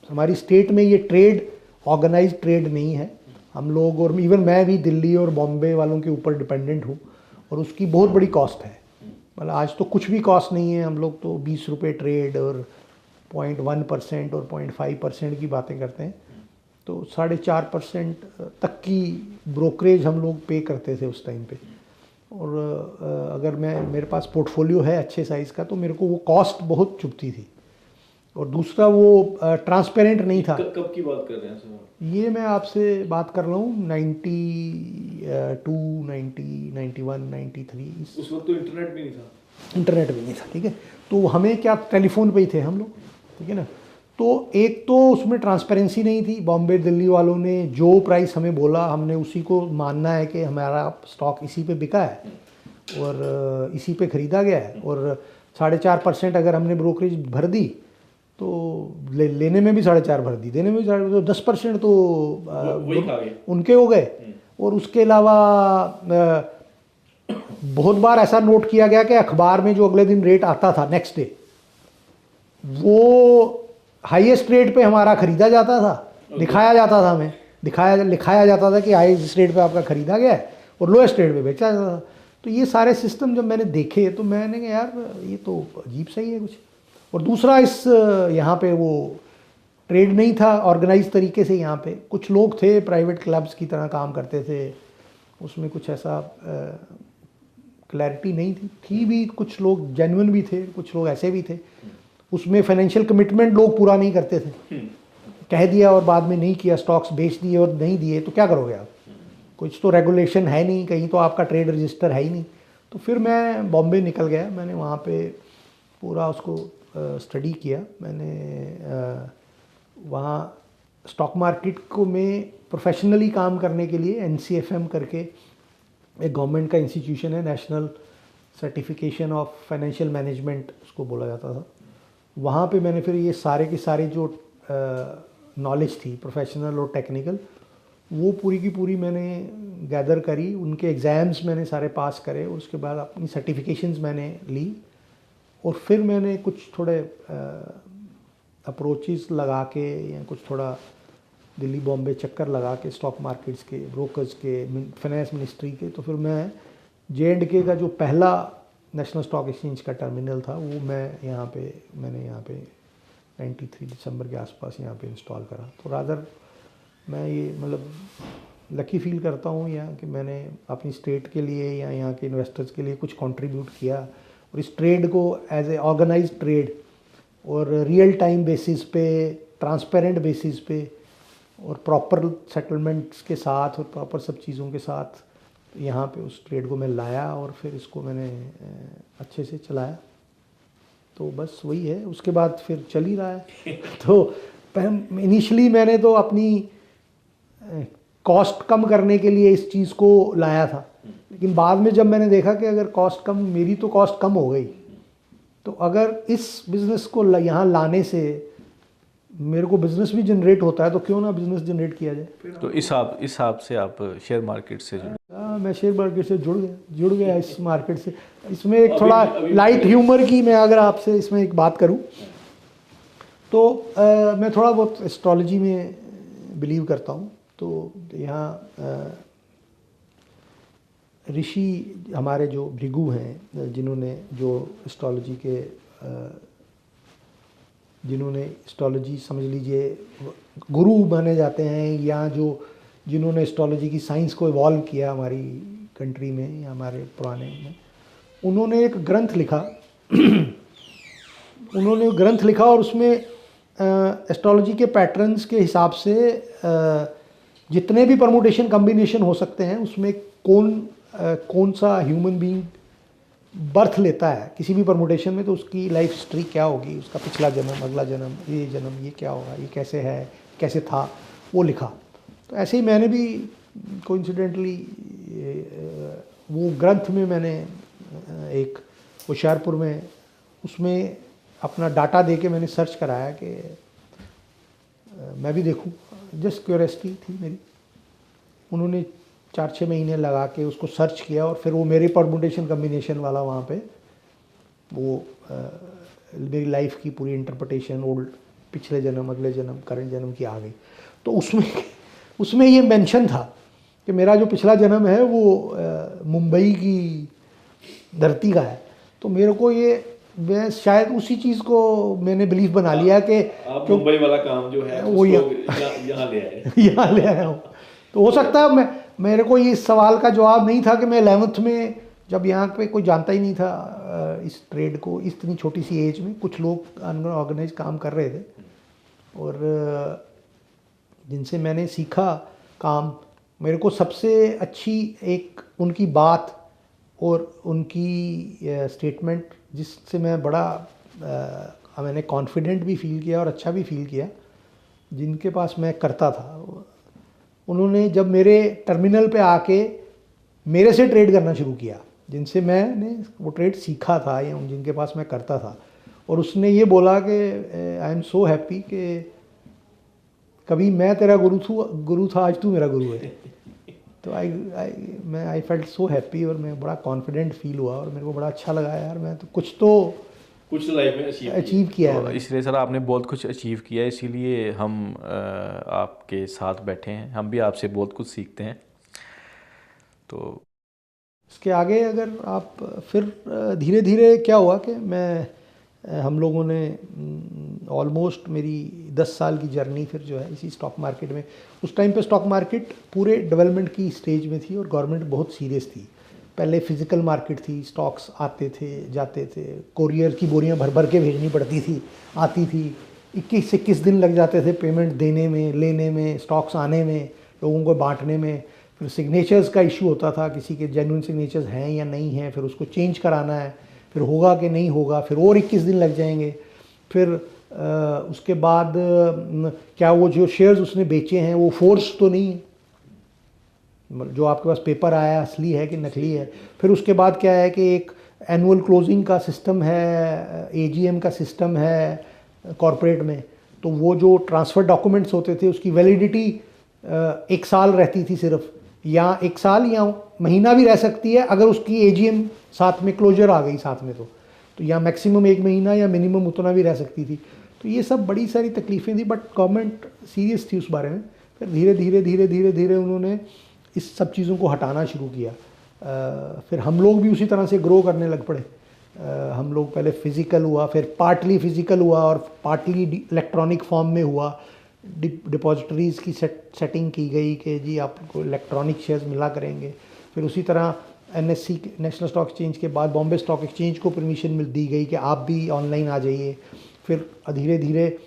हमारी स्टेट में ये ट्रेड ऑर्गेनाइज्ड ट्रेड नहीं है। हम लोग, और इवन मैं भी दिल्ली और बॉम्बे वालों के ऊपर डिपेंडेंट हूँ, और उसकी बहुत बड़ी कॉस्ट है। मतलब आज तो कुछ भी कॉस्ट नहीं है, हम लोग तो 20 रुपये ट्रेड और 0.1% और 0.5% की बातें करते हैं। तो 4.5% तक की ब्रोकरेज हम लोग पे करते थे उस टाइम पे। और अगर मेरे पास पोर्टफोलियो है अच्छे साइज़ का, तो मेरे को वो कॉस्ट बहुत चुभती थी। और दूसरा, वो ट्रांसपेरेंट नहीं था।
कब की बात कर रहे हैं सर?
ये मैं आपसे बात कर रहा हूँ 92, 90, 91, 93।
उस वक्त तो इंटरनेट भी नहीं था।
इंटरनेट भी नहीं था, ठीक है। तो हमें क्या, टेलीफोन पे ही थे हम लोग, ठीक है ना। तो एक तो उसमें ट्रांसपेरेंसी नहीं थी। बॉम्बे दिल्ली वालों ने जो प्राइस हमें बोला, हमने उसी को मानना है कि हमारा स्टॉक इसी पे बिका है और इसी पे ख़रीदा गया है। और 4.5% अगर हमने ब्रोकरेज भर दी तो लेने में भी 4.5 भर दी, देने में भी 4.5, तो 10% तो उनके हो गए। और उसके अलावा बहुत बार ऐसा नोट किया गया कि अखबार में जो अगले दिन रेट आता था नेक्स्ट डे, वो हाईएस्ट रेट पे हमारा ख़रीदा जाता था, दिखाया जाता था, हमें लिखाया जाता था कि हाईएस्ट रेट पे आपका ख़रीदा गया है और लोएस्ट रेट पे बेचा जाता था। तो ये सारे सिस्टम जब मैंने देखे तो मैंने कहा यार ये तो अजीब सही है कुछ। और दूसरा, यहाँ पे वो ट्रेड नहीं था ऑर्गेनाइज तरीके से। यहाँ पे कुछ लोग थे, प्राइवेट क्लब्स की तरह काम करते थे, उसमें कुछ ऐसा क्लैरिटी नहीं थी भी। कुछ लोग जेन्युइन भी थे, कुछ लोग ऐसे भी थे। उसमें फाइनेंशियल कमिटमेंट लोग पूरा नहीं करते थे। कह दिया और बाद में नहीं किया, स्टॉक्स बेच दिए और नहीं दिए, तो क्या करोगे आप? कुछ तो रेगुलेशन है नहीं, कहीं तो आपका ट्रेड रजिस्टर है ही नहीं। तो फिर मैं बॉम्बे निकल गया। मैंने वहाँ पे पूरा उसको स्टडी किया। मैंने वहाँ स्टॉक मार्केट को में प्रोफेशनली काम करने के लिए NCFM करके एक गवर्नमेंट का इंस्टीट्यूशन है, national certification of financial management उसको बोला जाता था। वहाँ पे मैंने फिर ये सारे की सारी जो नॉलेज थी प्रोफेशनल और टेक्निकल, वो पूरी की पूरी मैंने गैदर करी। उनके एग्ज़ाम्स मैंने सारे पास करे और उसके बाद अपनी सर्टिफिकेशंस मैंने ली। और फिर मैंने कुछ थोड़े अप्रोचेस लगा के या कुछ थोड़ा दिल्ली बॉम्बे चक्कर लगा के स्टॉक मार्केट्स के, ब्रोकर्स के, फाइनेंस मिनिस्ट्री के, तो फिर मैं J&K का जो पहला नेशनल स्टॉक एक्सचेंज का टर्मिनल था वो मैंने यहाँ पे 93 दिसंबर के आसपास यहाँ पे इंस्टॉल करा। तो रादर मैं ये मतलब लकी फील करता हूँ यहाँ कि मैंने अपनी स्टेट के लिए या यहाँ के इन्वेस्टर्स के लिए कुछ कंट्रीब्यूट किया। और इस ट्रेड को एज ए ऑर्गेनाइज्ड ट्रेड और रियल टाइम बेसिस पे, ट्रांसपेरेंट बेसिस पे और प्रॉपर सेटलमेंट्स के साथ और प्रॉपर सब चीज़ों के साथ यहाँ पे उस ट्रेड को मैं लाया और फिर इसको मैंने अच्छे से चलाया। तो बस वही है, उसके बाद फिर चल ही रहा है। तो इनिशियली मैंने तो अपनी कॉस्ट कम करने के लिए इस चीज़ को लाया था, लेकिन बाद में जब मैंने देखा कि अगर कॉस्ट कम, मेरी तो कॉस्ट कम हो गई, तो अगर इस बिज़नेस को यहाँ लाने से मेरे को बिजनेस भी जनरेट होता है, तो क्यों ना बिजनेस जनरेट किया जाए।
तो इस हिसाब से आप शेयर मार्केट से जुड़े।
मैं शेयर मार्केट से जुड़ गया इस मार्केट से। इसमें एक थोड़ा लाइट ह्यूमर की मैं अगर आपसे इसमें एक बात करूं तो मैं थोड़ा बहुत एस्ट्रोलॉजी में बिलीव करता हूं। तो यहाँ ऋषि हमारे जो भृगु हैं, जिन्होंने एस्ट्रोलॉजी समझ लीजिए गुरु माने जाते हैं, या जिन्होंने एस्ट्रोलॉजी की साइंस को इवॉल्व किया हमारी कंट्री में या हमारे पुराने में, उन्होंने एक ग्रंथ लिखा और उसमें एस्ट्रोलॉजी के पैटर्न्स के हिसाब से जितने भी परमुटेशन कॉम्बिनेशन हो सकते हैं उसमें कौन सा ह्यूमन बीइंग बर्थ लेता है किसी भी परमुटेशन में, तो उसकी लाइफ हिस्ट्री क्या होगी, उसका पिछला जन्म, अगला जन्म, ये क्या होगा, ये कैसे है, कैसे था, वो लिखा। तो ऐसे ही मैंने भी कोइंसिडेंटली वो ग्रंथ में मैंने एक होशियारपुर में उसमें अपना डाटा दे के मैंने सर्च कराया कि मैं भी देखूं, जस्ट क्यूरियोसिटी थी मेरी। उन्होंने 4-6 महीने लगा के उसको सर्च किया और फिर वो मेरे परमुटेशन कम्बिनेशन वाला वहाँ पे वो मेरी लाइफ की पूरी इंटरप्रिटेशन ओल्ड पिछले जन्म, अगले जन्म, करंट जन्म की आ गई। तो उसमें ये मेंशन था कि मेरा जो पिछला जन्म है वो मुंबई की धरती का है। तो मेरे को मैं शायद उसी चीज़ को मैंने बिलीफ बना लिया कि
आप मुंबई वाला काम जो है
वो
यहाँ ले आए।
यहाँ ले आया हूँ। तो हो सकता है मेरे को ये सवाल का जवाब नहीं था कि मैं 11th में, जब यहाँ पे कोई जानता ही नहीं था इस ट्रेड को, इतनी छोटी सी एज में कुछ लोग अनऑर्गेनाइज काम कर रहे थे और जिनसे मैंने सीखा काम। मेरे को सबसे अच्छी एक उनकी बात और उनकी स्टेटमेंट जिससे मैं मैंने कॉन्फिडेंट भी फील किया और अच्छा भी फील किया, जिनके पास मैं करता था, उन्होंने जब मेरे टर्मिनल पे आके मेरे से ट्रेड करना शुरू किया, जिनसे मैंने वो ट्रेड सीखा था या जिनके पास मैं करता था, और उसने ये बोला कि आई एम सो हैप्पी कि कभी मैं तेरा गुरु था, आज तू मेरा गुरु है। तो आई फेल्ट सो हैप्पी और मैं बड़ा कॉन्फिडेंट फील हुआ और मेरे को बड़ा अच्छा लगा, यार मैं तो कुछ
लाइफ में
अचीव किया है।
इसलिए सर आपने बहुत कुछ अचीव किया है, इसीलिए हम आपके साथ बैठे हैं, हम भी आपसे बहुत कुछ सीखते हैं। तो
इसके आगे अगर आप फिर धीरे धीरे क्या हुआ कि हम लोगों ने ऑलमोस्ट मेरी 10 साल की जर्नी फिर जो है इसी स्टॉक मार्केट में। उस टाइम पे स्टॉक मार्केट पूरे डेवलपमेंट की स्टेज में थी और गवर्नमेंट बहुत सीरियस थी। पहले फिजिकल मार्केट थी, स्टॉक्स आते थे जाते थे, कोरियर की बोरियां भर भर के भेजनी पड़ती थी, आती थी, 21 से 21 दिन लग जाते थे पेमेंट देने में, लेने में, स्टॉक्स आने में, लोगों को बांटने में। फिर सिग्नेचर्स का इशू होता था, किसी के जेन्युइन सिग्नेचर्स हैं या नहीं हैं, फिर उसको चेंज कराना है, फिर होगा कि नहीं होगा, फिर और 21 दिन लग जाएंगे। फिर उसके बाद क्या वो जो शेयर्स उसने बेचे हैं वो फोर्स तो नहीं है, जो आपके पास पेपर आया असली है कि नकली है। फिर उसके बाद क्या है कि एक एनुअल क्लोजिंग का सिस्टम है, एजीएम का सिस्टम है कॉरपोरेट में, तो वो जो ट्रांसफ़र डॉक्यूमेंट्स होते थे उसकी वैलिडिटी 1 साल रहती थी सिर्फ, या 1 साल या महीना भी रह सकती है अगर उसकी एजीएम साथ में क्लोजर आ गई साथ में, तो या मैक्सिमम 1 महीना या मिनिमम उतना भी रह सकती थी। तो ये सब बड़ी सारी तकलीफ़ें थी, बट गवर्नमेंट सीरियस थी उस बारे में। फिर धीरे धीरे उन्होंने इस सब चीज़ों को हटाना शुरू किया। फिर हम लोग भी उसी तरह से ग्रो करने लग पड़े। हम लोग पहले फ़िज़िकल हुआ, फिर पार्टली फ़िज़िकल हुआ और पार्टली इलेक्ट्रॉनिक फॉर्म में हुआ। डिपॉजिटरीज़ की सेटिंग की गई कि जी आपको इलेक्ट्रॉनिक शेयर्स मिला करेंगे। फिर उसी तरह एनएससी नेशनल स्टॉक एक्सचेंज के बाद बॉम्बे स्टॉक एक्सचेंज को परमिशन दी गई कि आप भी ऑनलाइन आ जाइए। फिर धीरे धीरे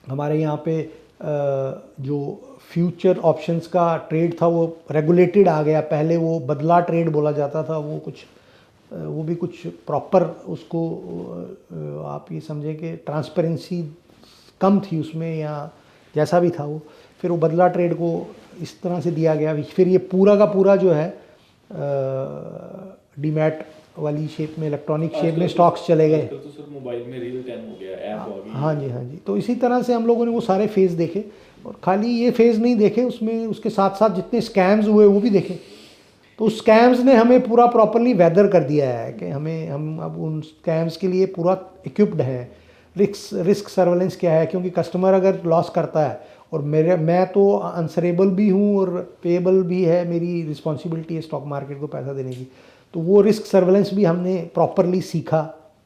हमारे यहाँ पे जो फ्यूचर ऑप्शंस का ट्रेड था वो रेगुलेटेड आ गया। पहले वो बदला ट्रेड बोला जाता था, वो भी कुछ प्रॉपर उसको आप ये समझे कि ट्रांसपेरेंसी कम थी उसमें, या जैसा भी था वो। फिर वो बदला ट्रेड को इस तरह से दिया गया। फिर ये पूरा का पूरा जो है डीमैट वाली शेप में, इलेक्ट्रॉनिक शेप में स्टॉक्स चले गए।
तो सिर्फ मोबाइल में रियल टाइम हो गया, ऐप हो गई।
हाँ जी, हाँ जी। तो इसी तरह से हम लोगों ने वो सारे फेज़ देखे, और खाली ये फेज़ नहीं देखे, उसमें उसके साथ साथ जितने स्कैम्स हुए वो भी देखे। तो उस स्कैम्स ने हमें पूरा प्रॉपरली वेदर कर दिया है कि हम अब उन स्कैम्स के लिए पूरा इक्विप्ड हैं। रिस्क सर्वेलेंस क्या है, क्योंकि कस्टमर अगर लॉस करता है और मैं तो आंसरेबल भी हूँ और पेएबल भी है, मेरी रिस्पॉन्सिबिलिटी है स्टॉक मार्केट को पैसा देने की। तो वो रिस्क सर्वेलेंस भी हमने प्रॉपरली सीखा,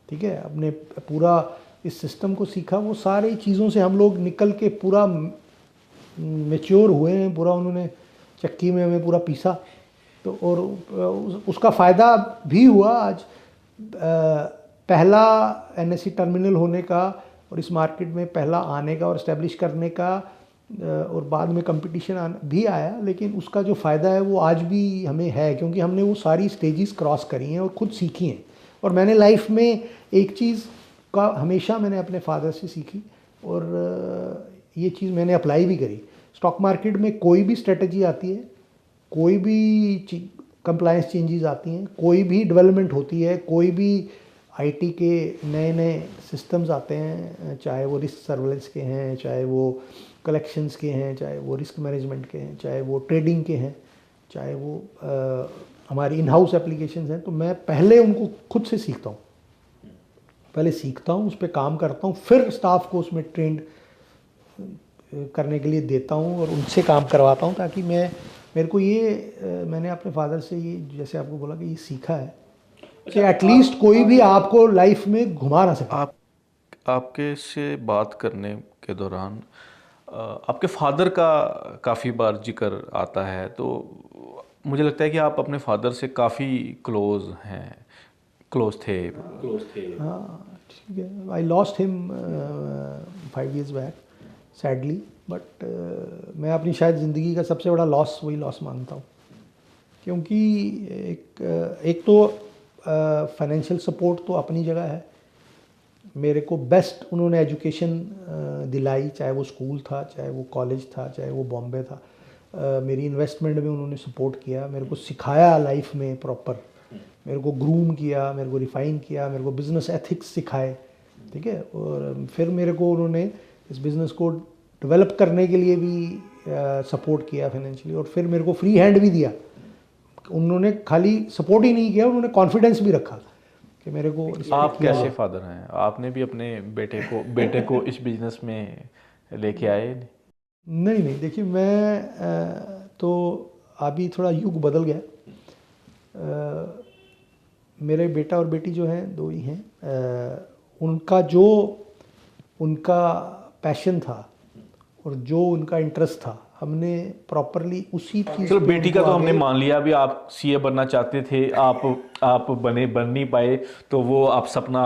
ठीक है, अपने पूरा इस सिस्टम को सीखा। वो सारी चीज़ों से हम लोग निकल के पूरा मैच्योर हुए हैं, पूरा उन्होंने चक्की में हमें पूरा पीसा। तो और उसका फ़ायदा भी हुआ। आज पहला एनएसई टर्मिनल होने का और इस मार्केट में पहला आने का और इस्टेब्लिश करने का, और बाद में कंपटीशन भी आया, लेकिन उसका जो फ़ायदा है वो आज भी हमें है, क्योंकि हमने वो सारी स्टेजेस क्रॉस करी हैं और ख़ुद सीखी हैं। और मैंने लाइफ में एक चीज़ का हमेशा मैंने अपने फादर से सीखी, और ये चीज़ मैंने अप्लाई भी करी। स्टॉक मार्केट में कोई भी स्ट्रेटजी आती है, कोई भी कंप्लायंस चेंजेस आती हैं, कोई भी डेवलपमेंट होती है, कोई भी आईटी के नए नए सिस्टम्स आते हैं, चाहे वो रिस्क सर्वेलेंस के हैं, चाहे वो कलेक्शंस के हैं, चाहे वो रिस्क मैनेजमेंट के हैं, चाहे वो ट्रेडिंग के हैं, चाहे वो हमारी इन हाउस एप्लीकेशंस हैं, तो मैं पहले उनको खुद से सीखता हूँ, पहले सीखता हूँ, उस पर काम करता हूँ, फिर स्टाफ को उसमें ट्रेंड करने के लिए देता हूँ और उनसे काम करवाता हूँ, ताकि मेरे को ये मैंने अपने फादर से ये, जैसे आपको बोला कि ये सीखा है कि एटलीस्ट कोई भी आपको लाइफ में घुमा ना सके।
आपके से बात करने के दौरान आपके फादर का काफ़ी बार जिक्र आता है, तो मुझे लगता है कि आप अपने फादर से काफ़ी क्लोज थे।
हाँ, ठीक है। I lost him 5 years back sadly, but मैं अपनी शायद ज़िंदगी का सबसे बड़ा लॉस वही लॉस मानता हूँ, क्योंकि एक तो फाइनेंशियल सपोर्ट तो अपनी जगह है, मेरे को बेस्ट उन्होंने एजुकेशन दिलाई, चाहे वो स्कूल था, चाहे वो कॉलेज था, चाहे वो बॉम्बे था। मेरी इन्वेस्टमेंट में उन्होंने सपोर्ट किया, मेरे को सिखाया लाइफ में प्रॉपर, मेरे को ग्रूम किया, मेरे को रिफ़ाइन किया, मेरे को बिज़नेस एथिक्स सिखाए, ठीक है। और फिर मेरे को उन्होंने इस बिज़नेस को डेवलप करने के लिए भी सपोर्ट किया फाइनेंशियली, और फिर मेरे को फ्री हैंड भी दिया। उन्होंने खाली सपोर्ट ही नहीं किया, उन्होंने कॉन्फिडेंस भी रखा कि मेरे को।
आप कैसे फादर हैं? आपने भी अपने बेटे को इस बिजनेस में लेके आए?
नहीं नहीं, देखिए मैं तो अभी थोड़ा युग बदल गया। मेरे बेटा और बेटी जो हैं, दो ही हैं। उनका पैशन था और जो उनका इंटरेस्ट था, हमने प्रॉपरली उसी चीज़।
चलो, बेटी का तो हमने मान लिया, अभी आप सीए बनना चाहते थे, आप बन नहीं पाए, तो वो आप सपना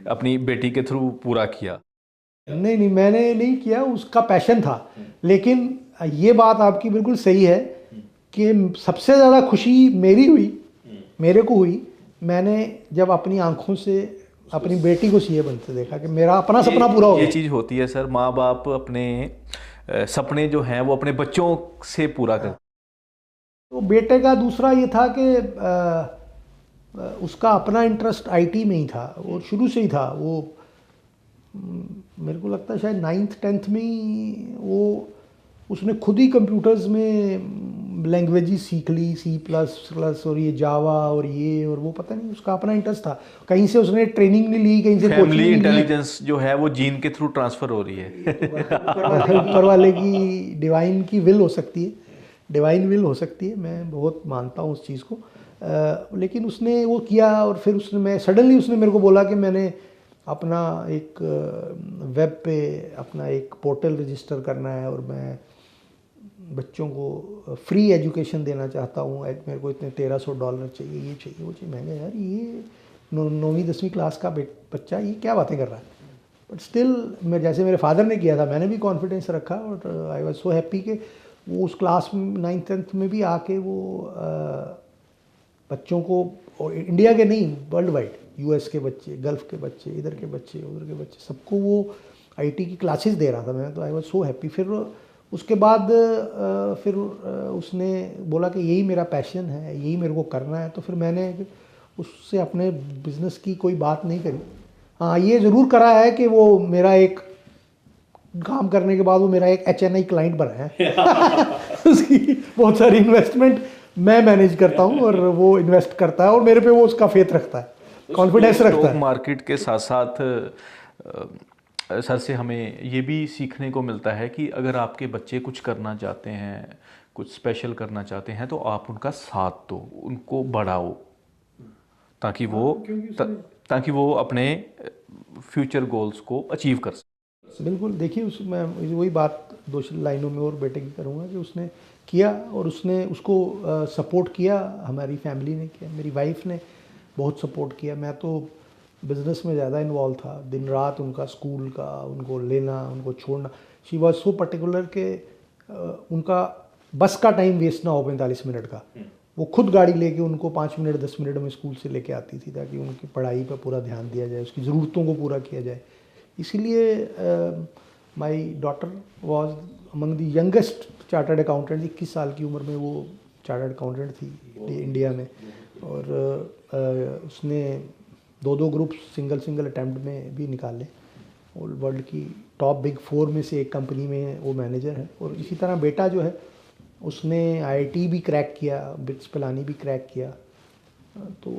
अपनी बेटी के थ्रू पूरा किया?
नहीं नहीं, मैंने नहीं किया, उसका पैशन था। लेकिन ये बात आपकी बिल्कुल सही है कि सबसे ज़्यादा खुशी मेरे को हुई, मैंने जब अपनी आंखों से अपनी बेटी को सीए बनते देखा कि मेरा अपना सपना पूरा हो गया।
ये चीज़ होती है सर, माँ बाप अपने सपने जो हैं वो अपने बच्चों से पूरा करते।
तो बेटे का दूसरा ये था कि उसका अपना इंटरेस्ट आईटी में ही था, वो शुरू से ही था। वो मेरे को लगता है शायद 9th 10th में ही उसने खुद ही कंप्यूटर्स में लैंग्वेजेस सीख ली, C++ और ये जावा और वो, पता नहीं, उसका अपना इंटरेस्ट था। कहीं से उसने ट्रेनिंग नहीं ली, कहीं से
फैमिली इंटेलिजेंस जो है वो जीन के थ्रू ट्रांसफ़र हो रही है।
ऊपर वाले की डिवाइन की विल हो सकती है, डिवाइन विल हो सकती है, मैं बहुत मानता हूँ उस चीज़ को। लेकिन उसने वो किया, और फिर सडनली उसने मेरे को बोला कि मैंने अपना एक वेब पे अपना एक पोर्टल रजिस्टर करना है, और मैं बच्चों को फ्री एजुकेशन देना चाहता हूँ, मेरे को इतने $1300 चाहिए, ये चाहिए, वो चाहिए। मैंने यार, ये 9वीं 10वीं क्लास का बच्चा ये क्या बातें कर रहा है। बट स्टिल, मैं जैसे मेरे फादर ने किया था, मैंने भी कॉन्फिडेंस रखा, और आई वॉज सो हैप्पी कि वो उस क्लास में 9th 10th में भी आके वो बच्चों को, और इंडिया के नहीं, वर्ल्ड वाइड, US के बच्चे, गल्फ़ के बच्चे, इधर के बच्चे, उधर के बच्चे, सबको वो आईटी की क्लासेस दे रहा था मैं। तो आई वॉज सो हैप्पी। फिर उसके बाद फिर उसने बोला कि यही मेरा पैशन है, यही मेरे को करना है। तो फिर मैंने उससे अपने बिजनेस की कोई बात नहीं करी। हाँ, ये ज़रूर करा है कि वो मेरा एक काम करने के बाद वो मेरा एक HNI क्लाइंट बना है उसकी बहुत सारी इन्वेस्टमेंट मैं मैनेज करता हूँ और वो इन्वेस्ट करता है और मेरे पे वो उसका फेथ रखता है, कॉन्फिडेंस रखता
स्टॉक
है।
मार्केट के साथ साथ सर से हमें ये भी सीखने को मिलता है कि अगर आपके बच्चे कुछ करना चाहते हैं, कुछ स्पेशल करना चाहते हैं, तो आप उनका साथ दो, उनको बढ़ाओ, ताकि ताकि वो अपने फ्यूचर गोल्स को अचीव कर सकें।
बिल्कुल, देखिए उसमें वही बात 2 लाइनों में और बेटे की करूँगा कि उसने किया और उसने उसको सपोर्ट किया, हमारी फैमिली ने किया, मेरी वाइफ ने बहुत सपोर्ट किया। मैं तो बिज़नेस में ज़्यादा इन्वॉल्व था, दिन रात उनका स्कूल का, उनको लेना, उनको छोड़ना। शी वॉज सो पर्टिकुलर कि उनका बस का टाइम वेस्ट ना हो 45 मिनट का। वो खुद गाड़ी लेके उनको 5 मिनट 10 मिनट में स्कूल से लेके आती थी, ताकि उनकी पढ़ाई पर पूरा ध्यान दिया जाए, उसकी ज़रूरतों को पूरा किया जाए। इसीलिए my daughter was among the youngest chartered accountant. 21 साल की उम्र में वो चार्टर्ड अकाउंटेंट थी इंडिया में। और उसने 2 ग्रुप सिंगल अटैम्प्ट में भी निकाले और वर्ल्ड की टॉप बिग 4 में से एक कंपनी में वो मैनेजर है। और इसी तरह बेटा जो है उसने IIT भी क्रैक किया, बिट्स पिलानी भी क्रैक किया। तो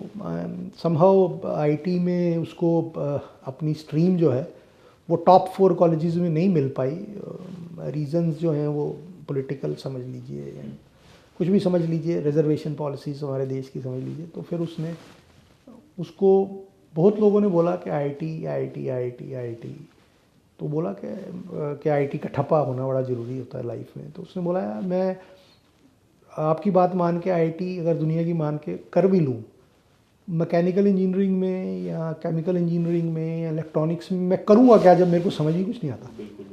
समहाउ IIT में उसको अपनी स्ट्रीम जो है वो टॉप 4 कॉलेजेस में नहीं मिल पाई। रीजंस जो हैं वो पॉलिटिकल समझ लीजिए या कुछ भी समझ लीजिए, रिजर्वेशन पॉलिसीज़ हमारे देश की समझ लीजिए। तो फिर उसको बहुत लोगों ने बोला कि IIT, तो बोला कि IIT का ठप्पा होना बड़ा ज़रूरी होता है लाइफ में। तो उसने बोला यार मैं आपकी बात मान के IIT अगर दुनिया की मान के कर भी लूँ, मैकेनिकल इंजीनियरिंग में या केमिकल इंजीनियरिंग में या इलेक्ट्रॉनिक्स में मैं करूँगा क्या जब मेरे को समझ ही कुछ नहीं आता,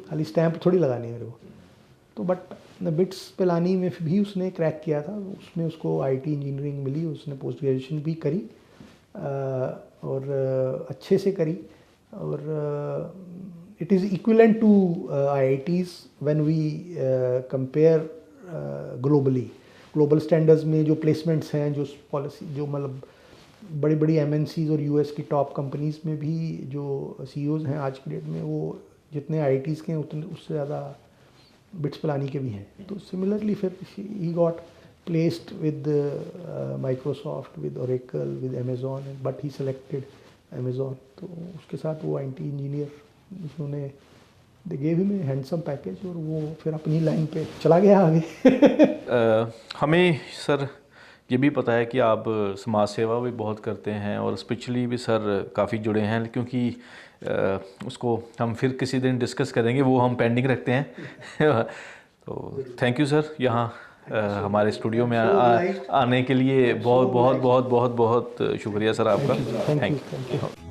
खाली स्टैंप थोड़ी लगानी है मेरे को। तो बट बिट्स पिलानी में भी उसने क्रैक किया था, उसमें उसको IT इंजीनियरिंग मिली, उसने पोस्ट ग्रेजुएशन भी करी और अच्छे से करी। और it is equivalent to IITs when we compare globally. Global standards में जो प्लेसमेंट्स हैं, जो पॉलिसी, जो मतलब बड़ी बड़ी MNCs और US की टॉप कंपनीज़ में भी जो CEOs हैं आज की डेट में, वो जितने IITs के हैं उतने उससे ज़्यादा बिट्स पिलानी के भी हैं। तो सिमिलरली फिर he got placed with Microsoft, with Oracle, with Amazon, but he selected Amazon. तो उसके साथ वो IT इंजीनियर उन्होंने they gave him a handsome package और वो फिर अपनी लाइन पे चला गया आगे।
हमें सर ये भी पता है कि आप समाज सेवा भी बहुत करते हैं और स्पिरिचुअली भी सर काफ़ी जुड़े हैं, क्योंकि उसको हम फिर किसी दिन डिस्कस करेंगे, वो हम पेंडिंग रखते हैं। तो थैंक यू सर, यहाँ हमारे स्टूडियो में आने के लिए बहुत बहुत बहुत बहुत बहुत शुक्रिया सर आपका। Thank you.